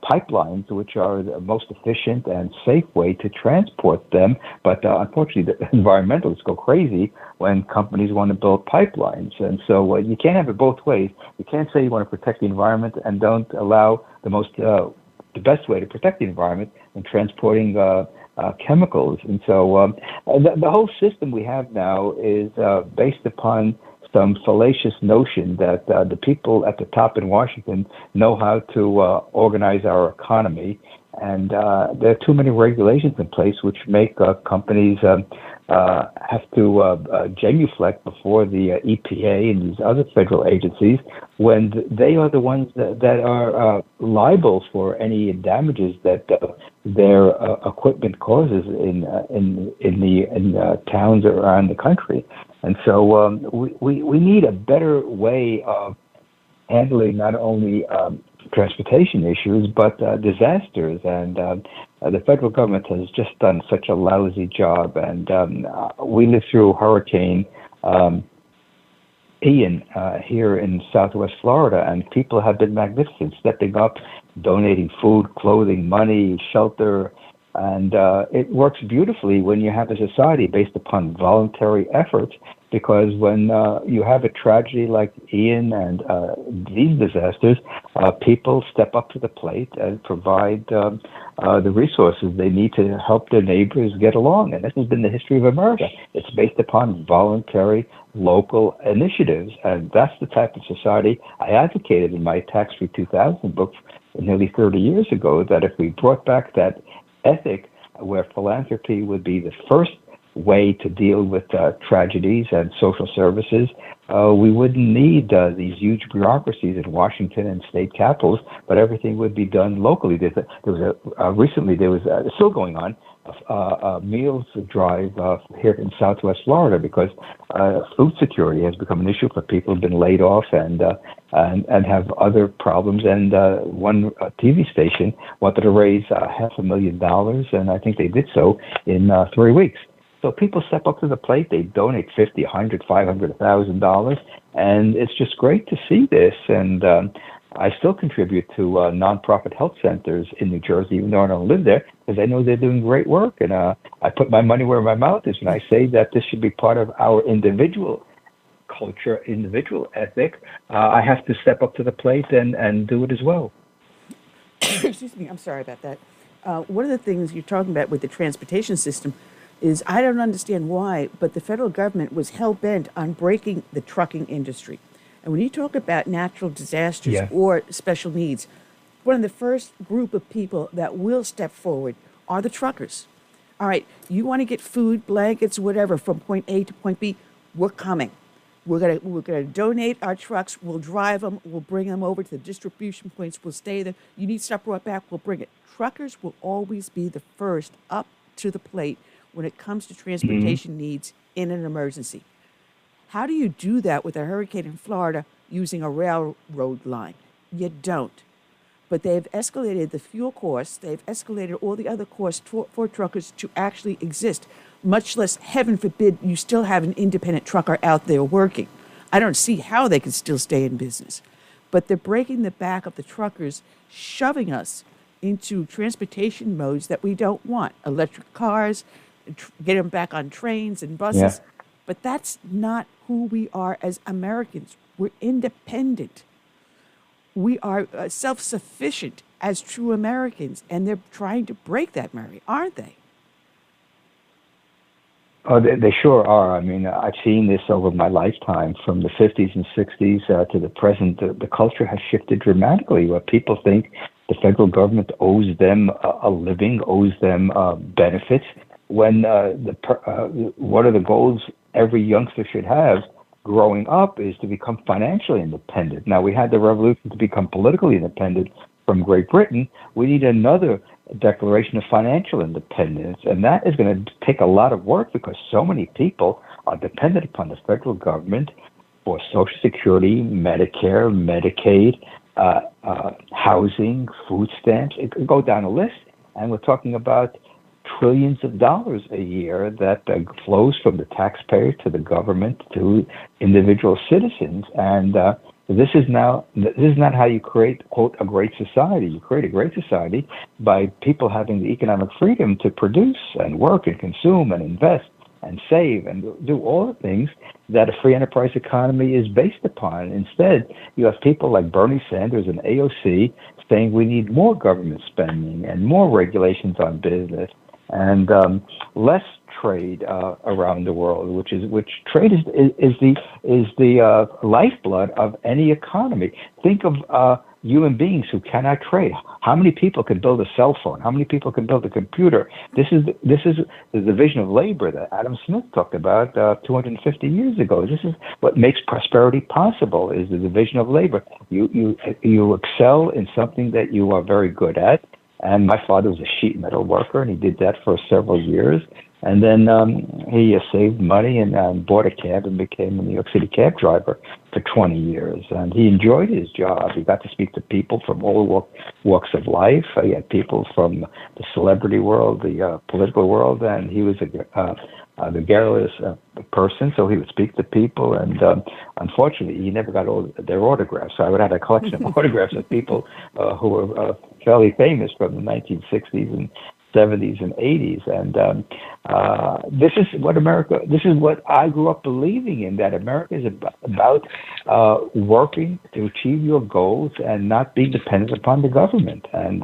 pipelines, which are the most efficient and safe way to transport them. But unfortunately, the environmentalists go crazy when companies want to build pipelines. And so you can't have it both ways. You can't say you want to protect the environment and don't allow the best way to protect the environment in transporting chemicals. And so the whole system we have now is based upon some fallacious notion that the people at the top in Washington know how to organize our economy. And there are too many regulations in place which make companies have to genuflect before the EPA and these other federal agencies when they are the ones that are liable for any damages that their equipment causes in towns around the country. And so we need a better way of handling not only transportation issues, but disasters. And the federal government has just done such a lousy job. And we lived through Hurricane Ian here in Southwest Florida, and people have been magnificent, stepping up, donating food, clothing, money, shelter. And it works beautifully when you have a society based upon voluntary efforts, because when you have a tragedy like Ian and these disasters, people step up to the plate and provide the resources they need to help their neighbors get along. And this has been the history of America. It's based upon voluntary local initiatives. And that's the type of society I advocated in my Tax-Free 2000 book nearly 30 years ago, that if we brought back that ethic where philanthropy would be the first way to deal with tragedies and social services, we wouldn't need these huge bureaucracies in Washington and state capitals, but everything would be done locally. Recently there was still going on a meals drive here in Southwest Florida, because food security has become an issue for people who've been laid off and have other problems. And one TV station wanted to raise $500,000, and I think they did so in 3 weeks. So people step up to the plate. They donate $50, $100, $500, $1,000, and it's just great to see this. And I still contribute to nonprofit health centers in New Jersey, even though I don't live there, because I know they're doing great work. And I put my money where my mouth is, and I say that this should be part of our individual culture, individual ethic. I have to step up to the plate and do it as well. Excuse me, I'm sorry about that. One of the things you're talking about with the transportation system is, I don't understand why, but the federal government was hell-bent on breaking the trucking industry. And when you talk about natural disasters or special needs, one of the first group of people that will step forward are the truckers. All right, you want to get food, blankets, whatever, from point A to point B, we're coming. We're gonna donate our trucks, we'll drive them, we'll bring them over to the distribution points, we'll stay there. You need stuff brought back, we'll bring it. Truckers will always be the first up to the plate when it comes to transportation needs in an emergency. How do you do that with a hurricane in Florida using a railroad line? You don't. But they've escalated the fuel costs, they've escalated all the other costs for truckers to actually exist, much less, heaven forbid, you still have an independent trucker out there working. I don't see how they can still stay in business. But they're breaking the back of the truckers, shoving us into transportation modes that we don't want. Electric cars, get them back on trains and buses. Yeah. But that's not who we are as Americans. We're independent. We are self-sufficient as true Americans, and they're trying to break that, Mary, aren't they? Oh, they sure are. I mean, I've seen this over my lifetime, from the 50s and 60s to the present. The culture has shifted dramatically, where people think the federal government owes them a living, owes them benefits, when one of the goals every youngster should have growing up is to become financially independent. Now, we had the revolution to become politically independent from Great Britain. We need another declaration of financial independence, and that is going to take a lot of work, because so many people are dependent upon the federal government for Social Security, Medicare, Medicaid, housing, food stamps. It could go down a list, and we're talking about trillions of dollars a year that flows from the taxpayer to the government to individual citizens. And this is not how you create, quote, a great society. You create a great society by people having the economic freedom to produce and work and consume and invest and save and do all the things that a free enterprise economy is based upon. Instead, you have people like Bernie Sanders and AOC saying we need more government spending and more regulations on business and less trade around the world, which trade is the lifeblood of any economy. Think of human beings who cannot trade. How many people can build a cell phone? How many people can build a computer? This is the division of labor that Adam Smith talked about 250 years ago. This is what makes prosperity possible: is the division of labor. You excel in something that you are very good at. And my father was a sheet metal worker, and he did that for several years. And then he saved money and bought a cab and became a New York City cab driver for 20 years. And he enjoyed his job. He got to speak to people from all walks of life. He had people from the celebrity world, the political world, and he was a gregarious person, so he would speak to people. And unfortunately, he never got all their autographs. So I would have a collection of autographs of people who were fairly famous from the 1960s and 70s and 80s, and this is what I grew up believing in, that America is about working to achieve your goals and not being dependent upon the government. And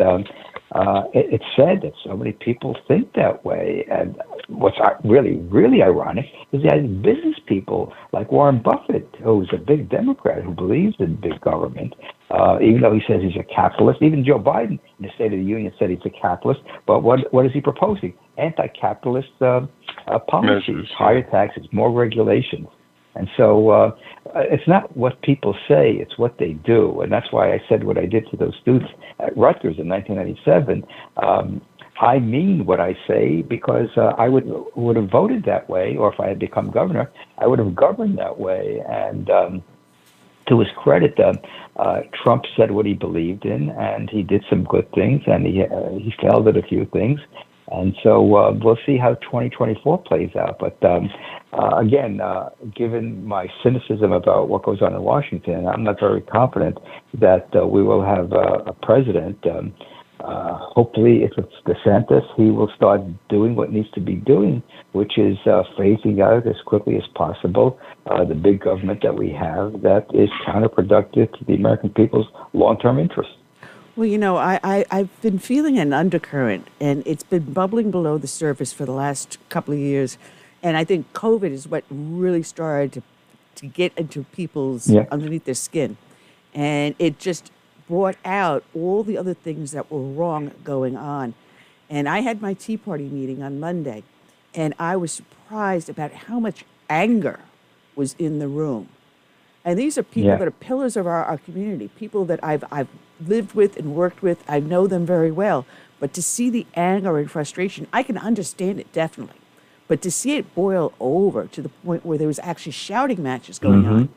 it's sad that so many people think that way. And what's really, really ironic is that business people like Warren Buffett, who's a big Democrat who believes in big government, even though he says he's a capitalist. Even Joe Biden in the State of the Union said he's a capitalist. But what is he proposing? Anti-capitalist policies, higher taxes, more regulations. And so it's not what people say, it's what they do. And that's why I said what I did to those students at Rutgers in 1997. I mean what I say, because I would have voted that way, or if I had become governor, I would have governed that way. And to his credit, Trump said what he believed in, and he did some good things, and he failed at a few things. And so we'll see how 2024 plays out. But again, given my cynicism about what goes on in Washington, I'm not very confident that we will have a president. Hopefully, if it's DeSantis, he will start doing what needs to be doing, which is phasing out as quickly as possible the big government that we have that is counterproductive to the American people's long-term interests. Well, I've been feeling an undercurrent, and it's been bubbling below the surface for the last couple of years. And I think COVID is what really started to get into people's underneath their skin. And it just brought out all the other things that were wrong going on. And I had my Tea Party meeting on Monday, and I was surprised about how much anger was in the room. And these are people that are pillars of our community, people that I've lived with and worked with. I know them very well. But to see the anger and frustration, I can understand it definitely. But to see it boil over to the point where there was actually shouting matches going on.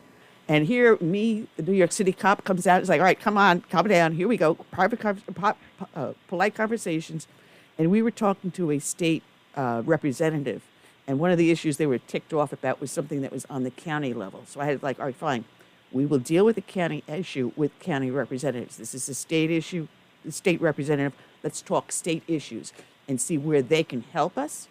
And here, the New York City cop comes out. It's like, all right, come on, calm down. Here we go. Polite conversations. And we were talking to a state representative. And one of the issues they were ticked off about was something that was on the county level. So I had all right, fine. We will deal with the county issue with county representatives. This is a state issue, the state representative. Let's talk state issues and see where they can help us.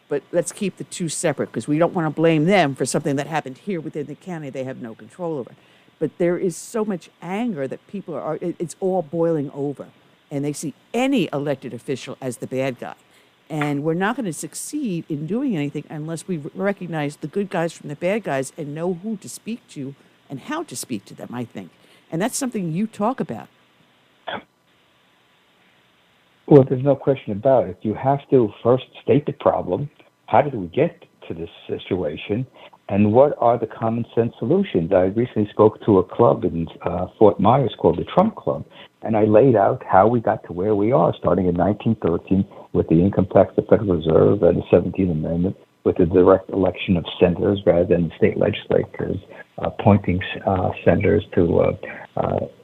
But let's keep the two separate, because we don't want to blame them for something that happened here within the county they have no control over. But there is so much anger that people it's all boiling over. And they see any elected official as the bad guy. And we're not going to succeed in doing anything unless we recognize the good guys from the bad guys and know who to speak to and how to speak to them, I think. And that's something you talk about. Well, there's no question about it. You have to first state the problem. How did we get to this situation? And what are the common sense solutions? I recently spoke to a club in Fort Myers called the Trump Club, and I laid out how we got to where we are, starting in 1913 with the income tax, the Federal Reserve, and the 17th Amendment, with the direct election of senators rather than state legislators appointing senators to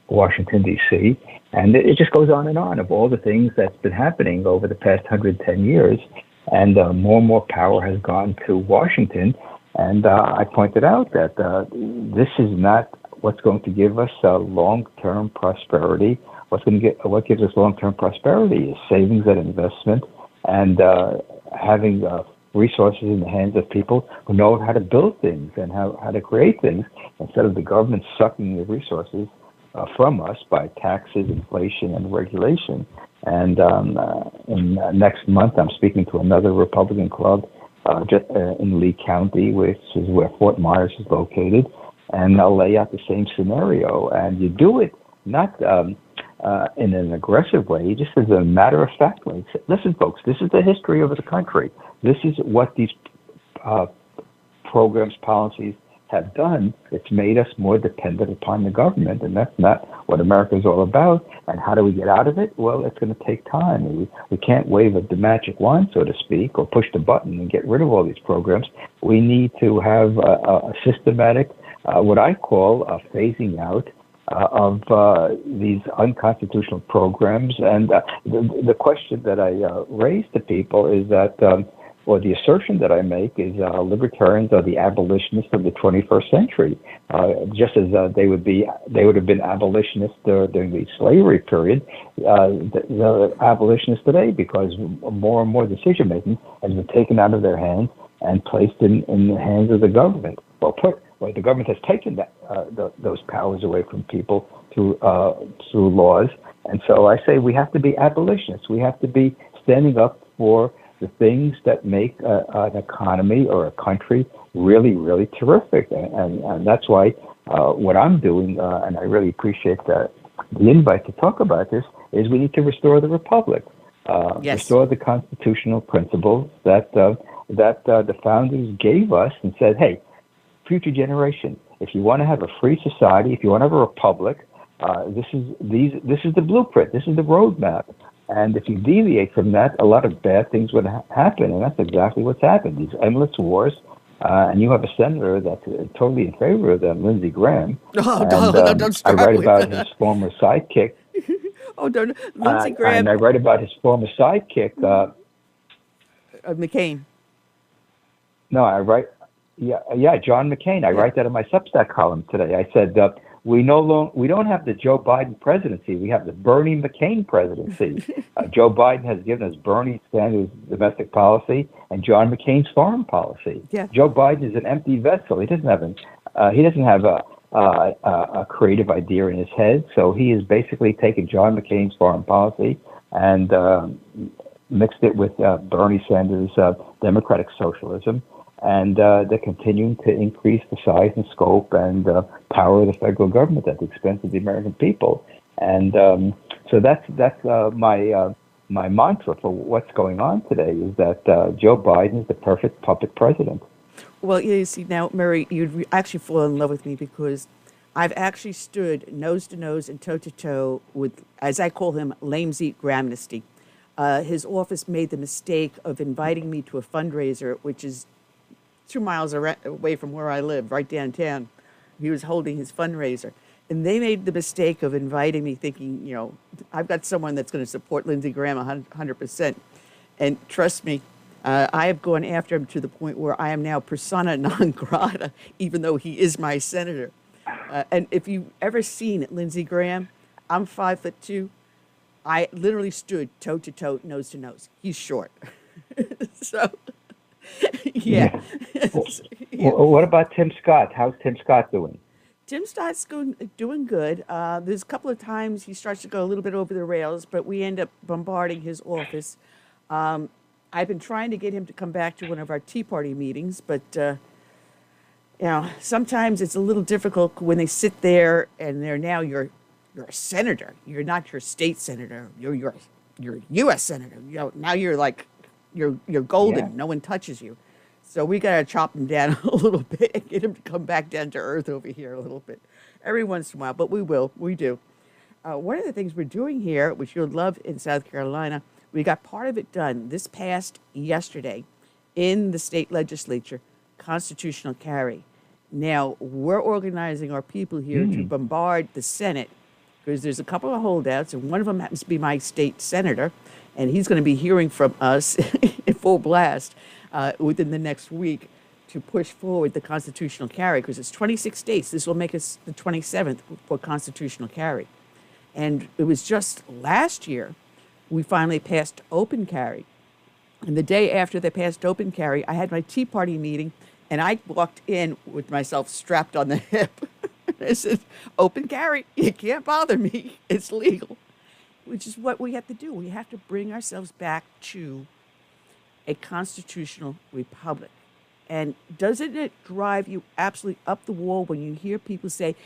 Washington, D.C. And it just goes on and on of all the things that's been happening over the past 110 years. And more and more power has gone to Washington. And I pointed out that this is not what's going to give us long-term prosperity. What gives us long-term prosperity is savings and investment, and having resources in the hands of people who know how to build things and how to create things, instead of the government sucking the resources from us by taxes, inflation, and regulation. And next month, I'm speaking to another Republican club in Lee County, which is where Fort Myers is located, and I'll lay out the same scenario. And you do it not in an aggressive way, just as a matter of fact way. Listen, folks, this is the history of the country. This is what these programs, policies have done. It's made us more dependent upon the government, and that's not what America is all about. And how do we get out of it? Well, it's going to take time. We can't wave the magic wand, so to speak, or push the button and get rid of all these programs. We need to have a systematic, what I call a phasing out of these unconstitutional programs. And the question that I raise to people is that, or the assertion that I make is libertarians are the abolitionists of the 21st century, just as they would have been abolitionists during the slavery period. The abolitionists today, because more and more decision making has been taken out of their hands and placed in the hands of the government. Well, the government has taken those powers away from people through laws, and so I say we have to be abolitionists. We have to be standing up for the things that make an economy or a country really, really terrific. And that's why what I'm doing, and I really appreciate the invite to talk about this, is we need to restore the republic, restore the constitutional principles that the founders gave us and said, hey, future generation, if you want to have a free society, if you want to have a republic, this is the blueprint, this is the roadmap. And if you deviate from that, a lot of bad things would happen, and that's exactly what's happened. These endless wars, and you have a senator that's totally in favor of them, Lindsey Graham. Don't start I write with about that. his former sidekick. Don't, Lindsey Graham. And I write about his former sidekick. McCain. No, I write, John McCain. I write that in my Substack column today. I said, we don't have the Joe Biden presidency. We have the Bernie McCain presidency. Joe Biden has given us Bernie Sanders' domestic policy and John McCain's foreign policy. Yeah. Joe Biden is an empty vessel. He doesn't have a creative idea in his head. So he has basically taken John McCain's foreign policy and mixed it with Bernie Sanders' democratic socialism. And they're continuing to increase the size and scope and power of the federal government at the expense of the American people. And so that's my mantra for what's going on today is that Joe Biden is the perfect puppet president. Well, you see, now, Murray, you'd actually fall in love with me because I've actually stood nose to nose and toe to toe with, as I call him, Lamesy Gramnesty. His office made the mistake of inviting me to a fundraiser, which is 2 miles away from where I live, right downtown. He was holding his fundraiser. And they made the mistake of inviting me thinking, I've got someone that's going to support Lindsey Graham 100%. And trust me, I have gone after him to the point where I am now persona non grata, even though he is my senator. And if you've ever seen Lindsey Graham, I'm 5'2". I literally stood toe to toe, nose to nose. He's short. So... Yeah. Well, what about Tim Scott? How's Tim Scott doing? Tim Scott's doing good. There's a couple of times he starts to go a little bit over the rails, but we end up bombarding his office. I've been trying to get him to come back to one of our Tea Party meetings, but sometimes it's a little difficult when they sit there and you're a senator. You're not your state senator. You're U.S. senator. Now you're like. You're golden. Yeah. No one touches you. So we got to chop him down a little bit and get him to come back down to earth over here a little bit every once in a while. But we will. We do. One of the things we're doing here, which you'll love in South Carolina, we got part of it done this past yesterday in the state legislature, constitutional carry. Now, we're organizing our people here to bombard the Senate because there's a couple of holdouts, and one of them happens to be my state senator. And he's going to be hearing from us in full blast within the next week to push forward the constitutional carry because it's 26 states. This will make us the 27th for constitutional carry. And it was just last year we finally passed open carry. And the day after they passed open carry, I had my Tea Party meeting, and I walked in with myself strapped on the hip. I said, open carry, you can't bother me. It's legal. Which is what we have to do. We have to bring ourselves back to a constitutional republic. And doesn't it drive you absolutely up the wall when you hear people say,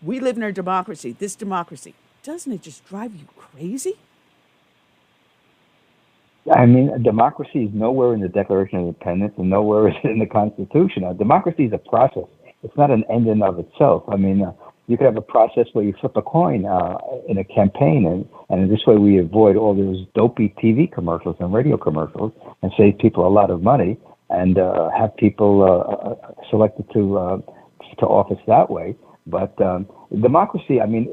we live in a democracy, this democracy. Doesn't it just drive you crazy? I mean, democracy is nowhere in the Declaration of Independence and nowhere is it in the Constitution. Democracy is a process. It's not an end in of itself. I mean, you could have a process where you flip a coin in a campaign, and in this way we avoid all those dopey TV commercials and radio commercials and save people a lot of money and have people selected to office that way. But democracy, I mean,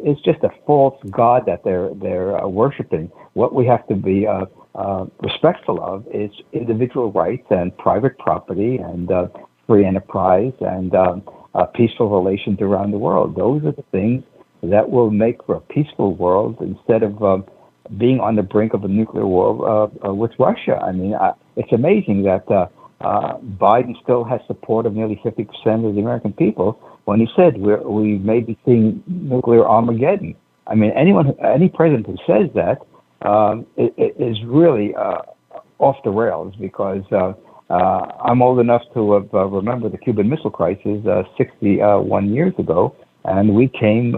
is just a false god that they're worshiping. What we have to be respectful of is individual rights and private property and free enterprise and peaceful relations around the world. Those are the things that will make for a peaceful world instead of being on the brink of a nuclear war with Russia. I mean, it's amazing that Biden still has support of nearly 50% of the American people when he said we may be seeing nuclear Armageddon. I mean, any president who says that is really off the rails because I'm old enough to have remember the Cuban Missile Crisis 61 years ago, and we came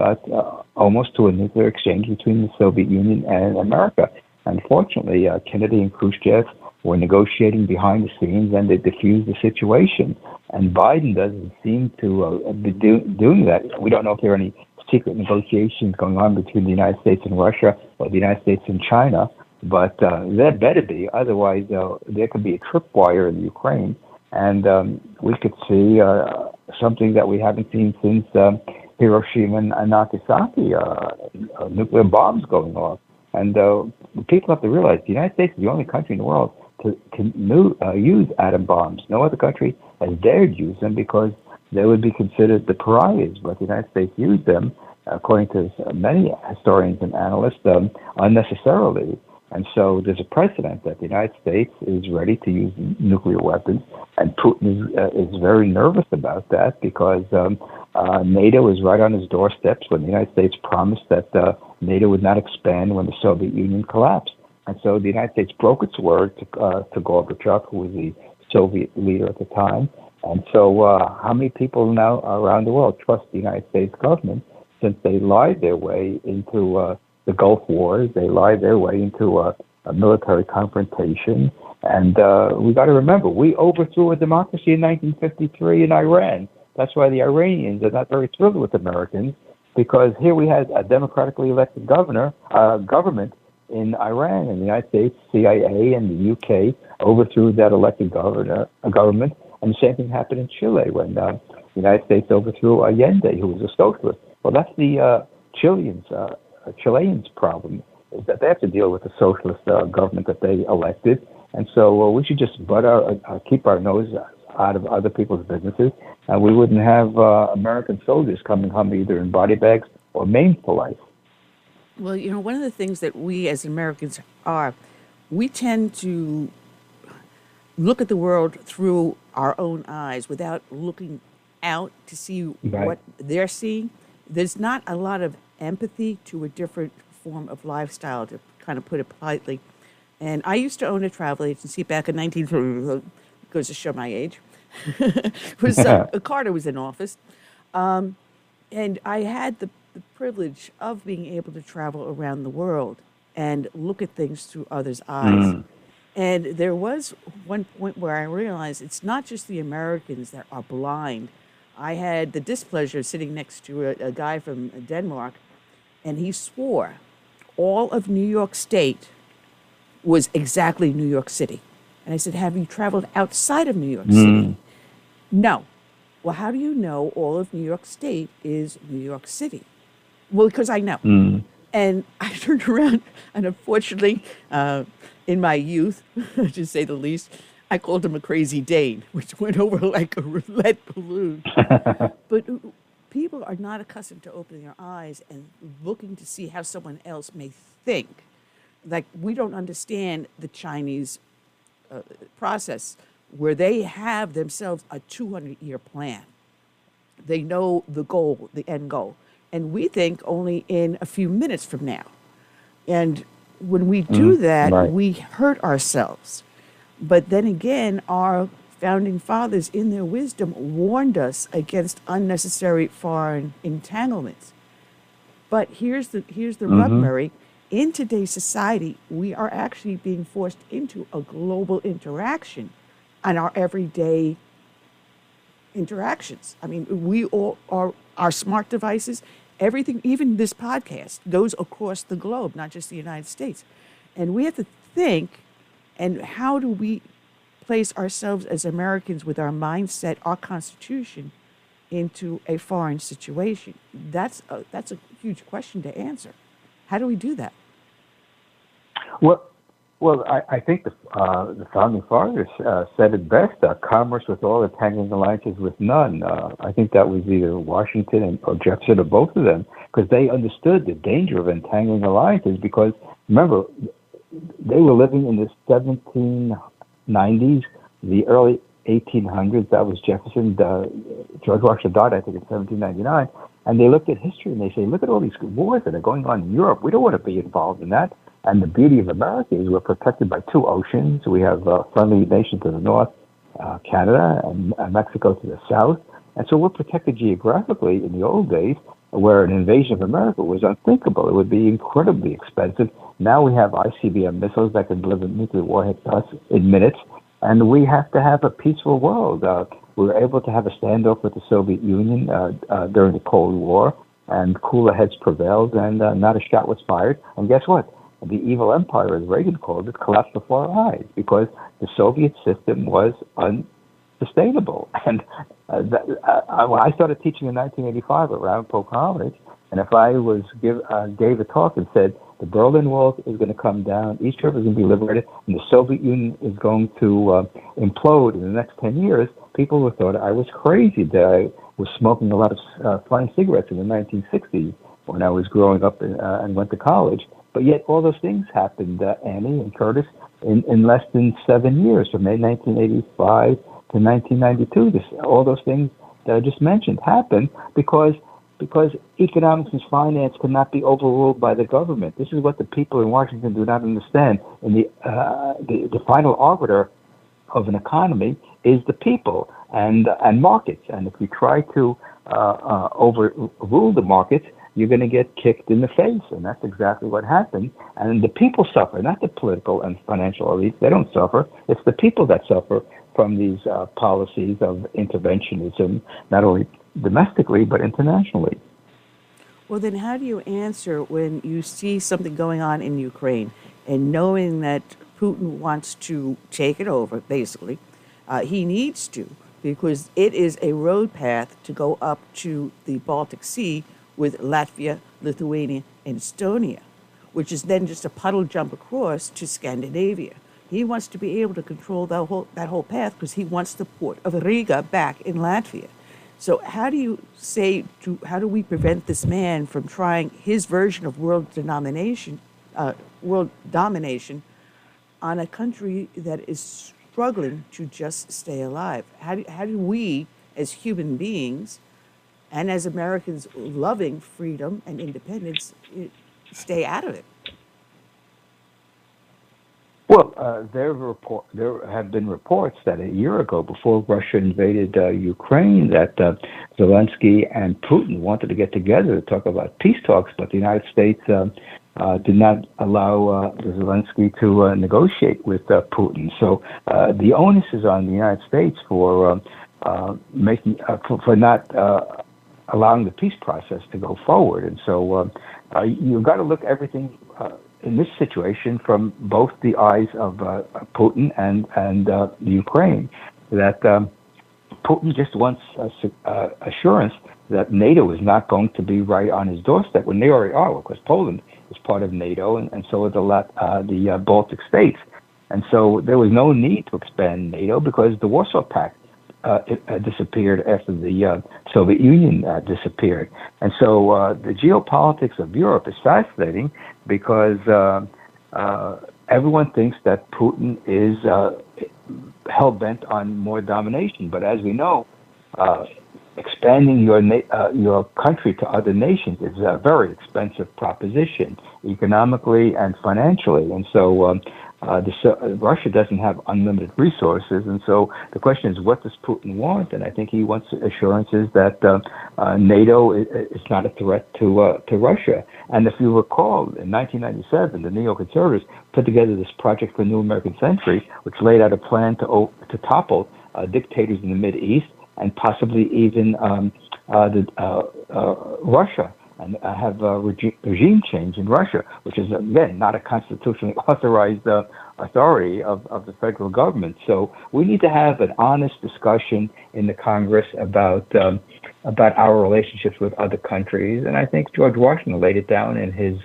almost to a nuclear exchange between the Soviet Union and America. Unfortunately, Kennedy and Khrushchev were negotiating behind the scenes, and they diffused the situation. And Biden doesn't seem to be doing that. We don't know if there are any secret negotiations going on between the United States and Russia or the United States and China, but there better be. Otherwise, there could be a tripwire in Ukraine, and we could see something that we haven't seen since Hiroshima and Nagasaki, nuclear bombs going off. And people have to realize the United States is the only country in the world to use atom bombs. No other country has dared use them because they would be considered the pariahs, but the United States used them, according to many historians and analysts, unnecessarily. And so there's a precedent that the United States is ready to use nuclear weapons, and Putin is very nervous about that because NATO is right on his doorsteps when the United States promised that NATO would not expand when the Soviet Union collapsed. And so the United States broke its word to Gorbachev, who was the Soviet leader at the time. And so how many people now around the world trust the United States government since they lied their way into the Gulf Wars, they lied their way into a military confrontation. And we got to remember, we overthrew a democracy in 1953 in Iran. That's why the Iranians are not very thrilled with Americans, because here we had a democratically elected government in Iran, and the United States, CIA, and the UK overthrew that elected government. And the same thing happened in Chile when the United States overthrew Allende, who was a socialist. Well, that's the Chileans' problem, is that they have to deal with the socialist government that they elected. And so we should just keep our nose out of other people's businesses, and we wouldn't have American soldiers coming home either in body bags or maimed for life. Well, you know, one of the things that we as Americans are, we tend to look at the world through our own eyes without looking out to see what they're seeing. There's not a lot of empathy to a different form of lifestyle, to kind of put it politely. And I used to own a travel agency back in goes to show my age. Carter was in office. And I had the privilege of being able to travel around the world and look at things through others' eyes. And there was one point where I realized it's not just the Americans that are blind. I had the displeasure of sitting next to a guy from Denmark, and he swore all of New York State was exactly New York City. And I said, have you traveled outside of New York City? No. Well, how do you know all of New York State is New York City? Well, because I know. And I turned around, and unfortunately, in my youth, to say the least, I called him a crazy Dane, which went over like a roulette balloon. But people are not accustomed to opening their eyes and looking to see how someone else may think. Like, we don't understand the Chinese process where they have themselves a 200-year plan. They know the goal, the end goal. And we think only in a few minutes from now. And when we do that, we hurt ourselves. But then again, our founding fathers, in their wisdom, warned us against unnecessary foreign entanglements. But here's the rub, Murray. In today's society, we are actually being forced into a global interaction on our everyday interactions. I mean, we all are, our smart devices, everything, even this podcast, goes across the globe, not just the United States. And we have to think, and how do we place ourselves as Americans with our mindset, our Constitution, into a foreign situation? That's a huge question to answer. How do we do that? Well, I think the founding fathers said it best: commerce with all, entangling alliances with none. I think that was either Washington or Jefferson or both of them, because they understood the danger of entangling alliances. Because remember, they were living in the 1790s, the early 1800s. That was Jefferson. George Washington died, I think, in 1799. And they looked at history and they say, look at all these wars that are going on in Europe. We don't want to be involved in that. And the beauty of America is we're protected by two oceans. We have friendly nations to the north, Canada, and Mexico to the south. And so we're protected geographically. In the old days, where an invasion of America was unthinkable. It would be incredibly expensive. Now we have ICBM missiles that can deliver nuclear warheads to us in minutes. And we have to have a peaceful world. We were able to have a standoff with the Soviet Union during the Cold War, and cooler heads prevailed, and not a shot was fired. And guess what? The evil empire, as Reagan called it, collapsed before our eyes because the Soviet system was unsustainable. And I started teaching in 1985 at Ramapo College, and if I gave a talk and said the Berlin Wall is going to come down, East Europe is going to be liberated, and the Soviet Union is going to implode in the next 10 years, people would thought I was crazy, that I was smoking a lot of fine cigarettes in the 1960s when I was growing up and went to college. But yet all those things happened, Annie and Curtis, in less than 7 years, from 1985 to 1992. All those things that I just mentioned happened because economics and finance cannot be overruled by the government. This is what the people in Washington do not understand. And the final arbiter of an economy is the people and markets. And if you try to overrule the markets, you're going to get kicked in the face. And that's exactly what happened. And the people suffer, not the political and financial elites. They don't suffer. It's the people that suffer from these policies of interventionism, not only domestically, but internationally. Well, then how do you answer when you see something going on in Ukraine and knowing that Putin wants to take it over, basically? He needs to, because it is a road path to go up to the Baltic Sea with Latvia, Lithuania, and Estonia, which is then just a puddle jump across to Scandinavia. He wants to be able to control that whole path because he wants the port of Riga back in Latvia. So how do you how do we prevent this man from trying his version of world domination on a country that is struggling to just stay alive? How do we, as human beings, and as Americans loving freedom and independence, stay out of it? Well, there have been reports that a year ago, before Russia invaded Ukraine, that Zelensky and Putin wanted to get together to talk about peace talks, but the United States did not allow Zelensky to negotiate with Putin. So the onus is on the United States for not allowing the peace process to go forward. And so you've got to look at everything in this situation from both the eyes of Putin and Ukraine. That Putin just wants assurance that NATO is not going to be right on his doorstep when they already are, because Poland is part of NATO, and so are the Baltic states. And so there was no need to expand NATO because the Warsaw Pact disappeared after the Soviet Union disappeared. And so the geopolitics of Europe is fascinating because everyone thinks that Putin is hell-bent on more domination. But as we know, expanding your country to other nations is a very expensive proposition, economically and financially. And so Russia doesn't have unlimited resources. And so the question is, what does Putin want? And I think he wants assurances that NATO is not a threat to Russia. And if you recall, in 1997, the neoconservatives put together this Project for a New American Century, which laid out a plan to topple dictators in the Mideast and possibly even Russia, and have regime change in Russia, which is, again, not a constitutionally authorized authority of the federal government. So we need to have an honest discussion in the Congress about our relationships with other countries. And I think George Washington laid it down in his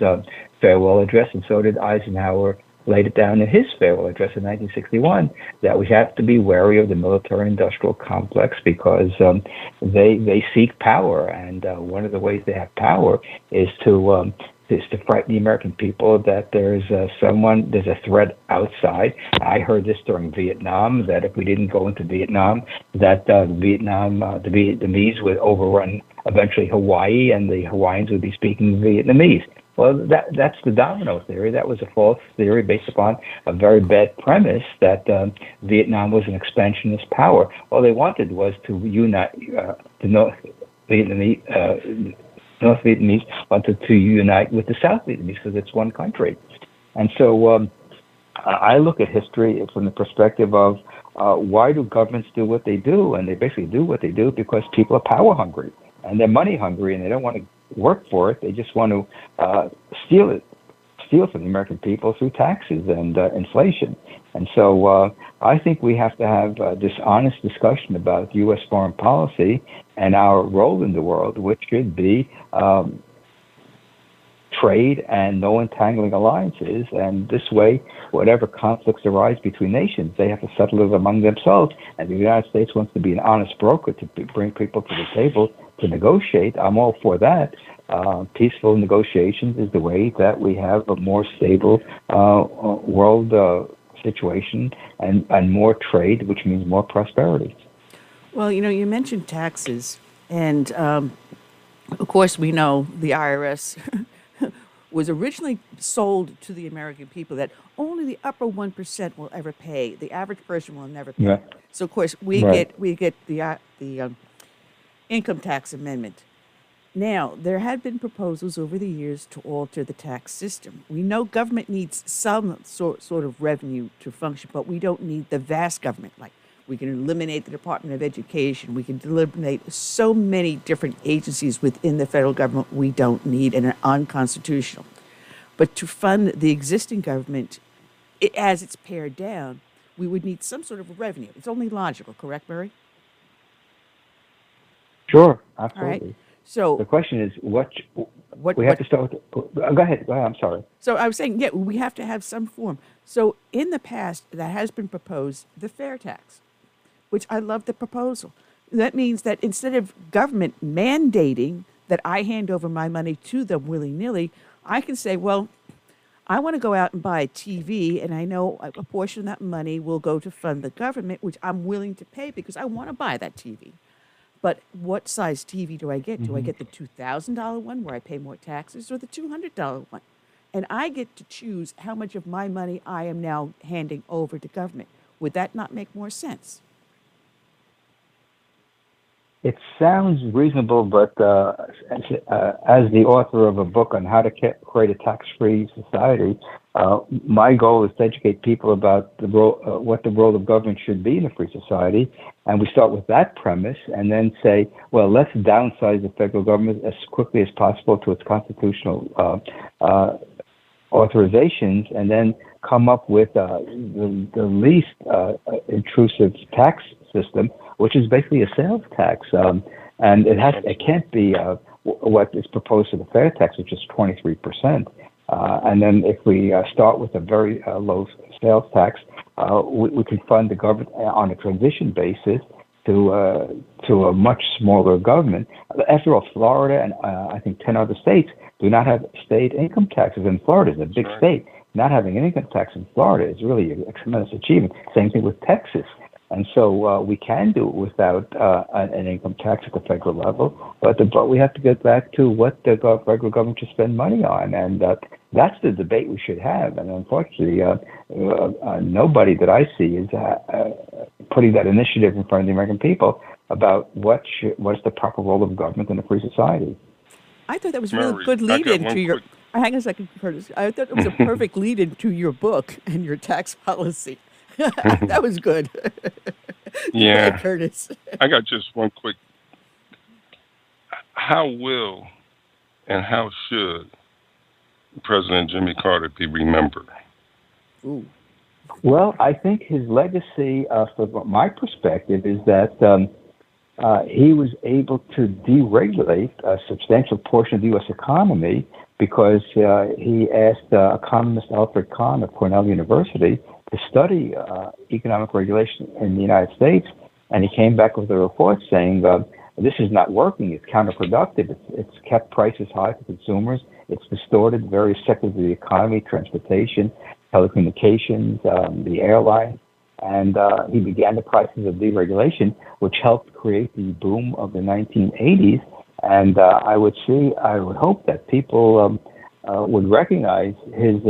farewell address, and so did Eisenhower laid it down in his farewell address in 1961, that we have to be wary of the military-industrial complex because they seek power, and one of the ways they have power is to frighten the American people that there's a threat outside. I heard this during Vietnam, that if we didn't go into Vietnam, that the Vietnamese would overrun eventually Hawaii, and the Hawaiians would be speaking Vietnamese. Well, that's the domino theory. That was a false theory based upon a very bad premise that Vietnam was an expansionist power. All they wanted was to unite the North Vietnamese wanted to unite with the South Vietnamese because it's one country. And so I look at history from the perspective of why do governments do what they do? And they basically do what they do because people are power hungry and they're money hungry, and they don't want to work for it. They just want to steal from the American people through taxes and inflation. And so I think we have to have this honest discussion about U.S. foreign policy and our role in the world, which should be trade and no entangling alliances. And this way, whatever conflicts arise between nations, they have to settle it among themselves. And the United States wants to be an honest broker to bring people to the table to negotiate. I'm all for that. Peaceful negotiations is the way that we have a more stable world situation and more trade, which means more prosperity. Well, you mentioned taxes, and of course we know the IRS was originally sold to the American people that only the upper 1% will ever pay. The average person will never pay. Yeah. So of course we get the income tax amendment. Now, there had been proposals over the years to alter the tax system. We know government needs some sort of revenue to function, but we don't need the vast government. Like, we can eliminate the Department of Education. We can eliminate so many different agencies within the federal government we don't need and are unconstitutional. But to fund the existing government, as it's pared down, we would need some sort of revenue. It's only logical, correct, Murray? Sure, absolutely. All right. So the question is, what we have to start with. Go ahead. I'm sorry. So I was saying, we have to have some form. So in the past, that has been proposed, the fair tax, which I love the proposal. That means that instead of government mandating that I hand over my money to them willy-nilly, I can say, well, I want to go out and buy a TV, and I know a portion of that money will go to fund the government, which I'm willing to pay because I want to buy that TV. But what size TV do I get? Mm-hmm. Do I get the $2,000 one where I pay more taxes, or the $200 one? And I get to choose how much of my money I am now handing over to government. Would that not make more sense? It sounds reasonable, but as the author of a book on how to create a tax-free society, my goal is to educate people about the role, what the role of government should be in a free society. And we start with that premise and then say, well, let's downsize the federal government as quickly as possible to its constitutional authorizations, and then come up with the least intrusive tax system, which is basically a sales tax. And it can't be what is proposed to the fair tax, which is 23%. And then if we start with a very low sales tax, we can fund the government on a transition basis to a much smaller government. After all, Florida and I think 10 other states do not have state income taxes. And Florida is a big state. Not having an income tax in Florida is really a tremendous achievement. Same thing with Texas. And so we can do it without an income tax at the federal level, but we have to get back to what the federal government should spend money on, and that's the debate we should have. And unfortunately, nobody that I see is putting that initiative in front of the American people about what's the proper role of government in a free society. I thought that was a really good lead-in to your... Hang on a second, Curtis. I thought it was a perfect lead-in to your book and your tax policy. That was good. Yeah. Good, Curtis. I got just one quick. How will and how should President Jimmy Carter be remembered? Ooh. Well, I think his legacy, from my perspective, is that he was able to deregulate a substantial portion of the U.S. economy because he asked economist Alfred Kahn of Cornell University to study economic regulation in the United States, and he came back with a report saying this is not working, it's counterproductive, it's kept prices high for consumers, it's distorted various sectors of the economy, transportation, telecommunications, the airline, and he began the process of deregulation, which helped create the boom of the 1980s, and I would hope that people would recognize his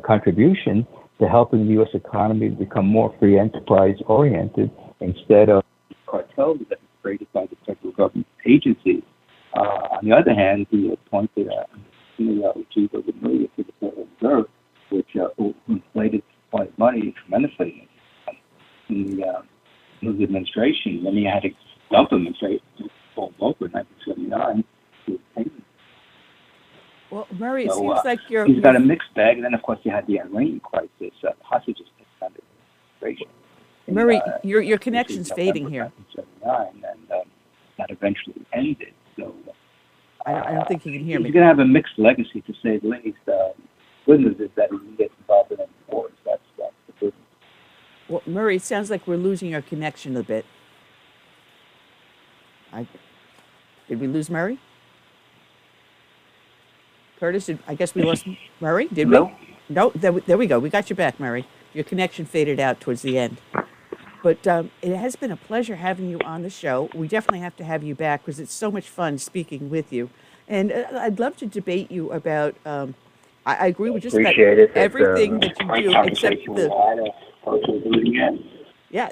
contribution to helping the U.S. economy become more free enterprise-oriented instead of cartels that are created by the federal government agencies. On the other hand, he appointed the chief of the Federal Reserve, which inflated supply of money tremendously in his administration. Then he had to dump him and say, fall over in 1979 to payment. Well, Murray, it seems like he's got a mixed bag, and then of course you had the Iranian crisis, hostages under administration. Murray, your connection's fading here. 1979, and that eventually ended. So I don't think you can hear me. He's going to have a mixed legacy, to say the least. Good news is that he can get involved in any wars. That's the good news. Well, Murray, it sounds like we're losing our connection a bit. Did we lose Murray? Curtis, I guess we lost Murray, did we? No, there we go. We got you back, Murray. Your connection faded out towards the end. But it has been a pleasure having you on the show. We definitely have to have you back because it's so much fun speaking with you. And I'd love to debate you about, I agree with just about everything that you do, except the... Yeah,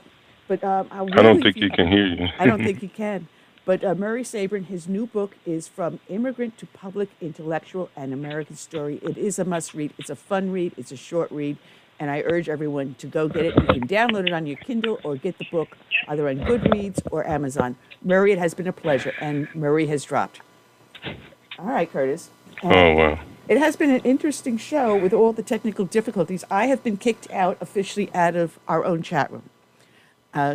but I don't think he can hear you. I don't think he can. But Murray Sabin, his new book is From Immigrant to Public Intellectual and American Story. It is a must-read. It's a fun read. It's a short read. And I urge everyone to go get it. You can download it on your Kindle or get the book either on Goodreads or Amazon. Murray, it has been a pleasure. And Murray has dropped. All right, Curtis. Oh, wow. It has been an interesting show with all the technical difficulties. I have been kicked officially out of our own chat room.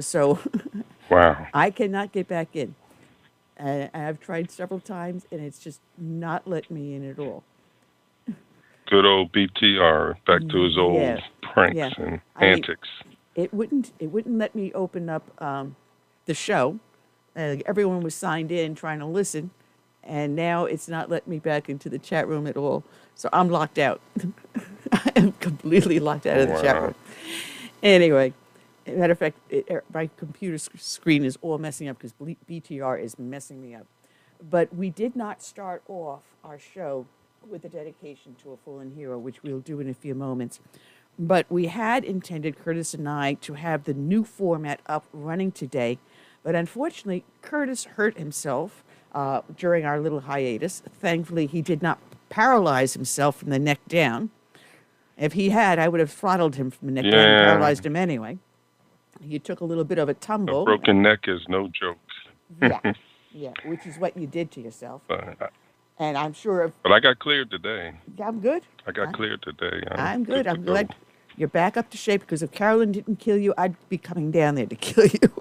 So wow. I cannot get back in. I've tried several times, and it's just not let me in at all. Good old BTR, back to his old pranks and antics. It wouldn't let me open up the show. Everyone was signed in trying to listen, and now it's not letting me back into the chat room at all. So I'm locked out. I am completely locked out of the chat room. Anyway. Matter of fact, my computer screen is all messing up because BTR is messing me up. But we did not start off our show with a dedication to a fallen hero, which we'll do in a few moments. But we had intended, Curtis and I, to have the new format up running today. But unfortunately, Curtis hurt himself during our little hiatus. Thankfully, he did not paralyze himself from the neck down. If he had, I would have throttled him from the neck down and paralyzed him anyway. You took a little bit of a tumble. A broken neck is no joke. Yeah, which is what you did to yourself. And I'm sure... But I got cleared today. I'm good. I got cleared today. I'm good. I'm glad you're back up to shape, because if Carolyn didn't kill you, I'd be coming down there to kill you.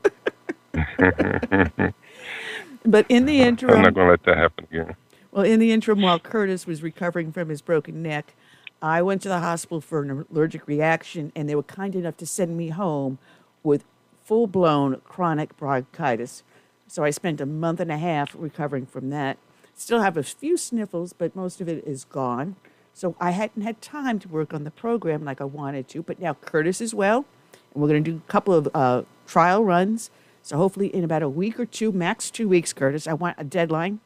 But in the interim... I'm not going to let that happen again. Well, in the interim, while Curtis was recovering from his broken neck, I went to the hospital for an allergic reaction, and they were kind enough to send me home with full-blown chronic bronchitis. So I spent a month and a half recovering from that. Still have a few sniffles, but most of it is gone. So I hadn't had time to work on the program like I wanted to. But now Curtis is well, and we're going to do a couple of trial runs. So hopefully in about a week or two, max 2 weeks, Curtis, I want a deadline,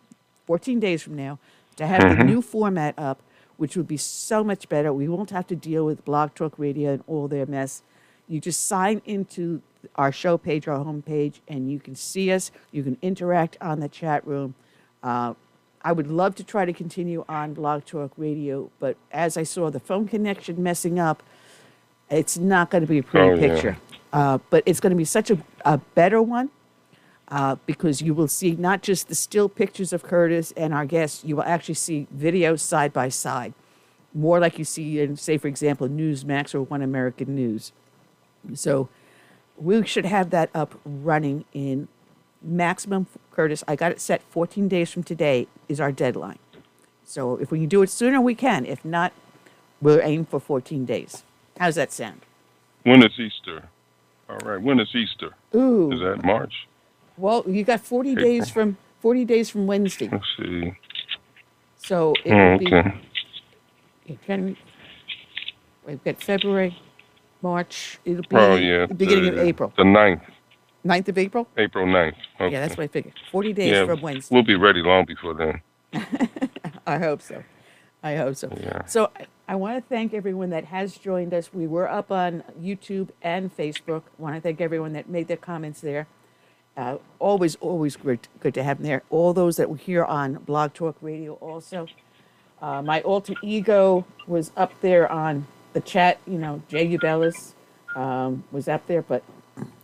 14 days from now, to have the new format up, which would be so much better. We won't have to deal with Blog Talk Radio and all their mess. You just sign into our show page, our homepage, and you can see us. You can interact on the chat room. I would love to try to continue on Blog Talk Radio, but as I saw the phone connection messing up, it's not going to be a pretty picture. But it's going to be such a better one because you will see not just the still pictures of Curtis and our guests, you will actually see videos side by side, more like you see in, say, for example, Newsmax or One American News. So we should have that up running in maximum, Curtis, I got it set 14 days from today is our deadline. So if we can do it sooner, we can. If not, we'll aim for 14 days. How's that sound? When is Easter? All right. When is Easter? Ooh. Is that March? Well, you got 40 days from Wednesday. Let's see. So it will be January. We've got February, March. It'll be the beginning of April. The 9th. 9th of April? April 9th. Okay. Yeah, that's what I figured. 40 days from Wednesday. We'll be ready long before then. I hope so. Yeah. So I want to thank everyone that has joined us. We were up on YouTube and Facebook. I want to thank everyone that made their comments there. Always good to have them there. All those that were here on Blog Talk Radio also. My alter ego was up there on the chat. Jay Ubelis was up there, but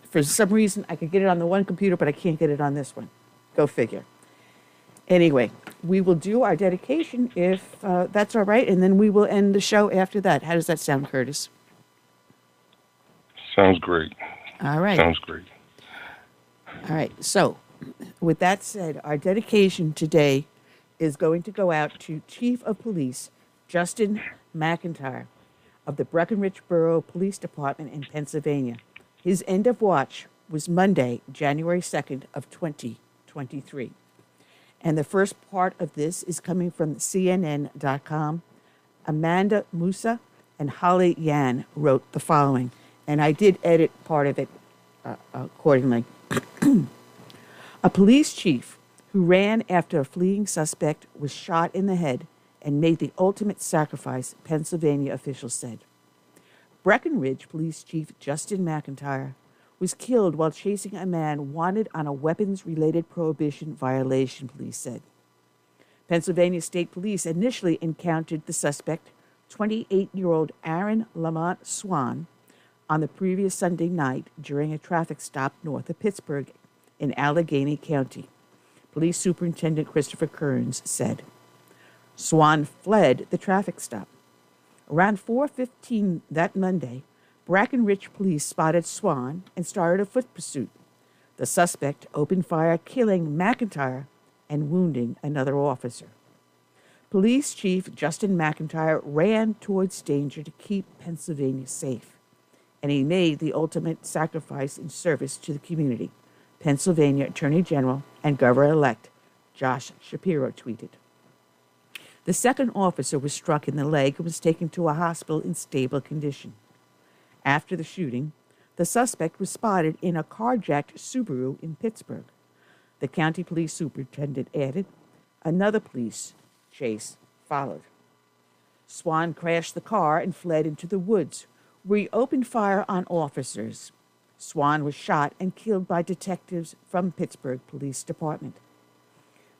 for some reason I could get it on the one computer, but I can't get it on this one. Go figure. Anyway, we will do our dedication if that's all right, and then we will end the show after that. How does that sound, Curtis? Sounds great. All right. Sounds great. All right. So, with that said, our dedication today is going to go out to Chief of Police Justin McIntire of the Brackenridge Borough Police Department in Pennsylvania. His end of watch was Monday, January 2nd of 2023. And the first part of this is coming from CNN.com. Amanda Musa and Holly Yan wrote the following, and I did edit part of it accordingly. A police chief who ran after a fleeing suspect was shot in the head and made the ultimate sacrifice, Pennsylvania officials said. Brackenridge Police Chief Justin McIntire was killed while chasing a man wanted on a weapons-related prohibition violation, police said. Pennsylvania State Police initially encountered the suspect, 28-year-old Aaron Lamont Swan, on the previous Sunday night during a traffic stop north of Pittsburgh in Allegheny County. Police Superintendent Christopher Kearns said. Swan fled the traffic stop. Around 4:15 that Monday, Brackenridge police spotted Swan and started a foot pursuit. The suspect opened fire, killing McIntire and wounding another officer. Police Chief Justin McIntire ran towards danger to keep Pennsylvania safe, and he made the ultimate sacrifice in service to the community, Pennsylvania Attorney General and Governor-elect Josh Shapiro tweeted. The second officer was struck in the leg and was taken to a hospital in stable condition. After the shooting, the suspect was spotted in a carjacked Subaru in Pittsburgh. The county police superintendent added, another police chase followed. Swan crashed the car and fled into the woods, where he opened fire on officers. Swan was shot and killed by detectives from Pittsburgh Police Department.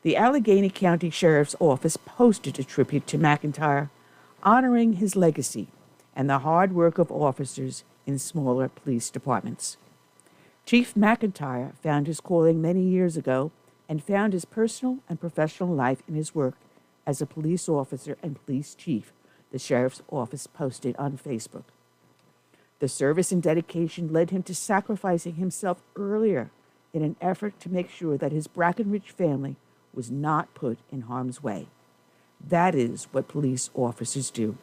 The Allegheny County Sheriff's Office posted a tribute to McIntire, honoring his legacy and the hard work of officers in smaller police departments. Chief McIntire found his calling many years ago and found his personal and professional life in his work as a police officer and police chief, the Sheriff's Office posted on Facebook. The service and dedication led him to sacrificing himself earlier in an effort to make sure that his Brackenridge family was not put in harm's way. That is what police officers do.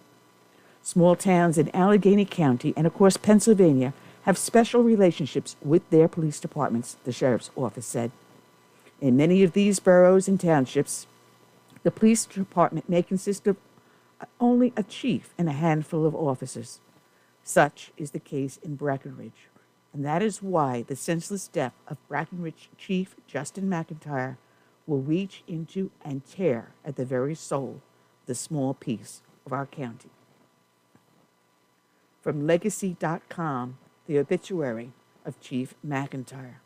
Small towns in Allegheny County and, of course, Pennsylvania have special relationships with their police departments, the Sheriff's Office said. In many of these boroughs and townships, the police department may consist of only a chief and a handful of officers. Such is the case in Brackenridge, And that is why the senseless death of Brackenridge Chief Justin McIntire will reach into and tear at the very soul of the small piece of our county. From Legacy.com, the obituary of Chief McIntire.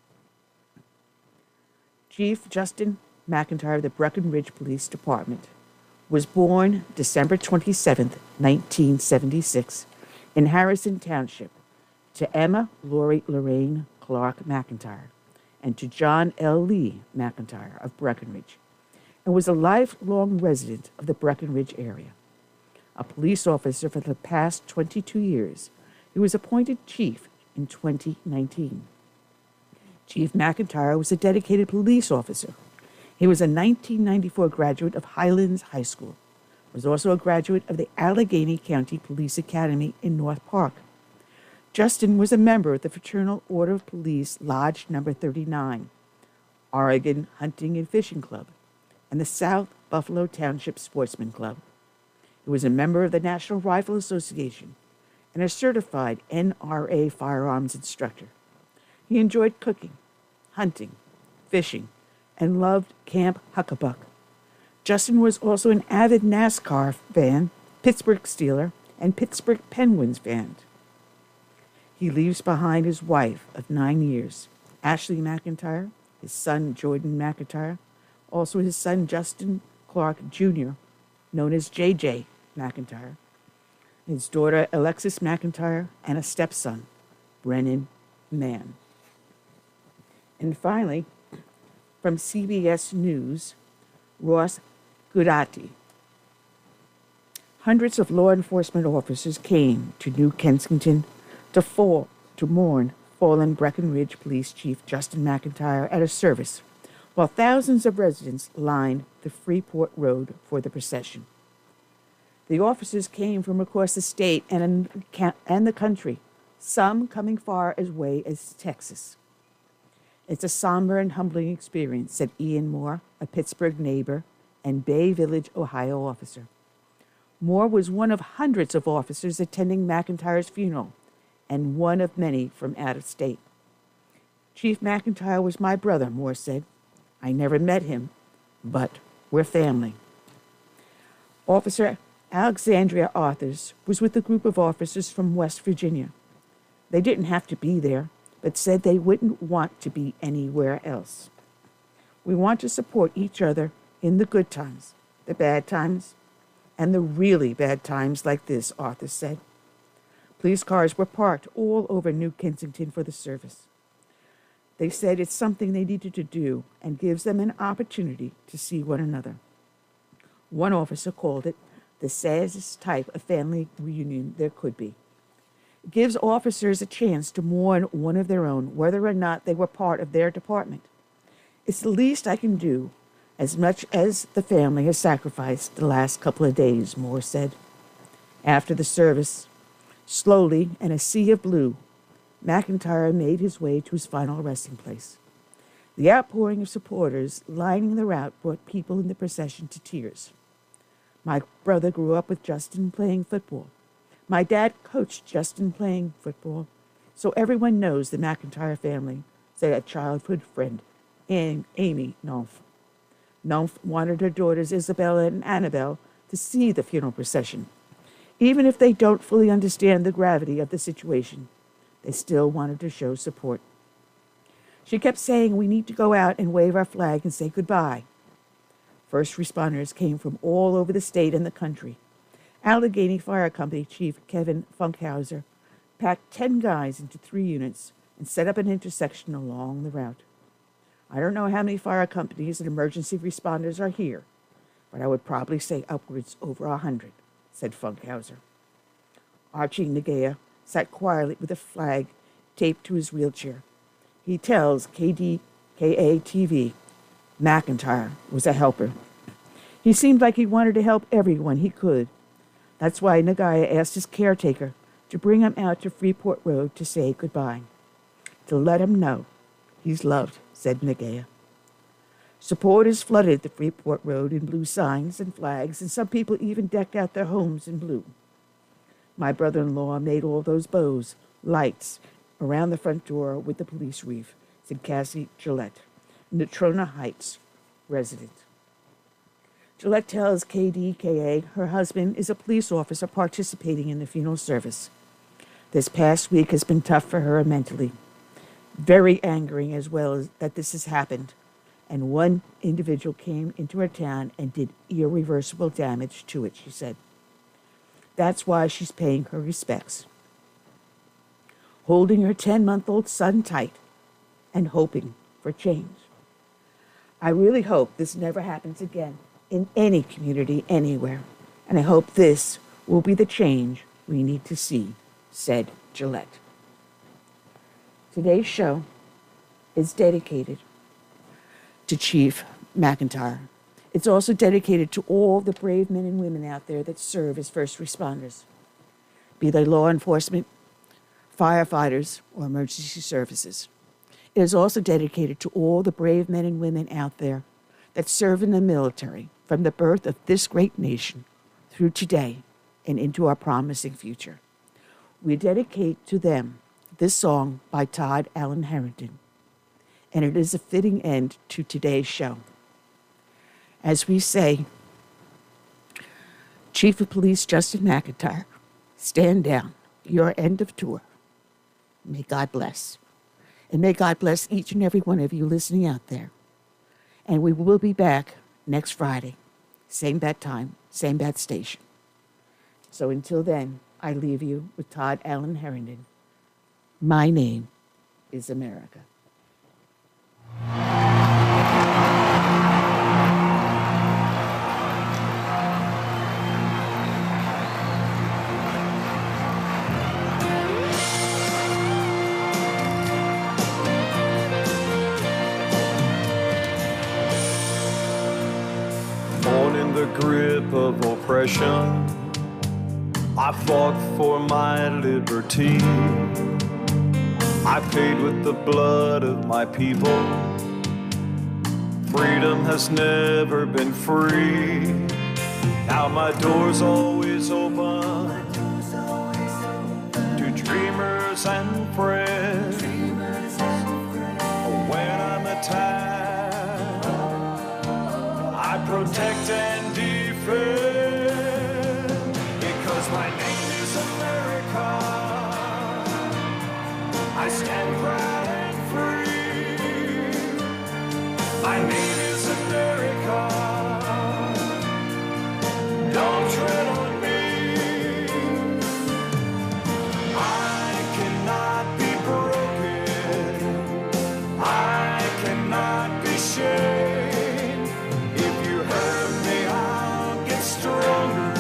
Chief Justin McIntire of the Brackenridge Police Department was born December 27, 1976, in Harrison Township, to Emma Laurie Lorraine Clark McIntire and to John L. Lee McIntire of Brackenridge, and was a lifelong resident of the Brackenridge area. A police officer for the past 22 years, he was appointed chief in 2019. Chief McIntire was a dedicated police officer. He was a 1994 graduate of Highlands High School, was also a graduate of the Allegheny County Police Academy in North Park. Justin was a member of the Fraternal Order of Police Lodge No. 39, Oregon Hunting and Fishing Club, and the South Buffalo Township Sportsman Club. He was a member of the National Rifle Association and a certified NRA firearms instructor. He enjoyed cooking, hunting, fishing, and loved Camp Huckabuck. Justin was also an avid NASCAR fan, Pittsburgh Steelers, and Pittsburgh Penguins fan. He leaves behind his wife of 9 years, Ashley McIntire, his son Jordan McIntire, also his son Justin Clark Jr., known as JJ McIntire, his daughter Alexis McIntire, and a stepson, Brennan Mann. And finally, from CBS News, Ross Gudati. Hundreds of law enforcement officers came to New Kensington to mourn fallen Brackenridge Police Chief Justin McIntire at a service, while thousands of residents lined the Freeport Road for the procession. The officers came from across the state and the country, some coming far away as Texas. It's a somber and humbling experience, said Ian Moore, a Pittsburgh neighbor and Bay Village, Ohio officer. Moore was one of hundreds of officers attending McIntire's funeral, and one of many from out of state. Chief McIntire was my brother, Moore said. I never met him, but we're family. Officer Alexandria Arthurs was with a group of officers from West Virginia. They didn't have to be there, but said they wouldn't want to be anywhere else. We want to support each other in the good times, the bad times, and the really bad times like this, Arthur said. Police cars were parked all over New Kensington for the service. They said it's something they needed to do and gives them an opportunity to see one another. One officer called it the saddest type of family reunion there could be. It gives officers a chance to mourn one of their own, whether or not they were part of their department. It's the least I can do, as much as the family has sacrificed the last couple of days, Moore said. After the service, slowly, in a sea of blue, McIntire made his way to his final resting place. The outpouring of supporters lining the route brought people in the procession to tears. My brother grew up with Justin playing football. My dad coached Justin playing football, so everyone knows the McIntire family, said a childhood friend, Amy Nolf. Nolf wanted her daughters Isabella and Annabelle to see the funeral procession. Even if they don't fully understand the gravity of the situation, they still wanted to show support. She kept saying we need to go out and wave our flag and say goodbye. First responders came from all over the state and the country. Allegheny Fire Company Chief Kevin Funkhauser packed 10 guys into 3 units and set up an intersection along the route. I don't know how many fire companies and emergency responders are here, but I would probably say upwards over 100, said Funkhauser. Archie Nagaya sat quietly with a flag taped to his wheelchair. He tells KDKA-TV McIntire was a helper. He seemed like he wanted to help everyone he could. That's why Nagaya asked his caretaker to bring him out to Freeport Road to say goodbye, to let him know he's loved, said Nagaya. Supporters flooded the Freeport Road in blue signs and flags, and some people even decked out their homes in blue. My brother-in-law made all those bows, lights, around the front door with the police reef, said Cassie Gillette, Natrona Heights resident. Gillette tells KDKA her husband is a police officer participating in the funeral service. This past week has been tough for her mentally. Very angering as well as that this has happened. And one individual came into her town and did irreversible damage to it, she said. That's why she's paying her respects. Holding her 10-month-old son tight and hoping for change. I really hope this never happens again in any community anywhere. And I hope this will be the change we need to see, said Gillette. Today's show is dedicated to Chief McIntire. It's also dedicated to all the brave men and women out there that serve as first responders, be they law enforcement, firefighters, or emergency services. It is also dedicated to all the brave men and women out there that serve in the military from the birth of this great nation through today and into our promising future. We dedicate to them this song by Todd Allen Harrington, and it is a fitting end to today's show. As we say, Chief of Police Justin McIntire, stand down. Your end of tour. May God bless. And may God bless each and every one of you listening out there. And we will be back next Friday. Same bad time, same bad station. So until then, I leave you with Todd Allen Harrington. My name is America. Born in the grip of oppression, I fought for my liberty. I paid with the blood of my people. Freedom has never been free. Now my door's always open to dreamers and friends. When I'm attacked, I protect and defend, because my name is America. I stand proud and free. My name is America. Don't tread on me. I cannot be broken. I cannot be shamed. If you hurt me, I'll get stronger,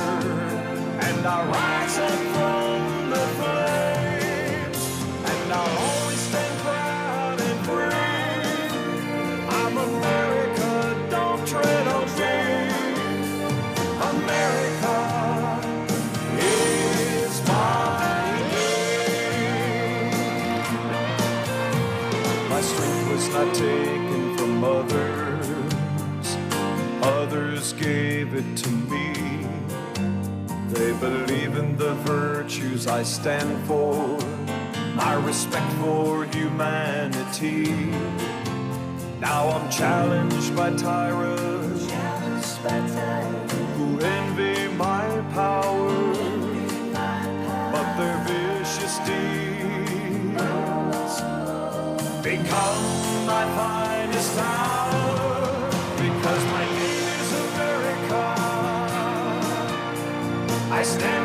and I'll rise up from the flames, and I'll always stand proud and free. I'm America, don't tread on me. America is my name. My strength was not taken from others. Others gave it to me. They believe in the virtues I stand for, my respect for humanity. Now I'm challenged by tyrants who envy my power, but their vicious deeds become my finest hour, because my name is America. I stand